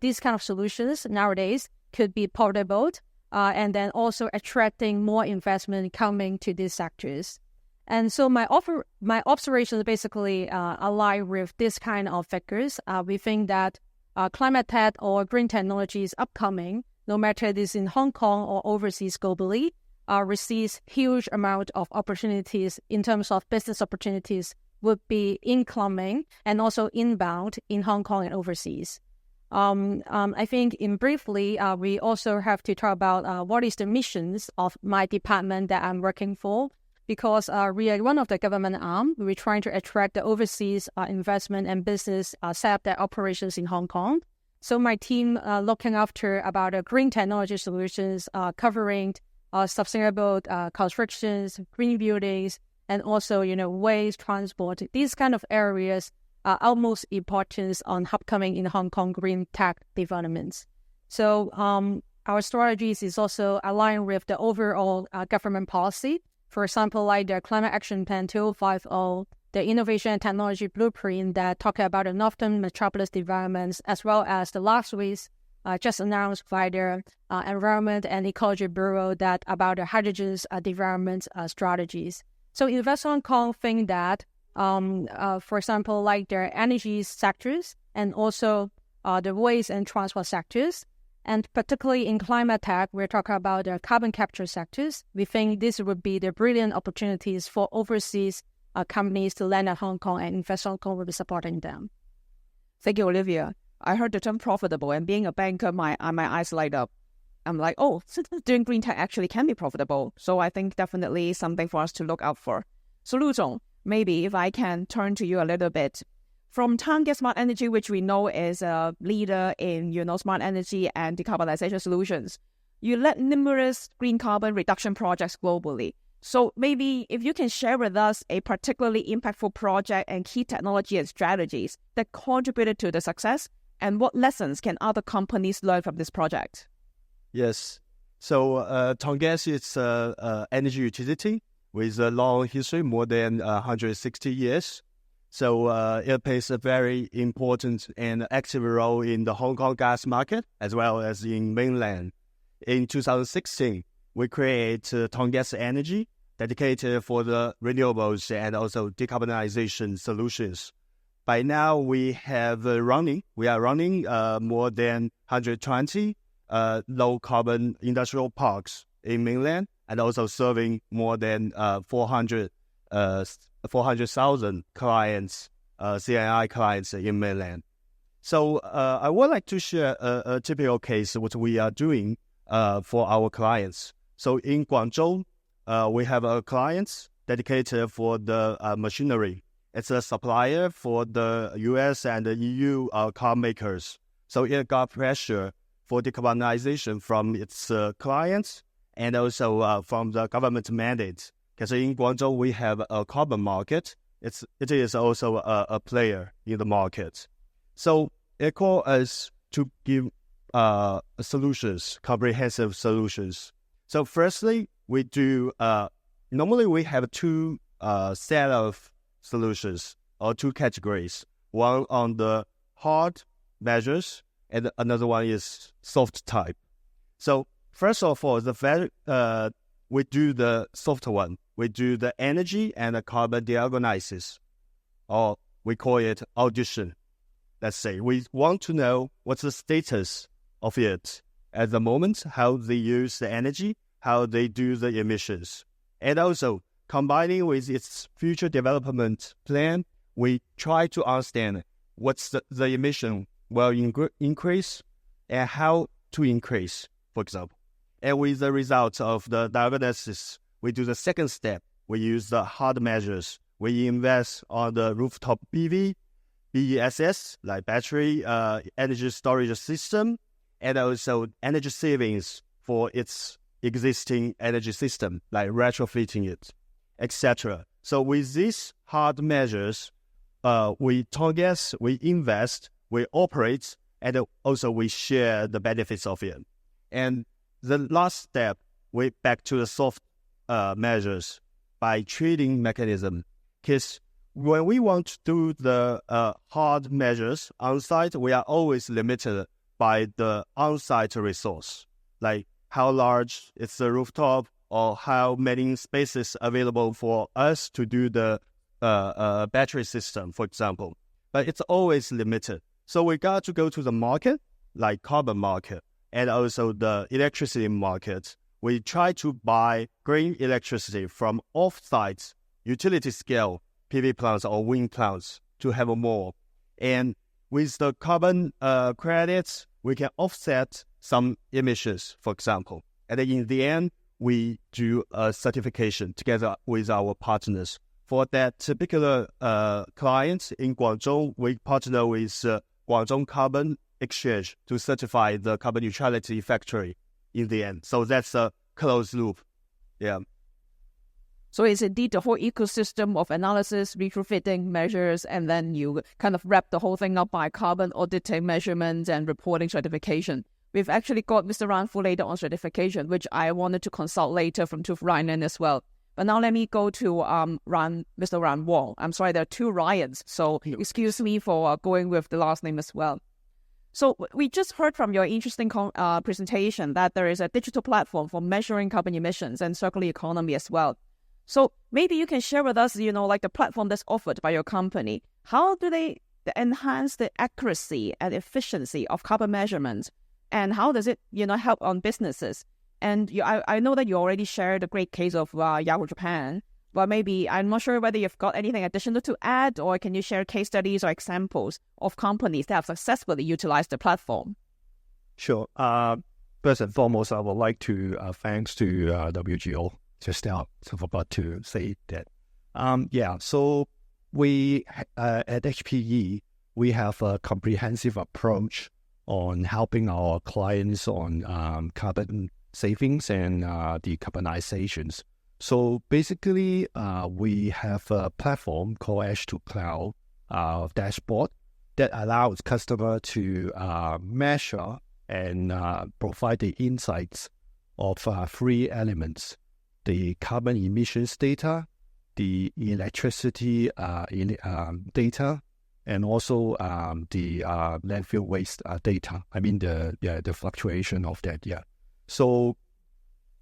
Speaker 6: these kind of solutions nowadays could be portable. And then also attracting more investment coming to these sectors. And so my observations basically align with this kind of figures. We think that climate tech or green technology is upcoming, no matter this in Hong Kong or overseas globally, receives huge amount of opportunities in terms of business opportunities would be incoming and also inbound in Hong Kong and overseas. I think in briefly, we also have to talk about what is the missions of my department that I'm working for, because we are one of the government arm. We're trying to attract the overseas investment and business set up their operations in Hong Kong.
Speaker 10: So my team looking after about green technology solutions covering sustainable constructions, green buildings, and also, waste transport. These kind of areas are utmost importance on upcoming in Hong Kong green tech developments. So our strategies is also aligned with the overall government policy. For example, like the Climate Action Plan 2050, the Innovation and Technology Blueprint that talk about the Northern Metropolis developments, as well as the last week's just announced by the Environment and Ecology Bureau that about the hydrogen development strategies. So Invest Hong Kong think that, for example, like the energy sectors and also the waste and transport sectors, and particularly in climate tech, we're talking about the carbon capture sectors. We think this would be the brilliant opportunities for overseas companies to land at Hong Kong, and Invest Hong Kong will be supporting them.
Speaker 9: Thank you, Olivia. I heard the term profitable, and being a banker, my eyes light up. I'm like, oh, doing green tech actually can be profitable. So I think definitely something for us to look out for. So Lu Zhong, maybe if I can turn to you a little bit. From Target Smart Energy, which we know is a leader in, smart energy and decarbonization solutions, you led numerous green carbon reduction projects globally. So maybe if you can share with us a particularly impactful project and key technology and strategies that contributed to the success, and what lessons can other companies learn from this project?
Speaker 8: Yes. So Tongas is an energy utility with a long history, more than 160 years. So it plays a very important and active role in the Hong Kong gas market as well as in mainland. In 2016, we created Tongas Energy, dedicated for the renewables and also decarbonization solutions. By now, we are running more than 120 low-carbon industrial parks in mainland, and also serving more than 400,000 clients, CNI clients in mainland. So I would like to share a typical case what we are doing for our clients. So in Guangzhou, we have a client dedicated for the machinery. It's a supplier for the US and the EU car makers. So it got pressure for decarbonization from its clients and also from the government mandate. Because in Guangzhou, we have a carbon market. It is also a player in the market. So it called us to give solutions, comprehensive solutions. So firstly, we do, normally we have two set of solutions or two categories. One on the hard measures and another one is soft type. So first of all, we do the soft one. We do the energy and the carbon diagnosis, or we call it audition. Let's say we want to know what's the status of it at the moment, how they use the energy, how they do the emissions. And also, combining with its future development plan, we try to understand what's the emission will increase and how to increase, for example. And with the results of the diagnosis, we do the second step. We use the hard measures. We invest on the rooftop PV, BESS, like battery energy storage system, and also energy savings for its existing energy system, like retrofitting it, etc. So with these hard measures, we target, we invest, we operate, and also we share the benefits of it. And the last step, we back to the soft measures by trading mechanism. Because when we want to do the hard measures on-site, we are always limited by the on-site resource, like how large is the rooftop or how many spaces available for us to do the battery system, for example. But it's always limited. So we got to go to the market, like carbon market, and also the electricity market. We try to buy green electricity from off-site utility scale PV plants or wind plants to have more. And with the carbon credits, we can offset some emissions, for example. And then in the end, we do a certification together with our partners. For that particular client in Guangzhou, we partner with Guangzhou Carbon Xchange to certify the carbon neutrality factory in the end. So that's a closed loop. Yeah.
Speaker 9: So it's indeed the whole ecosystem of analysis, retrofitting measures, and then you kind of wrap the whole thing up by carbon auditing, measurements, and reporting certification. We've actually got Mr. Ran Fu later on certification, which I wanted to consult later from Tooth Ryan as well. But now let me go to Mr. Ran Wong. I'm sorry, there are two Ryans, so excuse me for going with the last name as well. So we just heard from your interesting presentation that there is a digital platform for measuring carbon emissions and circular economy as well. So maybe you can share with us, like the platform that's offered by your company. How do they enhance the accuracy and efficiency of carbon measurements? And how does it, help on businesses? And I know that you already shared a great case of Yahoo Japan, but maybe I'm not sure whether you've got anything additional to add, or can you share case studies or examples of companies that have successfully utilized the platform?
Speaker 8: Sure. First and foremost, I would like to thanks to WGO. Just now, so forgot to say that. So we at HPE, we have a comprehensive approach on helping our clients on carbon savings and decarbonizations. So basically, we have a platform called Edge to Cloud dashboard that allows customer to measure and provide the insights of three elements: the carbon emissions data, the electricity data, and also the landfill waste data. I mean the fluctuation of that. Yeah. So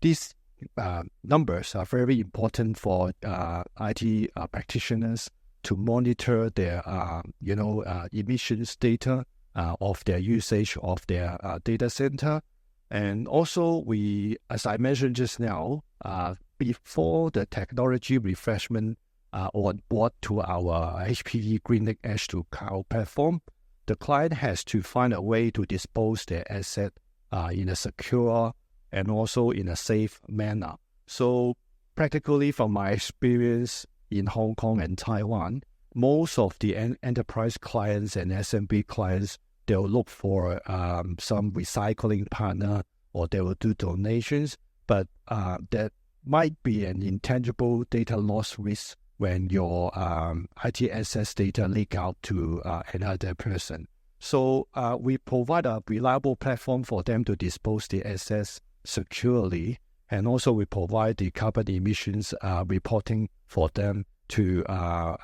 Speaker 8: these numbers are very important for IT practitioners to monitor their emissions data of their usage of their data center. And also, we, as I mentioned just now, before the technology refreshment on board to our HPE GreenLake Edge to Cloud platform, the client has to find a way to dispose their asset in a secure and also in a safe manner. So, practically from my experience in Hong Kong and Taiwan, most of the enterprise clients and SMB clients, they'll look for some recycling partner, or they will do donations, but that might be an intangible data loss risk when your IT assets data leak out to another person. So we provide a reliable platform for them to dispose the assets securely, and also we provide the carbon emissions reporting for them to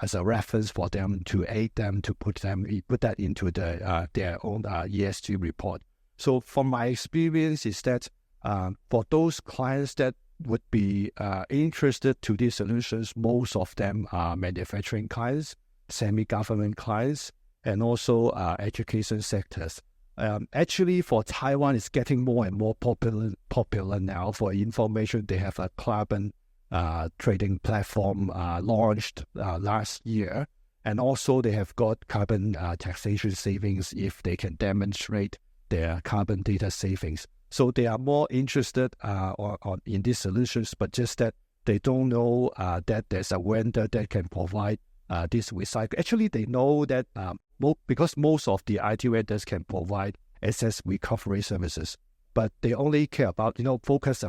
Speaker 8: as a reference for them to aid them to put that into their own ESG report. So from my experience is that for those clients that would be interested to these solutions, most of them are manufacturing clients, semi-government clients, and also education sectors. Actually, for Taiwan, it's getting more and more popular now. For information, they have a carbon trading platform launched last year, and also they have got carbon taxation savings if they can demonstrate their carbon data savings. So they are more interested in these solutions, but just that they don't know that there's a vendor that can provide this recycle. Actually, they know that because most of the IT vendors can provide asset recovery services, but they only care about, focus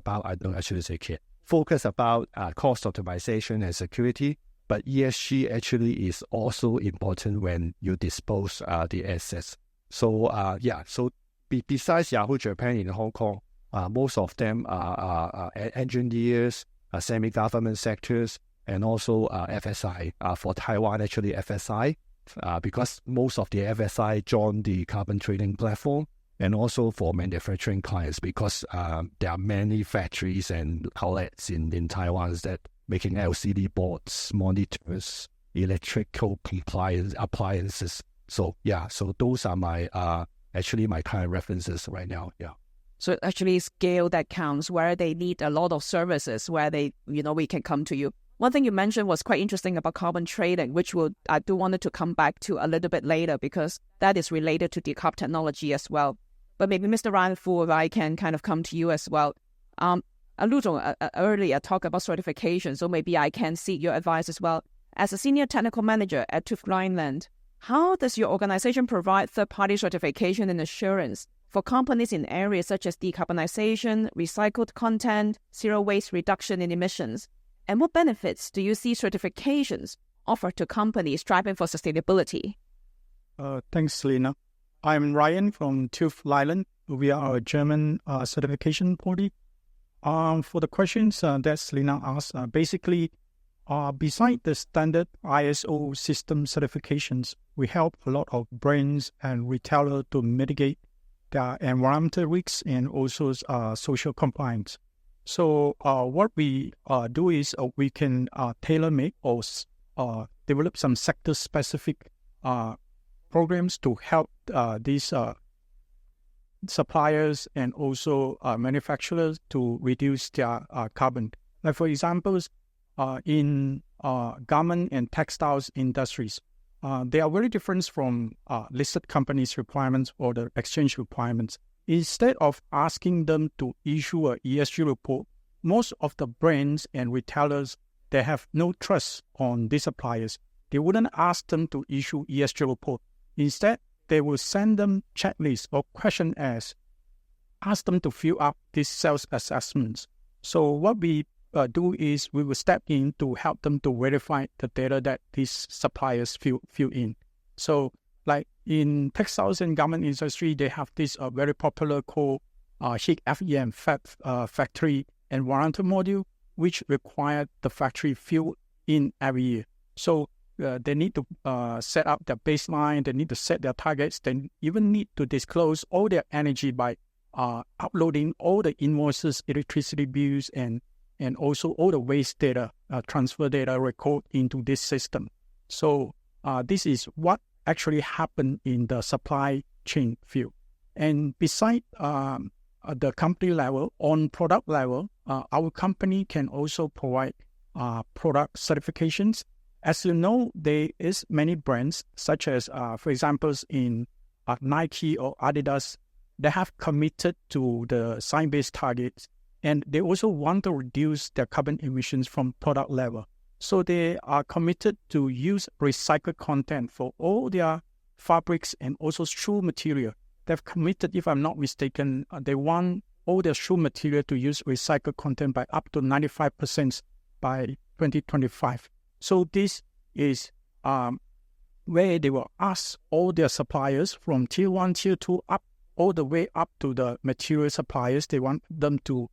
Speaker 8: about cost optimization and security. But ESG actually is also important when you dispose the assets. So so besides Yahoo Japan in Hong Kong, most of them are engineers, semi-government sectors, and also FSI. For Taiwan, actually FSI, because most of the FSI joined the carbon trading platform, and also for manufacturing clients, because there are many factories and outlets in Taiwan that making LCD boards, monitors, electrical compliance appliances. So so those are my my current references right now. Yeah.
Speaker 9: So actually scale that counts, where they need a lot of services, where they, we can come to you. One thing you mentioned was quite interesting about carbon trading, which I do wanted to come back to a little bit later, because that is related to decarb technology as well. But maybe Mr. Ran Fu, if I can kind of come to you as well. Lu Zhong earlier talked about certification, so maybe I can seek your advice as well. As a senior technical manager at Tooth Rhineland, How does your organization provide third-party certification and assurance for companies in areas such as decarbonization, recycled content, zero waste reduction in emissions? And what benefits do you see certifications offer to companies striving for sustainability?
Speaker 11: Thanks, Lena. I'm Ryan from TÜV Rheinland. We are a German certification body. For the questions that Lena asked, basically, beside the standard ISO system certifications, we help a lot of brands and retailers to mitigate their environmental risks and also social compliance. So what we do is we can tailor-make or develop some sector-specific programs to help these suppliers and also manufacturers to reduce their carbon. Like for example, in garment and textiles industries, they are very different from listed companies' requirements or the exchange requirements. Instead of asking them to issue a ESG report, most of the brands and retailers, they have no trust on these suppliers. They wouldn't ask them to issue ESG report. Instead, they will send them checklists or questionnaires, ask them to fill up these self-assessments. So what we do is we will step in to help them to verify the data that these suppliers fill in. So like in textiles and garment industry, they have this very popular called FEM, factory environmental module, which require the factory fill in every year. So they need to set up their baseline, they need to set their targets, they even need to disclose all their energy by uploading all the invoices, electricity bills, and also all the waste data, transfer data record into this system. So this is what actually happened in the supply chain field. And beside the company level, on product level, our company can also provide product certifications. As you know, there is many brands such as, for example, in Nike or Adidas, they have committed to the science-based targets, and they also want to reduce their carbon emissions from product level. So they are committed to use recycled content for all their fabrics and also shoe material. They've committed, if I'm not mistaken, they want all their shoe material to use recycled content by up to 95% by 2025. So this is where they will ask all their suppliers from tier 1, tier 2, up all the way up to the material suppliers. They want them to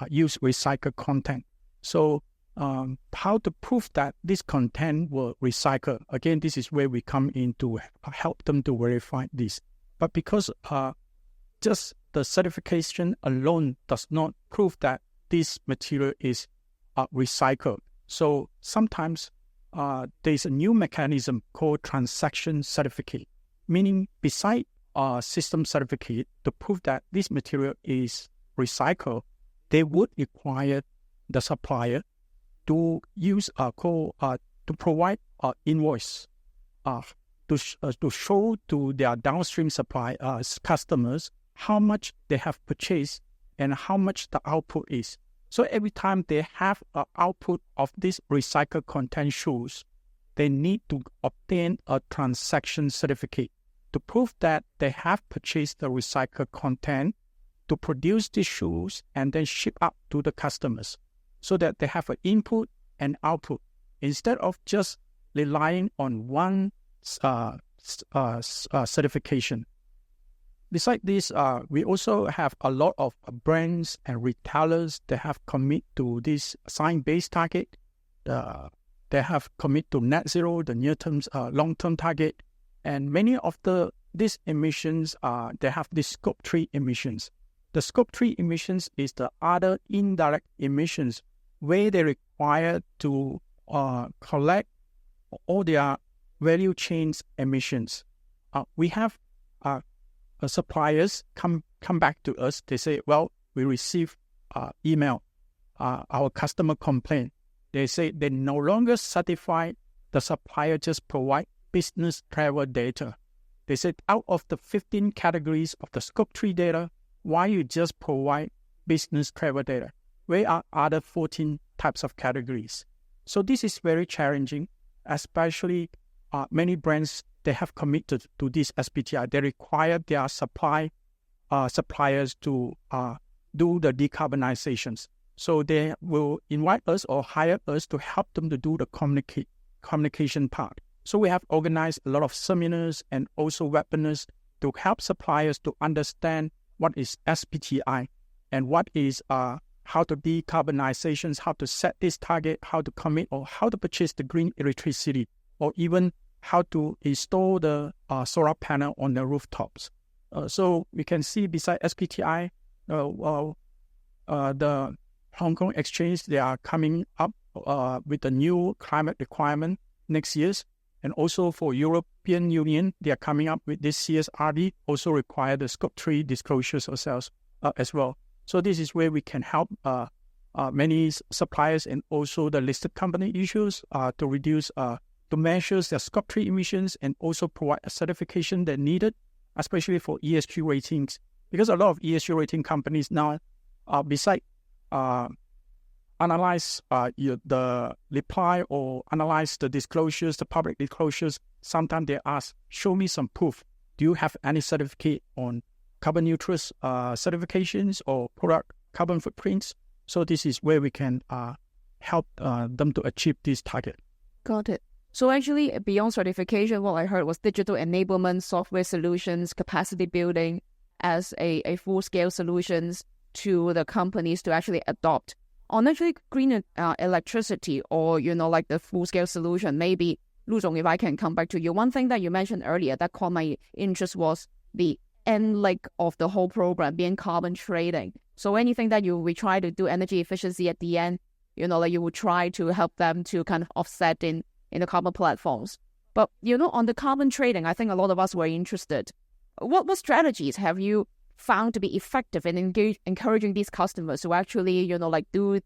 Speaker 11: use recycled content. So how to prove that this content will recycle? Again, this is where we come in to help them to verify this. But because just the certification alone does not prove that this material is recycled. So sometimes there's a new mechanism called transaction certificate, meaning beside system certificate, to prove that this material is recycled, they would require the supplier to use to provide an invoice to show to their downstream supply customers how much they have purchased and how much the output is. So every time they have an output of this recycled content shoes, they need to obtain a transaction certificate to prove that they have purchased the recycled content to produce these shoes and then ship out to the customers, so that they have an input and output instead of just relying on one certification. Besides this, we also have a lot of brands and retailers that have committed to this science-based target. They have committed to net zero, the near-term, long-term target, and many of these emissions, they have this scope 3 emissions. The scope 3 emissions is the other indirect emissions where they require to collect all their value chains emissions. We have suppliers come back to us. They say, well, we receive email, our customer complaint. They say they no longer certify the supplier, just provide business travel data. They said out of the 15 categories of the scope 3 data, why you just provide business travel data? Where are other 14 types of categories? So this is very challenging, especially many brands they have committed to this SBTI. They require their suppliers to do the decarbonizations. So they will invite us or hire us to help them to do the communication part. So we have organized a lot of seminars and also webinars to help suppliers to understand what is SBTI and what is how to decarbonizations, how to set this target, how to commit or how to purchase the green electricity, or even how to install the solar panel on the rooftops. So we can see beside SBTI, the Hong Kong Exchange, they are coming up with a new climate requirement next year. And also for European Union, they are coming up with this CSRD, also require the Scope 3 disclosures ourselves as well. So this is where we can help many suppliers and also the listed company issues to reduce, to measure their Scope 3 emissions and also provide a certification that needed, especially for ESG ratings. Because a lot of ESG rating companies now, besides analyze the reply or analyze the disclosures, the public disclosures, sometimes they ask, show me some proof. Do you have any certificate on carbon neutral certifications or product carbon footprints? So this is where we can help them to achieve this target.
Speaker 9: Got it. So actually, beyond certification, what I heard was digital enablement, software solutions, capacity building as a full-scale solutions to the companies to actually adopt on actually green electricity, or, like the full-scale solution. Maybe, Lu Zong, if I can come back to you, one thing that you mentioned earlier that caught my interest was the end leg of the whole program being carbon trading. So anything that we try to do energy efficiency at the end, like you would try to help them to kind of offset in the carbon platforms. But, on the carbon trading, I think a lot of us were interested. What strategies have you found to be effective in encouraging these customers to actually, do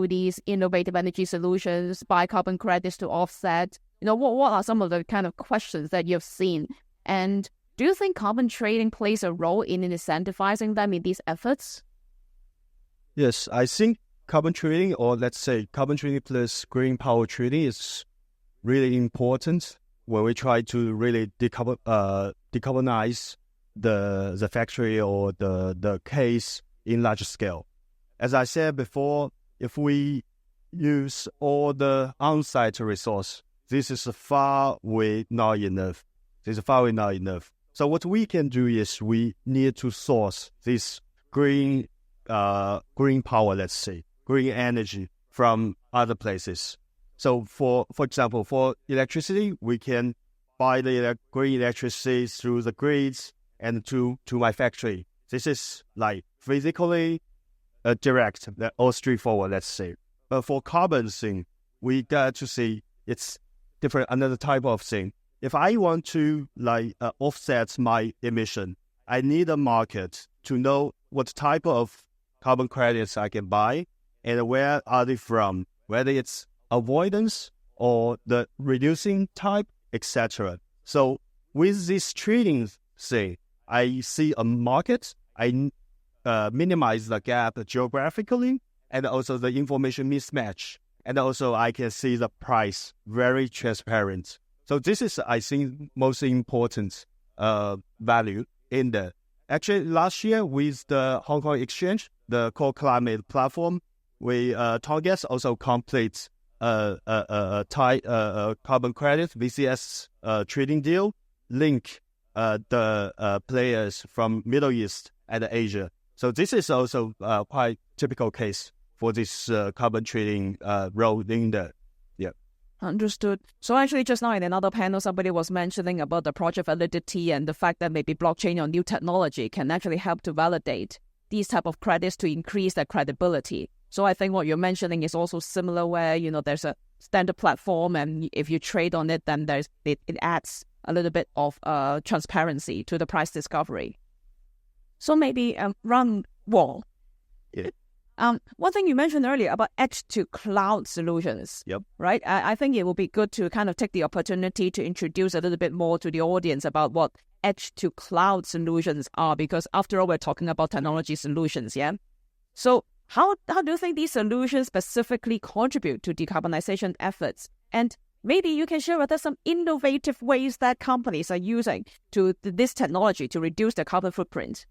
Speaker 9: these innovative energy solutions, buy carbon credits to offset? What are some of the kind of questions that you've seen? And do you think carbon trading plays a role in incentivizing them in these efforts?
Speaker 8: Yes, I think carbon trading, or let's say carbon trading plus green power trading, is really important when we try to really decarbonize the factory or the case in large scale. As I said before, if we use all the on-site resource, this is far way not enough. So what we can do is we need to source this green power, let's say, green energy from other places. So for example, for electricity, we can buy the green electricity through the grids and to my factory. This is like physically direct or straightforward, let's say. But for carbon thing, we got to see it's different, another type of thing. If I want to offset my emission, I need a market to know what type of carbon credits I can buy and where are they from, whether it's avoidance or the reducing type, etc. So with this trading thing, I see a market, I minimize the gap geographically and also the information mismatch. And also I can see the price very transparent. So this is, I think, most important value in that. Actually, last year with the Hong Kong Exchange, the core climate platform, we targets also complete carbon credit VCS trading deal, link the players from Middle East and Asia. So this is also quite typical case for this carbon trading role in the.
Speaker 9: Understood. So actually just now in another panel, somebody was mentioning about the project validity and the fact that maybe blockchain or new technology can actually help to validate these type of credits to increase their credibility. So I think what you're mentioning is also similar where, there's a standard platform and if you trade on it, then it adds a little bit of transparency to the price discovery. So maybe Ron Wong.
Speaker 8: Yeah.
Speaker 9: One thing you mentioned earlier about edge to cloud solutions.
Speaker 8: Yep.
Speaker 9: Right? I think it will be good to kind of take the opportunity to introduce a little bit more to the audience about what edge to cloud solutions are, because after all, we're talking about technology solutions, yeah? So how do you think these solutions specifically contribute to decarbonization efforts? And Maybe you can share with us some innovative ways that companies are using to this technology to reduce their carbon footprint.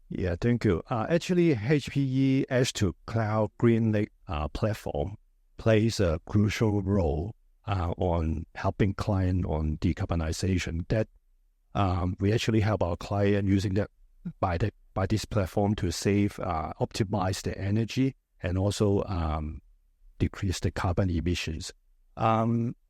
Speaker 8: Yeah, thank you. Actually, HPE Edge to Cloud Green Lake platform plays a crucial role on helping client on decarbonization. That we actually help our client using that by this platform to save, optimize the energy, and also decrease the carbon emissions.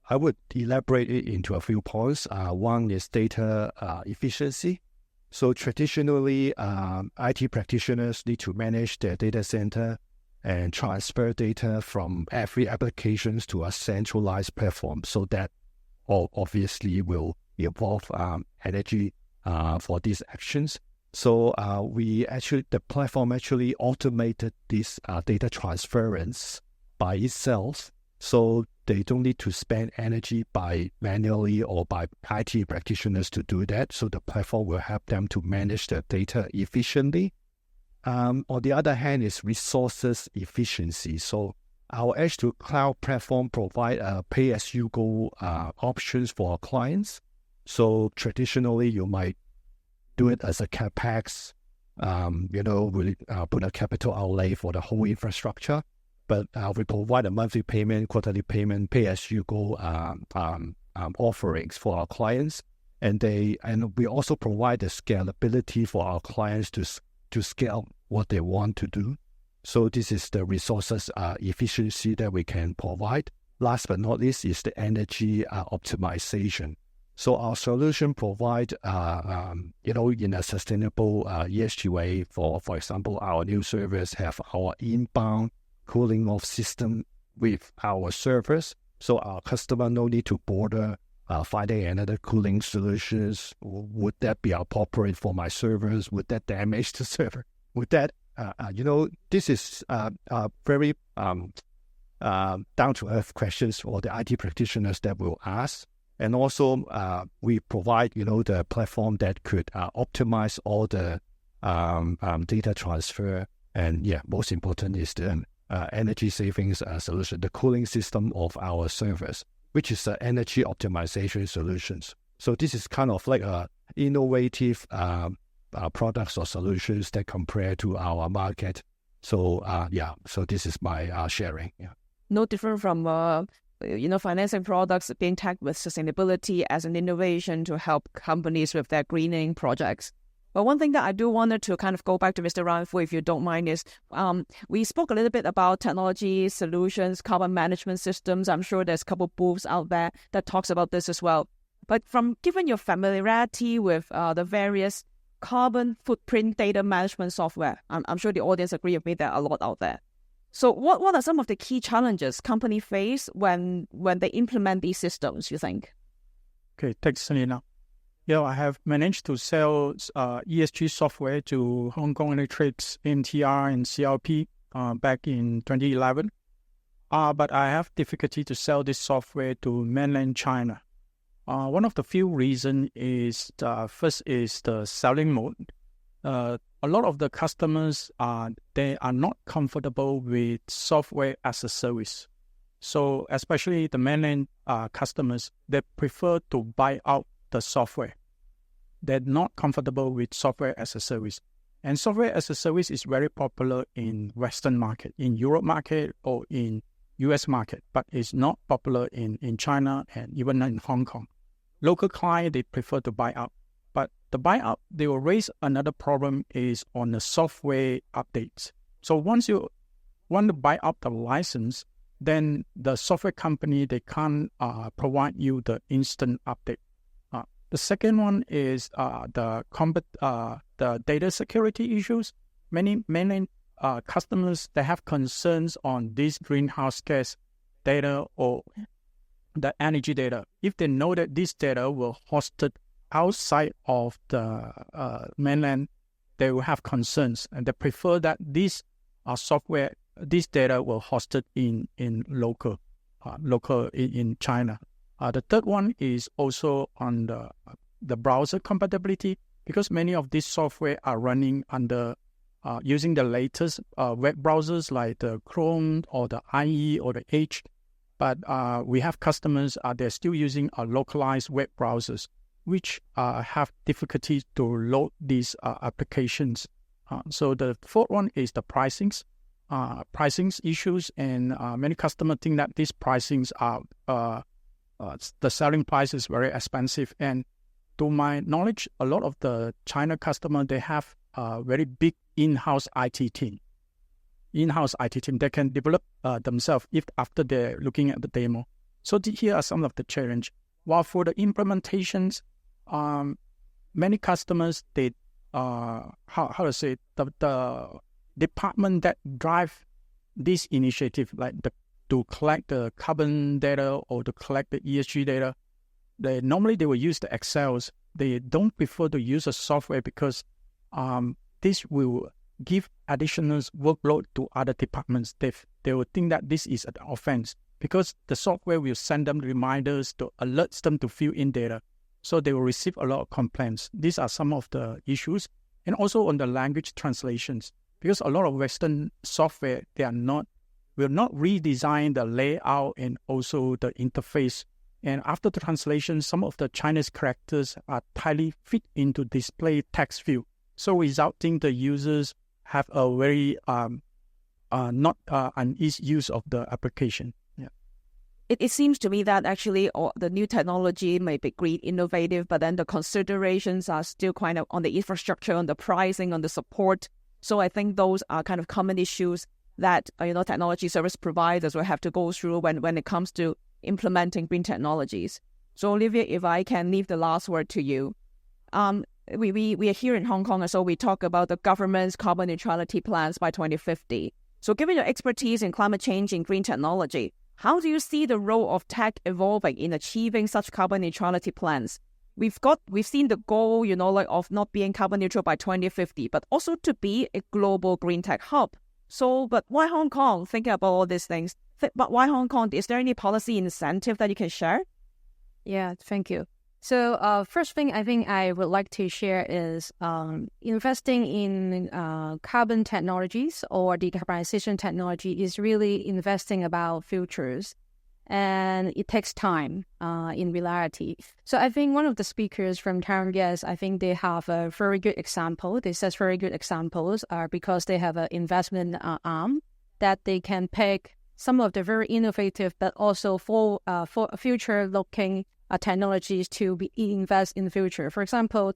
Speaker 8: I would elaborate it into a few points. One is data efficiency. So traditionally, IT practitioners need to manage their data center and transfer data from every applications to a centralized platform. So that obviously will involve energy for these actions. So the platform actually automated this data transference by itself. So they don't need to spend energy by manually or by IT practitioners to do that. So the platform will help them to manage their data efficiently. On the other hand, is resources efficiency. So our Edge to Cloud platform provide pay-as-you-go options for our clients. So traditionally, you might do it as a CapEx, we put a capital outlay for the whole infrastructure. But we provide a monthly payment, quarterly payment, pay-as-you-go offerings for our clients, and we also provide the scalability for our clients to scale what they want to do. So this is the resources efficiency that we can provide. Last but not least is the energy optimization. So our solution provide, in a sustainable ESG way. For example, our new service have our inbound cooling off system with our servers, so our customer no need to bother finding another cooling solutions. Would that be appropriate for my servers? Would that damage the server? Would that, this is very down to earth questions for the IT practitioners that will ask. And also, we provide, the platform that could optimize all the data transfer. And most important is the energy savings solution, the cooling system of our servers, which is energy optimization solutions. So this is kind of like a innovative products or solutions that compare to our market. So so this is my sharing. Yeah.
Speaker 9: No different from financing products being tagged with sustainability as an innovation to help companies with their greening projects. But one thing that I do wanted to kind of go back to Mr. Ryan for, if you don't mind, is we spoke a little bit about technology solutions, carbon management systems. I'm sure there's a couple booths out there that talks about this as well. But given your familiarity with the various carbon footprint data management software, I'm sure the audience agree with me there are a lot out there. So what are some of the key challenges companies face when they implement these systems, you think?
Speaker 11: Okay, thanks, Selena. Yeah, I have managed to sell ESG software to Hong Kong Electric's MTR and CLP back in 2011. But I have difficulty to sell this software to mainland China. One of the few reasons is first is the selling mode. A lot of the customers they are not comfortable with software as a service. So especially the mainland customers, they prefer to buy out the software. They're not comfortable with software as a service. And software as a service is very popular in Western market, in Europe market or in US market, but it's not popular in China and even in Hong Kong. Local client, they prefer to buy out. But the buy out, they will raise another problem is on the software updates. So once you want to buy out the license, then the software company, they can't provide you the instant update. The second one is the data security issues. Many customers, they have concerns on this greenhouse gas data or the energy data. If they know that this data will hosted outside of the mainland, they will have concerns, and they prefer that this software, this data will hosted in local in China. The third one is also on the browser compatibility, because many of these software are running under using the latest web browsers like the Chrome or the IE or the Edge. but we have customers, they're still using localized web browsers, which have difficulty to load these applications. So the fourth one is the pricings issues, and many customers think that these pricings are the selling price is very expensive. And to my knowledge, a lot of the China customer, they have a very big in-house IT team. They can develop themselves if after they're looking at the demo. So here are some of the challenge. While for the implementations, many customers, they the department that drive this initiative, like to collect the carbon data or to collect the ESG data, they will use the Excels. They don't prefer to use a software because this will give additional workload to other departments. They will think that this is an offense because the software will send them reminders to alert them to fill in data. So they will receive a lot of complaints. These are some of the issues. And also on the language translations, because a lot of Western software, will not redesign the layout and also the interface. And after the translation, some of the Chinese characters are tightly fit into display text field. So resulting the users have a very not uneasy use of the application. Yeah.
Speaker 9: It seems to me that actually the new technology may be great, innovative, but then the considerations are still kind of on the infrastructure, on the pricing, on the support. So I think those are kind of common issues that technology service providers will have to go through when it comes to implementing green technologies. So Olivia, if I can leave the last word to you. We are here in Hong Kong, and so we talk about the government's carbon neutrality plans by 2050. So given your expertise in climate change and green technology, how do you see the role of tech evolving in achieving such carbon neutrality plans? We've seen the goal, of not being carbon neutral by 2050, but also to be a global green tech hub. So, but why Hong Kong? Thinking about all these things, but why Hong Kong? Is there any policy incentive that you can share?
Speaker 10: Yeah, thank you. So first thing I think I would like to share is investing in carbon technologies or decarbonization technology is really investing about futures. And it takes time in reality. So I think one of the speakers from Town Gas, I think they have a very good example. They set very good examples because they have an investment arm that they can pick some of the very innovative but also for future-looking technologies to invest in the future. For example,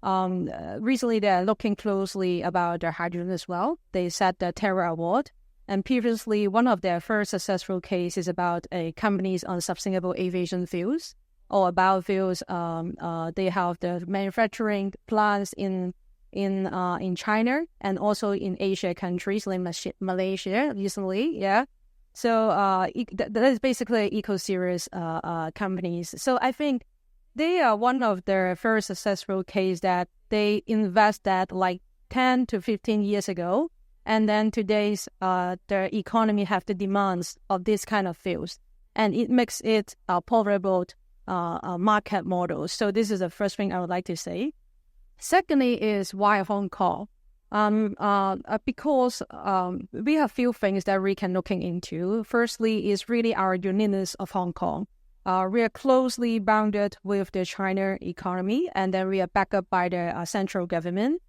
Speaker 10: recently they're looking closely about the hydrogen as well. They set the Terra Award. And previously, one of their first successful cases about companies on sustainable aviation fuels or about fuels. They have the manufacturing plants in China and also in Asia countries like Malaysia recently. Yeah. So that is basically eco-serious companies. So I think they are one of their first successful case that they invest that like 10 to 15 years ago. And then today's the economy have the demands of this kind of fuels. And it makes it a profitable market model. So this is the first thing I would like to say. Secondly is why Hong Kong? Because we have few things that we can looking into. Firstly is really our uniqueness of Hong Kong. We are closely bounded with the China economy, and then we are backed up by the central government.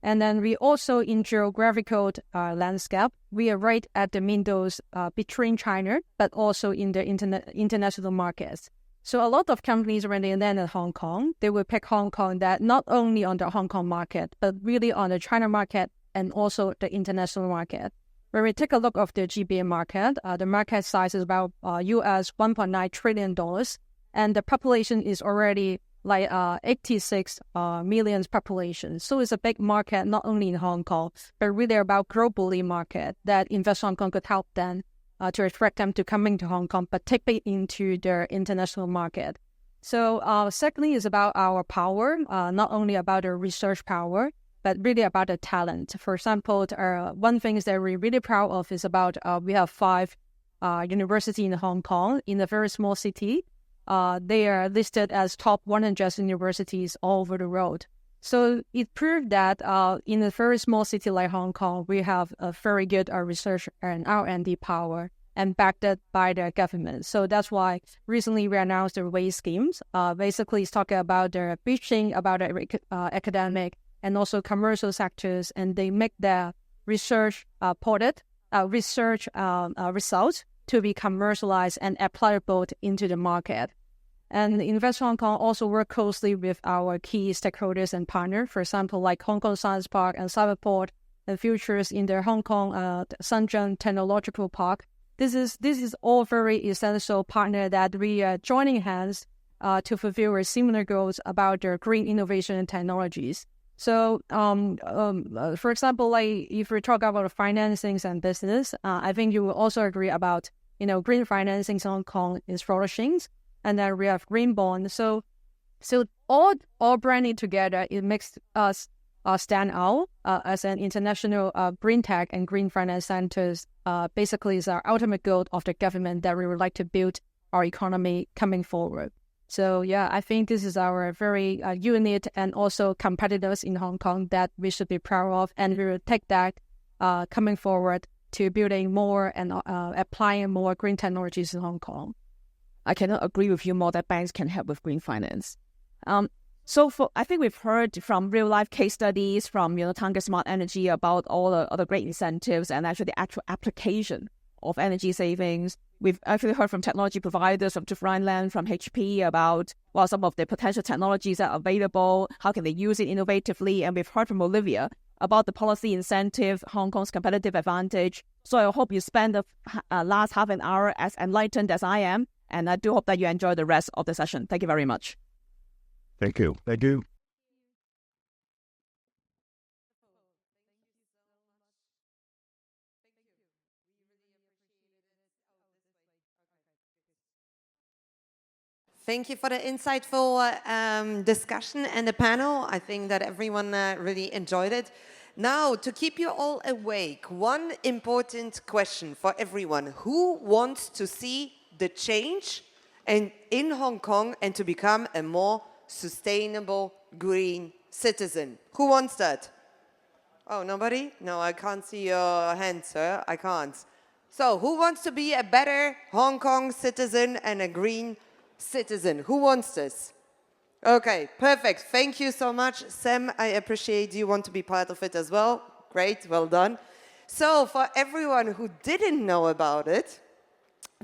Speaker 10: And then we also in geographical landscape, we are right at the middle between China, but also in the international markets. So a lot of companies when they land in Hong Kong, they will pick Hong Kong that not only on the Hong Kong market, but really on the China market and also the international market. When we take a look of the GBA market, the market size is about US $1.9 trillion, and the population is already like 86 million population. So it's a big market, not only in Hong Kong, but really about globally market that Invest Hong Kong could help them to attract them to coming to Hong Kong, but take it into their international market. So secondly is about our power, not only about the research power, but really about the talent. For example, one thing that we're really proud of is about we have 5 universities in Hong Kong in a very small city. They are listed as top 100 universities all over the world. So it proved that in a very small city like Hong Kong, we have a very good research and R&D power. and backed up by the government. So that's why recently we announced the WAY schemes. Basically, it's talking about the bridging about the academic and also commercial sectors, and they make their research results to be commercialized and applicable into the market. And Invest Hong Kong also work closely with our key stakeholders and partners, for example, like Hong Kong Science Park and Cyberport, and futures in the Hong Kong Shenzhen Technological Park. This is all very essential partner that we are joining hands to fulfill similar goals about their green innovation and technologies. So, for example, like if we talk about financings and business, I think you will also agree about, green financing in Hong Kong is flourishing, and then we have green bonds. So all branding together, it makes us stand out as an international green tech and green finance centers. Basically, is our ultimate goal of the government that we would like to build our economy coming forward. So yeah, I think this is our very unique and also competitors in Hong Kong that we should be proud of, and we will take that coming forward to building more and applying more green technologies in Hong Kong.
Speaker 9: I cannot agree with you more that banks can help with green finance. I think we've heard from real life case studies from Tanker Smart Energy about all the great incentives and actually the actual application of energy savings. We've actually heard from technology providers from Rhineland, from HP about some of the potential technologies that are available, how can they use it innovatively, and we've heard from Olivia about the policy incentive, Hong Kong's competitive advantage. So I hope you spend the last half an hour as enlightened as I am, and I do hope that you enjoy the rest of the session. Thank you very much.
Speaker 8: Thank you. Thank you.
Speaker 1: Thank you for the insightful discussion and the panel. I think that everyone really enjoyed it. Now, to keep you all awake, one important question for everyone. Who wants to see the change in Hong Kong and to become a more sustainable green citizen? Who wants that? Oh, nobody? No, I can't see your hand, sir. I can't. So, who wants to be a better Hong Kong citizen and a green citizen? Who wants this? Okay, perfect. Thank you so much. Sam, I appreciate you want to be part of it as well. Great, well done. So, for everyone who didn't know about it,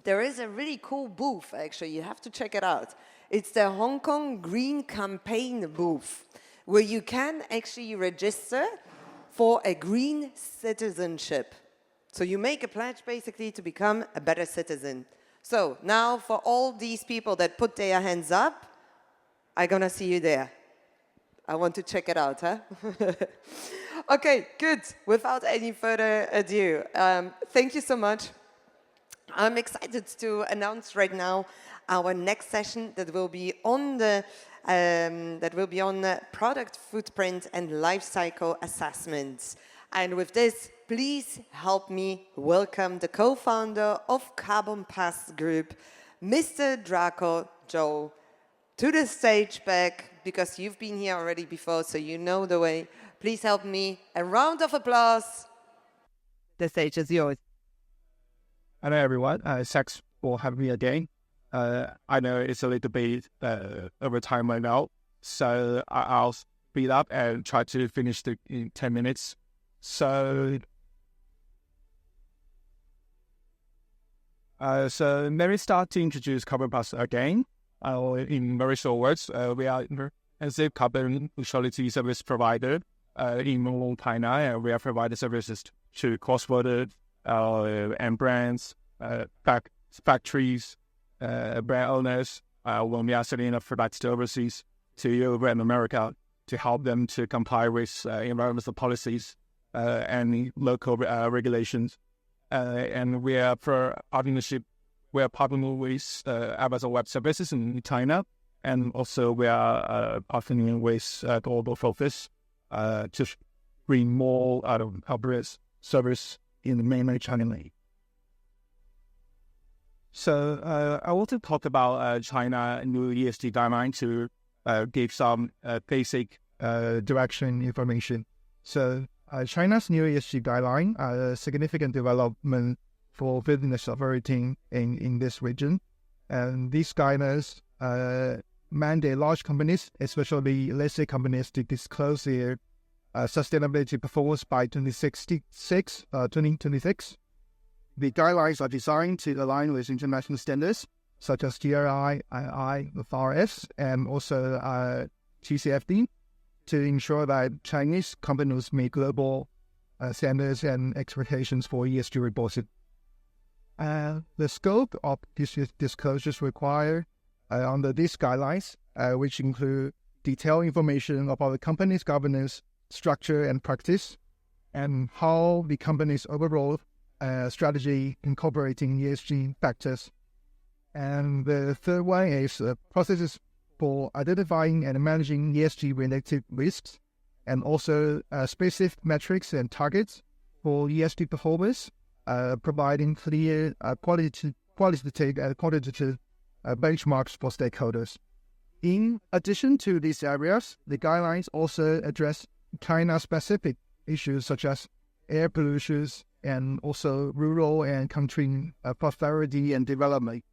Speaker 1: there is a really cool booth, actually. You have to check it out. It's the Hong Kong Green Campaign booth, where you can actually register for a green citizenship. So you make a pledge, basically, to become a better citizen. So now, for all these people that put their hands up, I'm going to see you there. I want to check it out, huh? Okay, good. Without any further ado, thank you so much. I'm excited to announce right now our next session that will be on the product footprint and life cycle assessments. And with this, please help me welcome the co-founder of Carbon Pass Group, Mr. Draco Joe, to the stage back, because you've been here already before, so you know the way. Please help me. A round of applause. The stage is yours.
Speaker 11: Hello, everyone. Thanks for having me again. I know it's a little bit over time right now, so I'll speed up and try to finish in 10 minutes. So let me start to introduce Carbon Pass again. In very short words, we are a carbon neutrality service provider in Hong China, and we are providing services to cross-border and brands, factories, brand owners, when we are selling products to overseas, to Europe and America, to help them to comply with environmental policies and local regulations. And we are partnering with Amazon Web Services in China, and also we are partnering with Global Focus to bring more out of our service in the mainland China. So I want to talk about China new ESG guideline to give some basic direction information. So China's new ESG guideline are a significant development
Speaker 12: for business operating in this region. And these guidelines mandate large companies, especially listed companies, to disclose their sustainability performance by 2026. The guidelines are designed to align with international standards such as GRI, IFRS, and also TCFD, to ensure that Chinese companies meet global standards and expectations for ESG reporting. The scope of these disclosures required under these guidelines, which include detailed information about the company's governance structure and practice, and how the company's overall strategy incorporating ESG factors. And the third one is processes for identifying and managing ESG-related risks, and also specific metrics and targets for ESG performance, providing clear qualitative and quantitative benchmarks for stakeholders. In addition to these areas, the guidelines also address China-specific issues such as air pollution and also rural and country prosperity and development.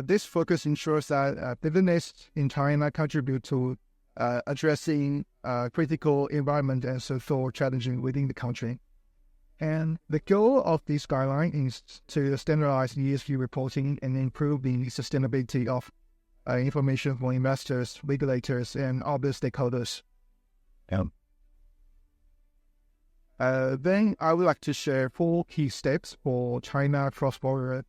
Speaker 12: This focus ensures that business in China contribute to addressing critical environment and social challenges within the country. And the goal of this guideline is to standardize ESG reporting and improve the sustainability of information for investors, regulators, and other stakeholders. Then I would like to share 4 key steps for China cross-border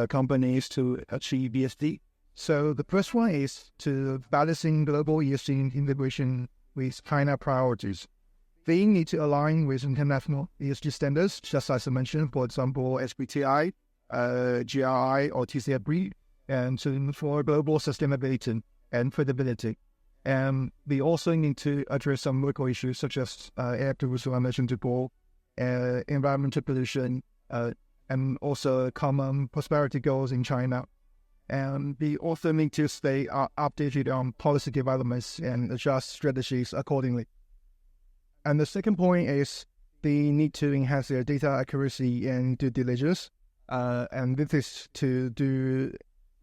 Speaker 12: companies to achieve ESG. So the first one is to balancing global ESG integration with China priorities. They need to align with international ESG standards, just as I mentioned, for example, SBTI, GRI, or TCFD, and for global sustainability and credibility. And they also need to address some local issues such as air pollution, I mentioned before, environmental pollution, and also common prosperity goals in China. And they also need to stay updated on policy developments and adjust strategies accordingly. And the second point is they need to enhance their data accuracy and due diligence. And this is to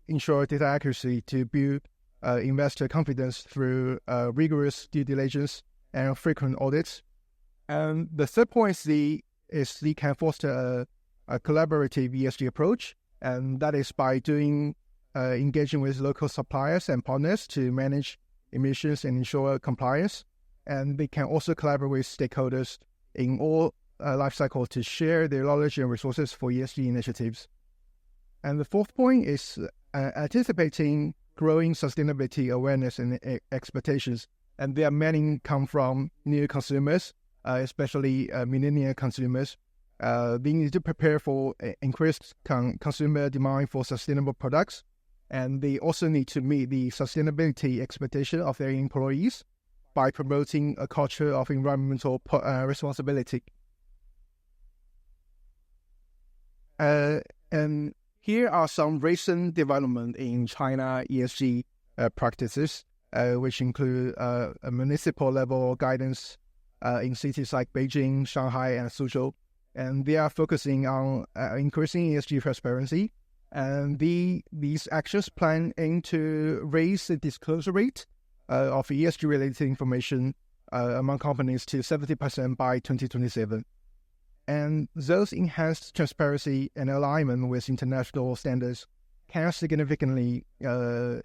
Speaker 12: ensure data accuracy to build investor confidence through rigorous due diligence and frequent audits. And the third point is they can foster a collaborative ESG approach, and that is by engaging with local suppliers and partners to manage emissions and ensure compliance. And they can also collaborate with stakeholders in all life cycles to share their knowledge and resources for ESG initiatives. And the fourth point is anticipating growing sustainability awareness and expectations. And there are many come from new consumers, especially millennial consumers. They need to prepare for increased consumer demand for sustainable products. And they also need to meet the sustainability expectation of their employees by promoting a culture of environmental responsibility. And here are some recent developments in China ESG practices, which include a municipal level guidance in cities like Beijing, Shanghai, and Suzhou. And they are focusing on increasing ESG transparency. And these actions plan aim to raise the disclosure rate of ESG-related information among companies to 70% by 2027. And those enhanced transparency and alignment with international standards can significantly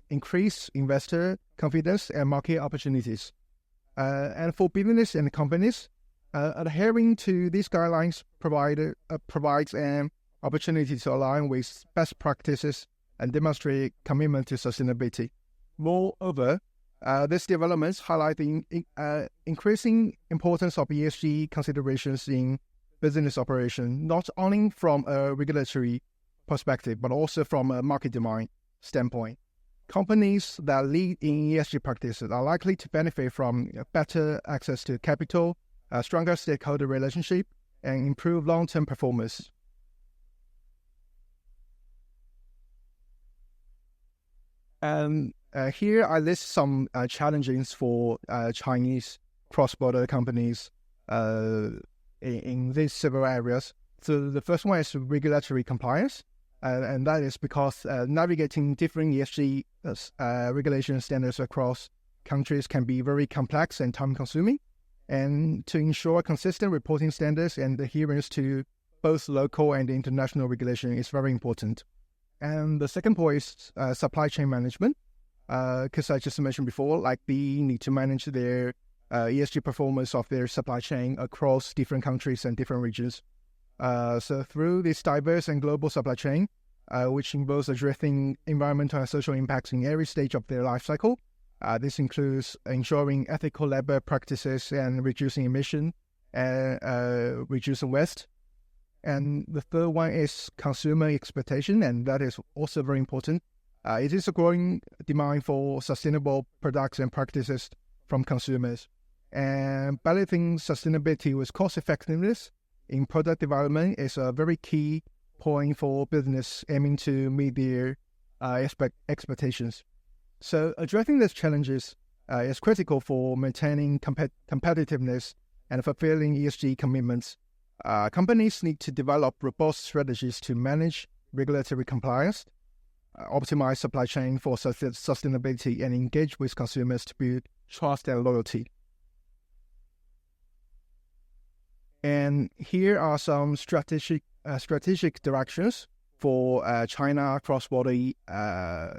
Speaker 12: increase investor confidence and market opportunities. And for business and companies, adhering to these guidelines provides an opportunity to align with best practices and demonstrate commitment to sustainability. Moreover, these developments highlight the increasing importance of ESG considerations in business operation, not only from a regulatory perspective, but also from a market demand standpoint. Companies that lead in ESG practices are likely to benefit from better access to capital, a stronger stakeholder relationship, and improved long-term performance. Here I list some challenges for Chinese cross-border companies in these several areas. So the first one is regulatory compliance, and that is because navigating different ESG regulation standards across countries can be very complex and time-consuming. And to ensure consistent reporting standards and adherence to both local and international regulation is very important. And the second point is supply chain management, because I just mentioned before, like they need to manage their ESG performance of their supply chain across different countries and different regions. So through this diverse and global supply chain, which involves addressing environmental and social impacts in every stage of their life cycle, this includes ensuring ethical labor practices and reducing emission and reducing waste. And the third one is consumer expectation, and that is also very important. It is a growing demand for sustainable products and practices from consumers. And balancing sustainability with cost effectiveness in product development is a very key point for business aiming to meet their expectations. So addressing these challenges is critical for maintaining competitiveness and fulfilling ESG commitments. Companies need to develop robust strategies to manage regulatory compliance, optimize supply chain for sustainability, and engage with consumers to build trust and loyalty. And here are some strategic directions for China cross-border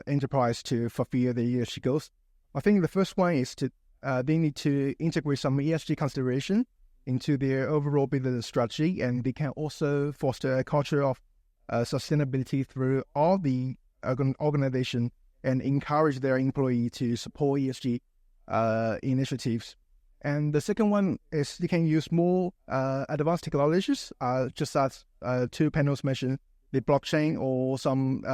Speaker 12: enterprise to fulfill the ESG goals. I think the first one is they need to integrate some ESG consideration into their overall business strategy, and they can also foster a culture of sustainability through all the organization and encourage their employee to support ESG initiatives. And the second one is they can use more advanced technologies, just as two panels mentioned, the blockchain or some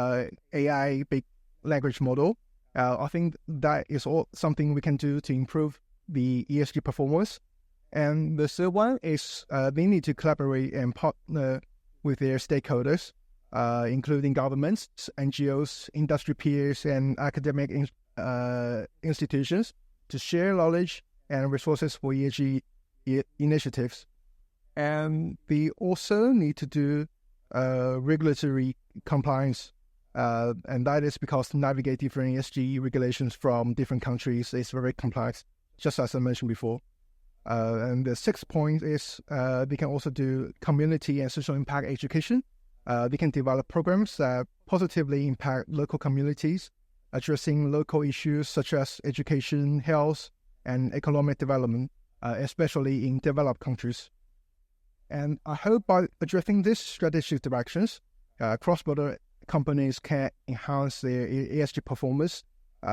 Speaker 12: AI big language model. I think that is all something we can do to improve the ESG performance. And the third one is they need to collaborate and partner with their stakeholders, including governments, NGOs, industry peers, and academic institutions to share knowledge and resources for ESG initiatives. And they also need to do regulatory compliance, and that is because navigate different ESG regulations from different countries is very complex, just as I mentioned before. And the sixth point is they can also do community and social impact education. They can develop programs that positively impact local communities, addressing local issues such as education, health, and economic development, especially in developed countries. And I hope by addressing these strategic directions, cross-border companies can enhance their ESG performance,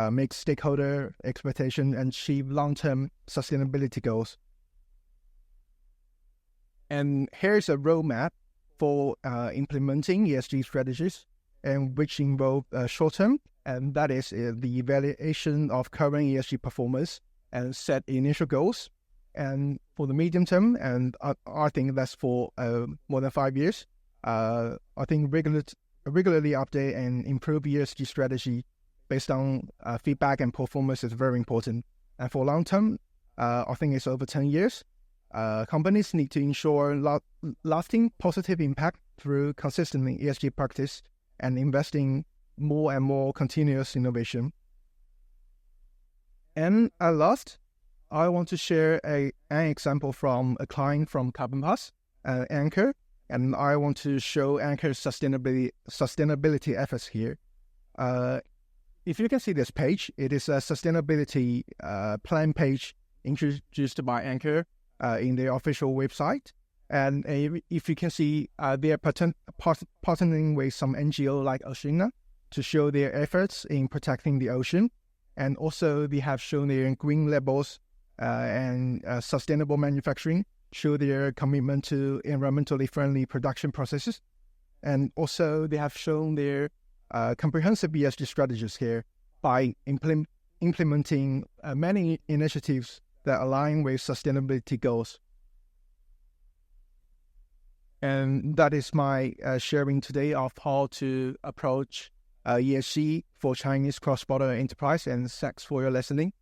Speaker 12: make stakeholder expectation, and achieve long-term sustainability goals. And here's a roadmap for implementing ESG strategies, and which involve short-term, and that is the evaluation of current ESG performance and set initial goals. And for the medium term, and I think that's for more than 5 years, I think regularly update and improve ESG strategy based on feedback and performance is very important. And for long term, I think it's over 10 years. Companies need to ensure lasting positive impact through consistent ESG practice and investing more and more continuous innovation. And at last, I want to share an example from a client from Carbon Pass, Anchor, and I want to show Anchor's sustainability efforts here. If you can see this page, it is a sustainability plan page introduced by Anchor in their official website. And if you can see, they are partnering with some NGO like Oceana to show their efforts in protecting the ocean. And also they have shown their green labels and sustainable manufacturing, show their commitment to environmentally friendly production processes. And also they have shown their comprehensive ESG strategies here by implementing many initiatives that align with sustainability goals. And that is my sharing today of how to approach ESG for Chinese cross-border enterprise, and thanks for your listening.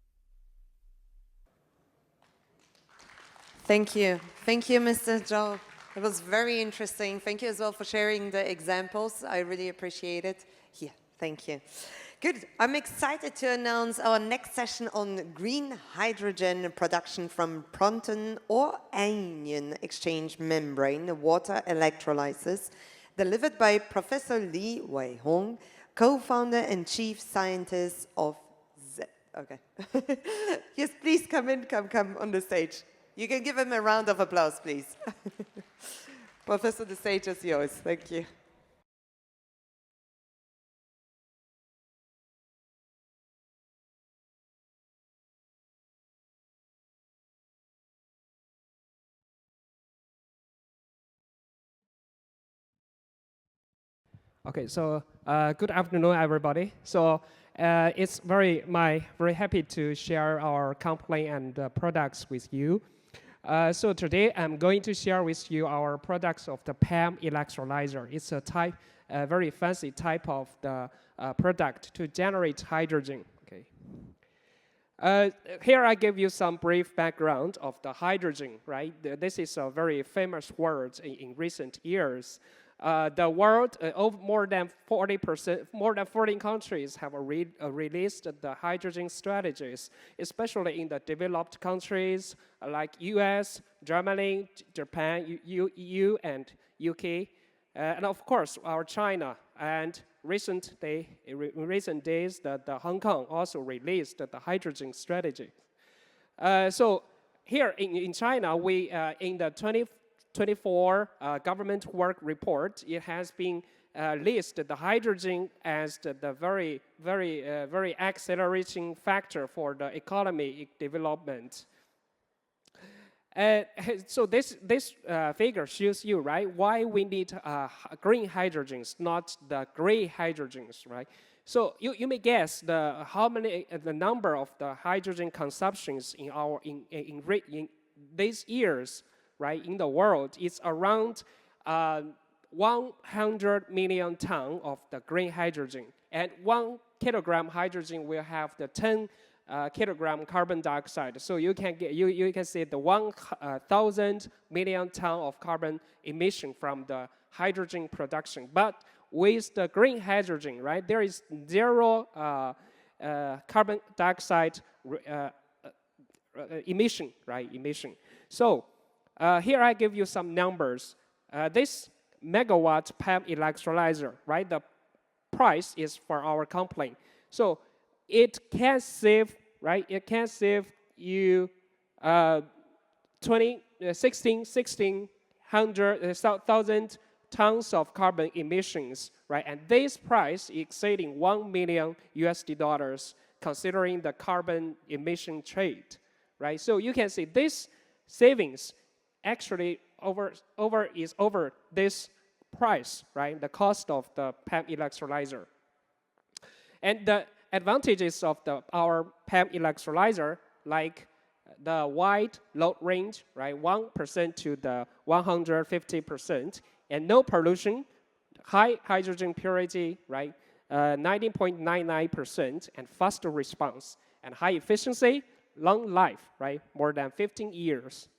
Speaker 1: Thank you. Thank you, Mr. Zhou. It was very interesting. Thank you as well for sharing the examples. I really appreciate it. Yeah, thank you. Good. I'm excited to announce our next session on green hydrogen production from proton or anion exchange membrane water electrolysis, delivered by Professor Li Weihong, co-founder and chief scientist of Z. Okay. Yes, please come in, come on the stage. You can give him a round of applause, please. Professor, the stage is yours. Thank you.
Speaker 13: Okay, so good afternoon, everybody. So it's very happy to share our company and products with you. So today I'm going to share with you our products of the PEM electrolyzer. It's a very fancy type of the product to generate hydrogen. Okay. Here I give you some brief background of the hydrogen. Right, this is a very famous word in recent years. The world, more than 40 countries have released the hydrogen strategies, especially in the developed countries like US, Germany, Japan, EU, and UK, and of course our China. And in recent days, the Hong Kong also released the hydrogen strategy. So here in China, we in the 2024 government work report, it has been listed the hydrogen as the very accelerating factor for the economic development. So this figure shows you, right, why we need green hydrogens, not the gray hydrogens, right? So you may guess the number of the hydrogen consumptions in these years, right, in the world. It's around 100 million tons of the green hydrogen, and 1 kilogram hydrogen will have the 10 kilogram carbon dioxide. So you can see the 1,000 million ton of carbon emission from the hydrogen production. But with the green hydrogen, right, there is zero carbon dioxide emission, right? Emission. So here I give you some numbers. This megawatt PEM electrolyzer, right? The price is for our company. So it can save, right? It can save you 1,600 tons of carbon emissions, right? And this price exceeding $1 million considering the carbon emission trade, right? So you can see this savings actually is over this price, right? The cost of the PEM electrolyzer. And the advantages of our PEM electrolyzer, like the wide load range, right, 1% to the 150%, and no pollution, high hydrogen purity, right, 90.99%, and faster response, and high efficiency, long life, right, more than 15 years.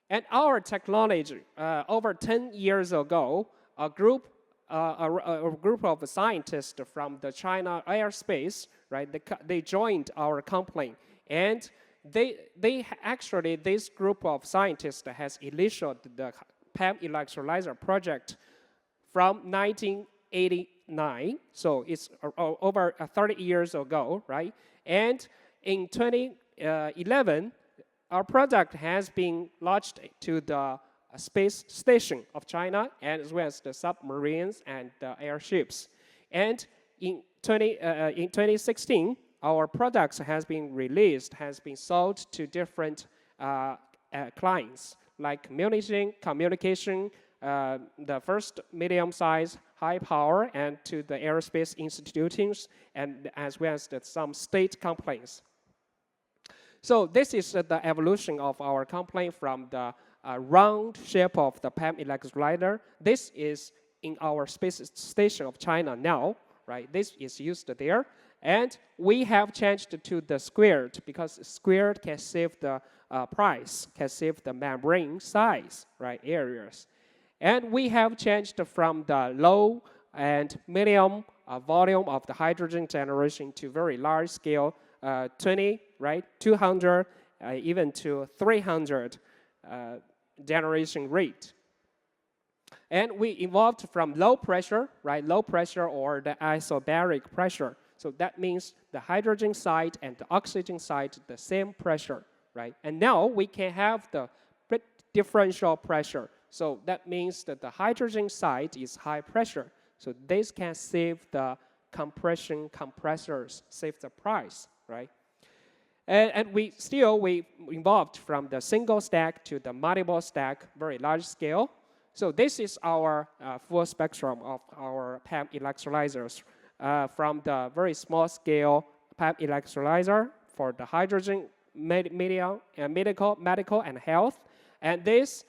Speaker 13: And our technology, over 10 years ago, a group of scientists from the China Aerospace, right? They joined our company, and this group of scientists has initiated the PEM electrolyzer project from 1989. So it's over 30 years ago, right? And in 2011, our product has been launched to the space station of China, as well as the submarines and the airships. And in 2016, our products has been released, has been sold to different clients, like communication, the first medium-size, high power, and to the aerospace institutions, and as well as some state companies. So this is the evolution of our company from the round shape of the PEM electrolyzer. This is in our space station of China now, right? This is used there. And we have changed to the squared because squared can save the price, can save the membrane size, right, areas. And we have changed from the low and medium volume of the hydrogen generation to very large scale, 20, right, 200, even to 300 generation rate. And we evolved from low pressure, right, low pressure or the isobaric pressure. So that means the hydrogen side and the oxygen side, the same pressure, right? And now we can have the differential pressure. So that means that the hydrogen side is high pressure. So this can save the compression compressors, save the price, right? And we evolved from the single stack to the multiple stack, very large scale. So this is our full spectrum of our PEM electrolyzers, from the very small scale PEM electrolyzer for the hydrogen medical and health, and this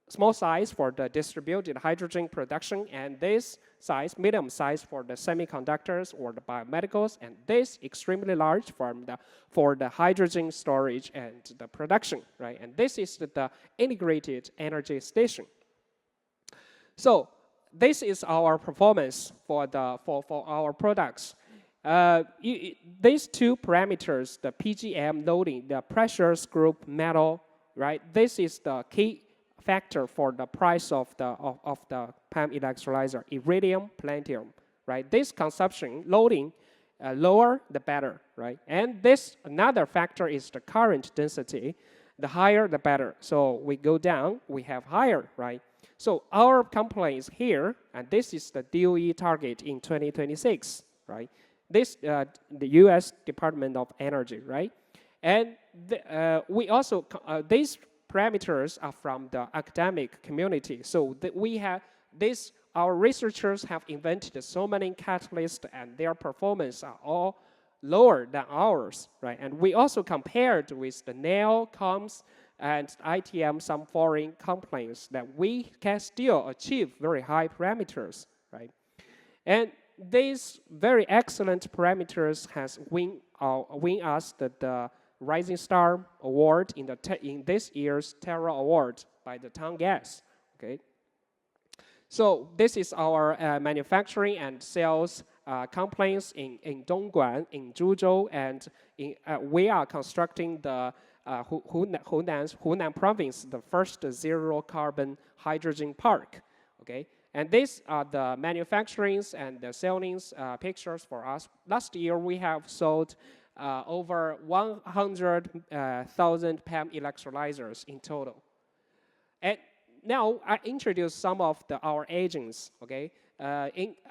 Speaker 13: small size for the distributed hydrogen production, and this size, medium size for the semiconductors or the biomedicals, and this extremely large for the hydrogen storage and the production, right? And this is the integrated energy station. So this is our performance for our products. These two parameters, the PGM loading, the pressures group metal, right? This is the key factor for the price of the PEM electrolyzer, iridium, palladium, right? This consumption loading, lower the better, right? And this another factor is the current density. The higher the better. So we go down, we have higher, right? So our company is here, and this is the DOE target in 2026, right? This the U.S. Department of Energy, right? And we also these parameters are from the academic community. So we have this. Our researchers have invented so many catalysts, and their performance are all lower than ours, right? And we also compared with the NEL, COMS, and ITM, some foreign companies, that we can still achieve very high parameters, right? And these very excellent parameters has win us the Rising Star Award in this year's Terra Award by the Town Gas, okay? So this is our manufacturing and sales companies in Dongguan, in Zhuzhou, and we are constructing the Hunan province, the first zero carbon hydrogen park, okay? And these are the manufacturings and the sellings pictures for us. Last year, we have sold over 100,000 PEM electrolyzers in total. And now I introduce some of our agents, okay?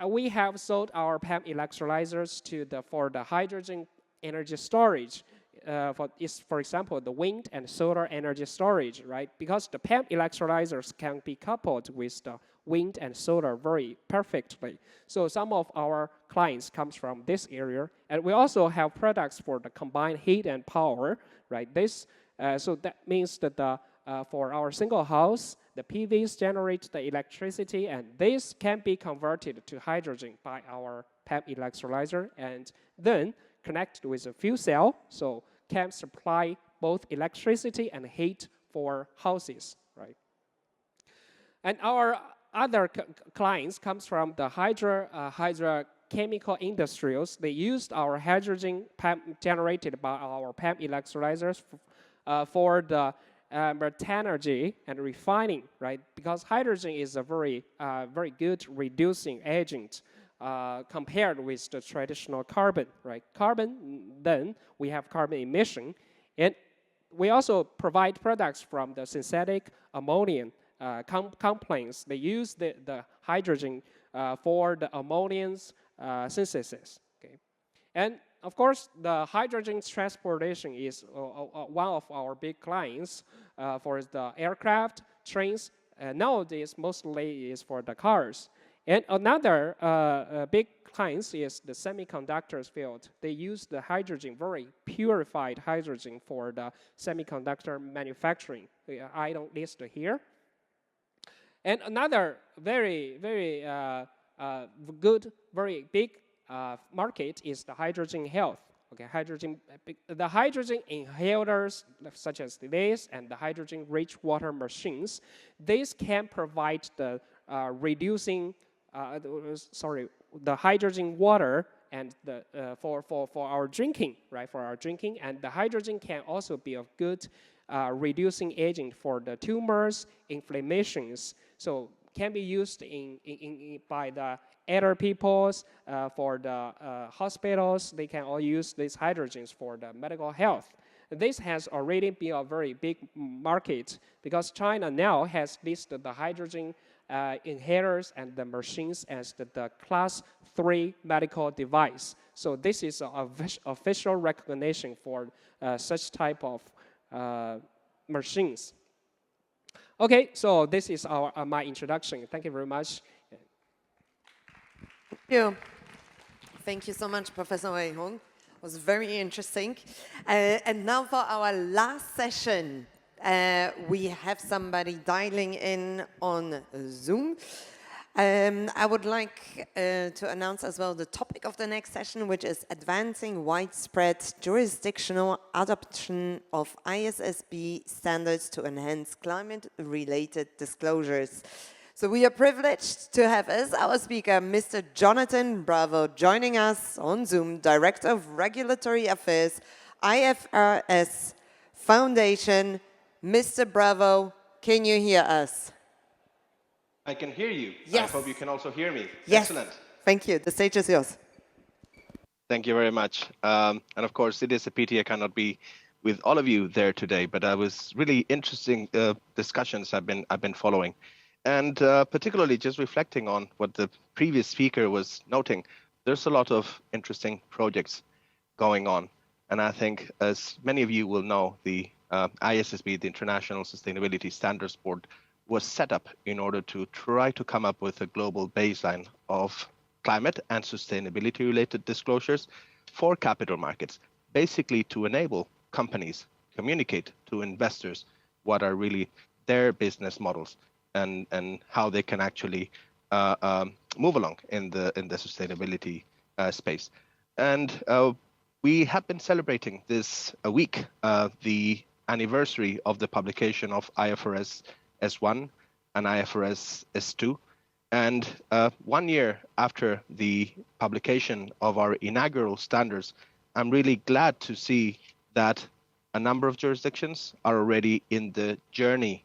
Speaker 13: We have sold our PEM electrolyzers for the hydrogen energy storage. For example, the wind and solar energy storage, right? Because the PEM electrolyzers can be coupled with the wind and solar very perfectly. So some of our clients comes from this area, and we also have products for the combined heat and power, right? So that means that for our single house, the PVs generate the electricity, and this can be converted to hydrogen by our PEM electrolyzer, and then connected with a fuel cell, so can supply both electricity and heat for houses, right? And our other clients comes from the hydrochemical industries. They used our hydrogen PEM generated by our PEM electrolyzers for the metallurgy and refining, right? Because hydrogen is a very good reducing agent compared with the traditional carbon, right? Carbon, then we have carbon emission, and we also provide products from the synthetic ammonia complaints. They use the hydrogen for the ammonia's synthesis, okay? And of course, the hydrogen transportation is one of our big clients for the aircraft, trains, nowadays mostly is for the cars. And another big clients is the semiconductors field. They use the hydrogen, very purified hydrogen for the semiconductor manufacturing. I don't list here. And another very good, very big market is the hydrogen health. Okay, the hydrogen inhalers such as this and the hydrogen-rich water machines, these can provide the the hydrogen water and the for our drinking, right? For our drinking, and the hydrogen can also be a good reducing agent for the tumors, inflammations. So can be used by the elder peoples, for the hospitals. They can all use these hydrogens for the medical health. This has already been a very big market because China now has listed the hydrogen inhalers and the machines as the class 3 medical device. So this is an official recognition for such type of machines. Okay, so this is my introduction. Thank you very much.
Speaker 1: Thank you. Thank you so much, Professor Wei Hong. It was very interesting. And now for our last session, we have somebody dialing in on Zoom. I would like to announce as well the topic of the next session, which is advancing widespread jurisdictional adoption of ISSB standards to enhance climate-related disclosures. So we are privileged to have as our speaker Mr. Jonathan Bravo joining us on Zoom, Director of Regulatory Affairs, IFRS Foundation. Mr. Bravo, can you hear us?
Speaker 14: I can hear you.
Speaker 1: Yes.
Speaker 14: I hope you can also hear me.
Speaker 1: Yes.
Speaker 14: Excellent.
Speaker 1: Thank you. The stage is yours.
Speaker 14: Thank you very much. And of course, it is a pity I cannot be with all of you there today, but I was really interesting discussions I've been following. And particularly just reflecting on what the previous speaker was noting, there's a lot of interesting projects going on. And I think, as many of you will know, the ISSB, the International Sustainability Standards Board, was set up in order to try to come up with a global baseline of climate and sustainability-related disclosures for capital markets, basically to enable companies communicate to investors what are really their business models and how they can actually move along in the sustainability space. And we have been celebrating this week the anniversary of the publication of IFRS S1 and IFRS S2. And 1 year after the publication of our inaugural standards, I'm really glad to see that a number of jurisdictions are already in the journey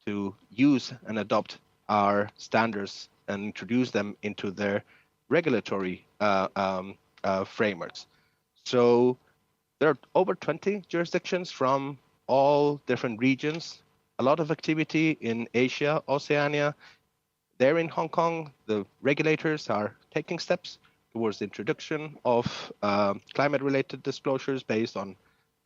Speaker 14: to use and adopt our standards and introduce them into their regulatory frameworks. So there are over 20 jurisdictions from all different regions, a lot of activity in Asia, Oceania. There in Hong Kong, the regulators are taking steps towards the introduction of climate-related disclosures based on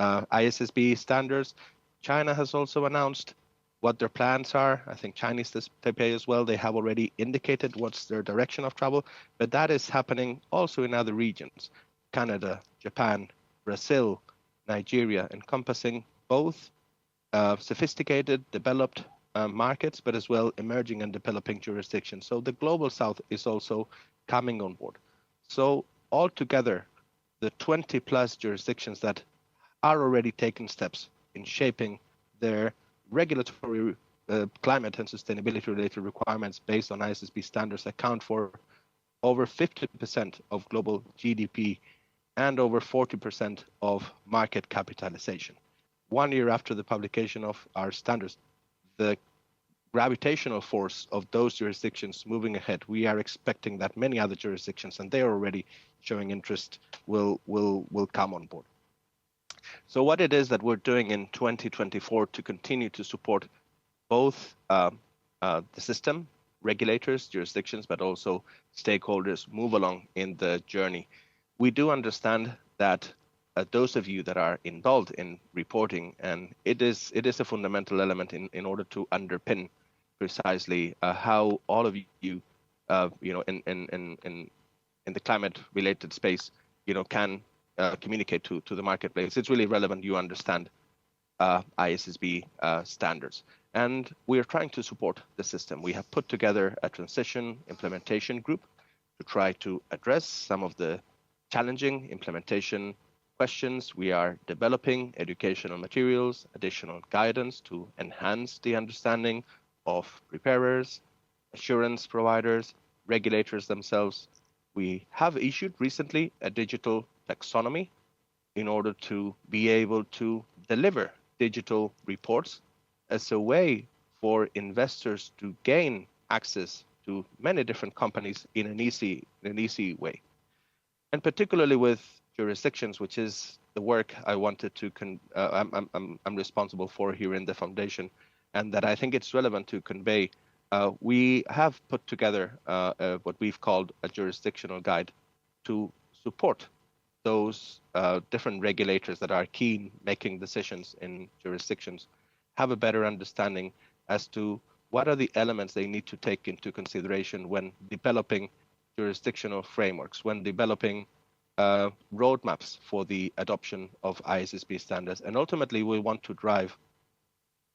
Speaker 14: ISSB standards. China has also announced what their plans are. I think Chinese Taipei as well, they have already indicated what's their direction of travel, but that is happening also in other regions, Canada, Japan, Brazil, Nigeria, encompassing both sophisticated, developed markets, but as well emerging and developing jurisdictions. So the global south is also coming on board. So altogether, the 20 plus jurisdictions that are already taking steps in shaping their regulatory climate and sustainability related requirements based on ISSB standards account for over 50% of global GDP and over 40% of market capitalization. 1 year after the publication of our standards, the gravitational force of those jurisdictions moving ahead, we are expecting that many other jurisdictions, and they are already showing interest, will come on board. So what it is that we're doing in 2024 to continue to support both the system, regulators, jurisdictions, but also stakeholders move along in the journey. We do understand that those of you that are involved in reporting, and it is a fundamental element in order to underpin precisely how all of you, in the climate-related space, can communicate to the marketplace. It's really relevant you understand ISSB standards. And we are trying to support the system. We have put together a transition implementation group to try to address some of the challenging implementation questions. We are developing educational materials, additional guidance to enhance the understanding of preparers, assurance providers, regulators themselves. We have issued recently a digital taxonomy in order to be able to deliver digital reports as a way for investors to gain access to many different companies in an easy way. And particularly with jurisdictions, which is the work I wanted to, I'm responsible for here in the foundation, and that I think it's relevant to convey. We have put together what we've called a jurisdictional guide to support those different regulators that are keen making decisions in jurisdictions, have a better understanding as to what are the elements they need to take into consideration when developing jurisdictional frameworks, when developing roadmaps for the adoption of ISSB standards. And ultimately, we want to drive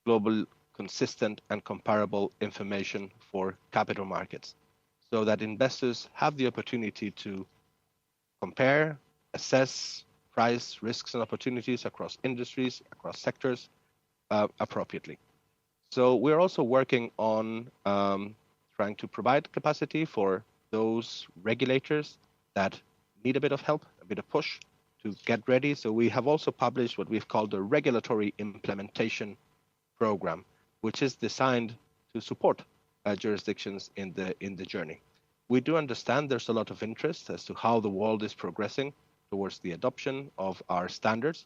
Speaker 14: global, consistent, and comparable information for capital markets so that investors have the opportunity to compare, assess, price risks and opportunities across industries, across sectors appropriately. So we're also working on trying to provide capacity for those regulators that need a bit of help, a bit of push to get ready. So we have also published what we've called the Regulatory Implementation Program, which is designed to support jurisdictions in the journey. We do understand there's a lot of interest as to how the world is progressing towards the adoption of our standards.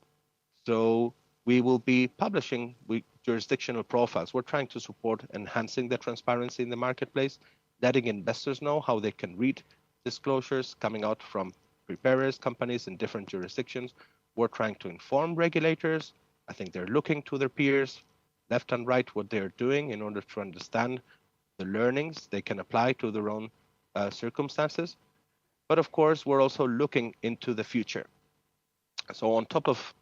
Speaker 14: So we will be publishing jurisdictional profiles. We're trying to support enhancing the transparency in the marketplace, letting investors know how they can read disclosures coming out from preparers, companies in different jurisdictions. We're trying to inform regulators. I think they're looking to their peers, left and right, what they're doing in order to understand the learnings they can apply to their own circumstances. But of course, we're also looking into the future. So on top of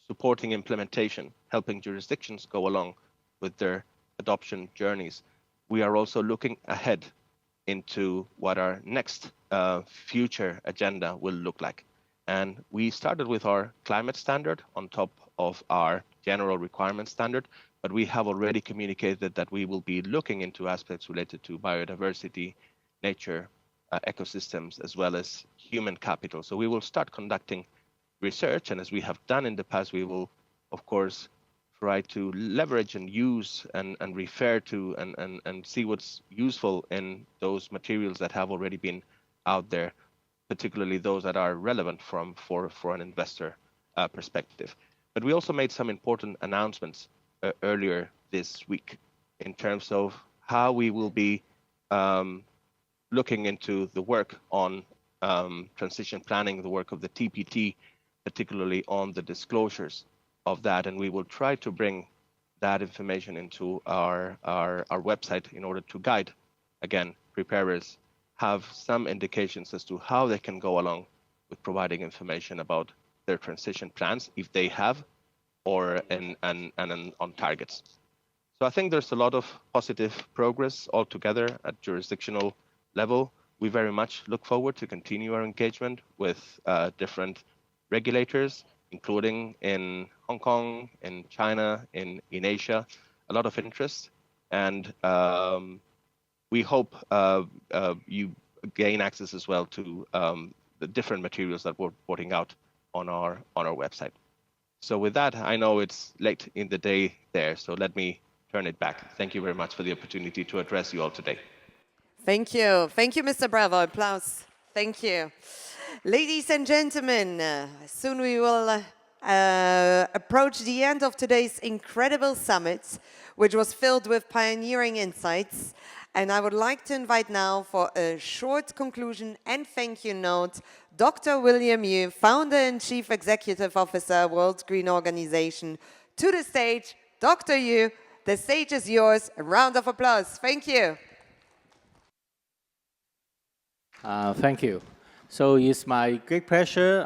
Speaker 14: supporting implementation, helping jurisdictions go along with their adoption journeys, we are also looking ahead into what our next future agenda will look like. And we started with our climate standard on top of our general requirement standard, but we have already communicated that we will be looking into aspects related to biodiversity, nature, ecosystems, as well as human capital. So we will start conducting research, and as we have done in the past, we will, of course, try to leverage and use and refer to and see what's useful in those materials that have already been out there, particularly those that are relevant for an investor perspective. But we also made some important announcements earlier this week in terms of how we will be looking into the work on transition planning, the work of the TPT, particularly on the disclosures of that, and we will try to bring that information into our website in order to guide, again, preparers have some indications as to how they can go along with providing information about their transition plans, if they have, or on targets. So I think there's a lot of positive progress altogether at jurisdictional level. We very much look forward to continue our engagement with different regulators, including in Hong Kong, in China, in Asia, a lot of interest. And we hope you gain access as well to the different materials that we're putting out on our website. So with that, I know it's late in the day there, so let me turn it back. Thank you very much for the opportunity to address you all today.
Speaker 1: Thank you. Thank you, Mr. Bravo. Applause. Thank you. Ladies and gentlemen, soon we will approach the end of today's incredible summit, which was filled with pioneering insights. And I would like to invite now for a short conclusion and thank you note, Dr. William Yu, Founder and Chief Executive Officer, World Green Organization, to the stage. Dr. Yu, the stage is yours. A round of applause. Thank you.
Speaker 15: Thank you. So it's my great pleasure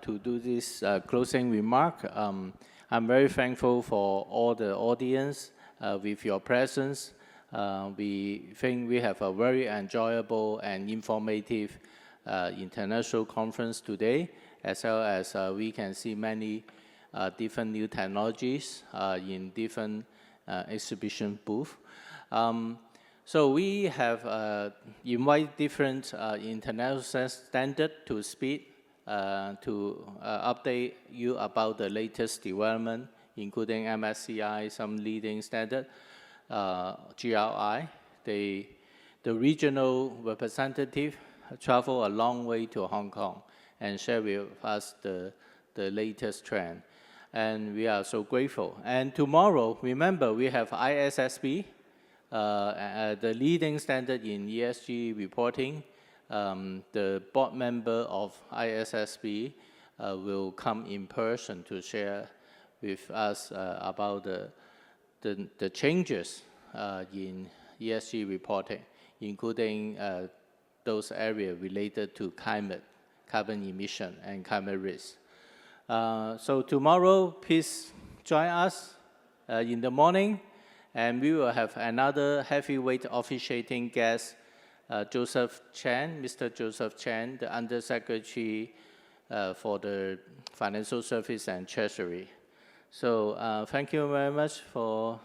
Speaker 15: to do this closing remark. I'm very thankful for all the audience with your presence. We think we have a very enjoyable and informative international conference today, as well as we can see many different new technologies in different exhibition booths. So we have invited different international standards to speak to update you about the latest development, including MSCI, some leading standard, GRI. The regional representative travel a long way to Hong Kong and share with us the latest trend. And we are so grateful. And tomorrow, remember, we have ISSB, the leading standard in ESG reporting. The board member of ISSB will come in person to share with us about the changes in ESG reporting, including those areas related to climate, carbon emission, and climate risk. So tomorrow, please join us in the morning, and we will have another heavyweight officiating guest, Joseph Chan, Mr. Joseph Chan, the Undersecretary for the Financial Service and Treasury. So thank you very much for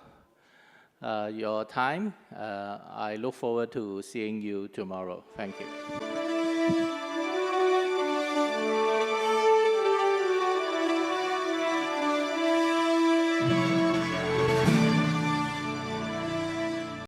Speaker 15: your time. I look forward to seeing you tomorrow. Thank you.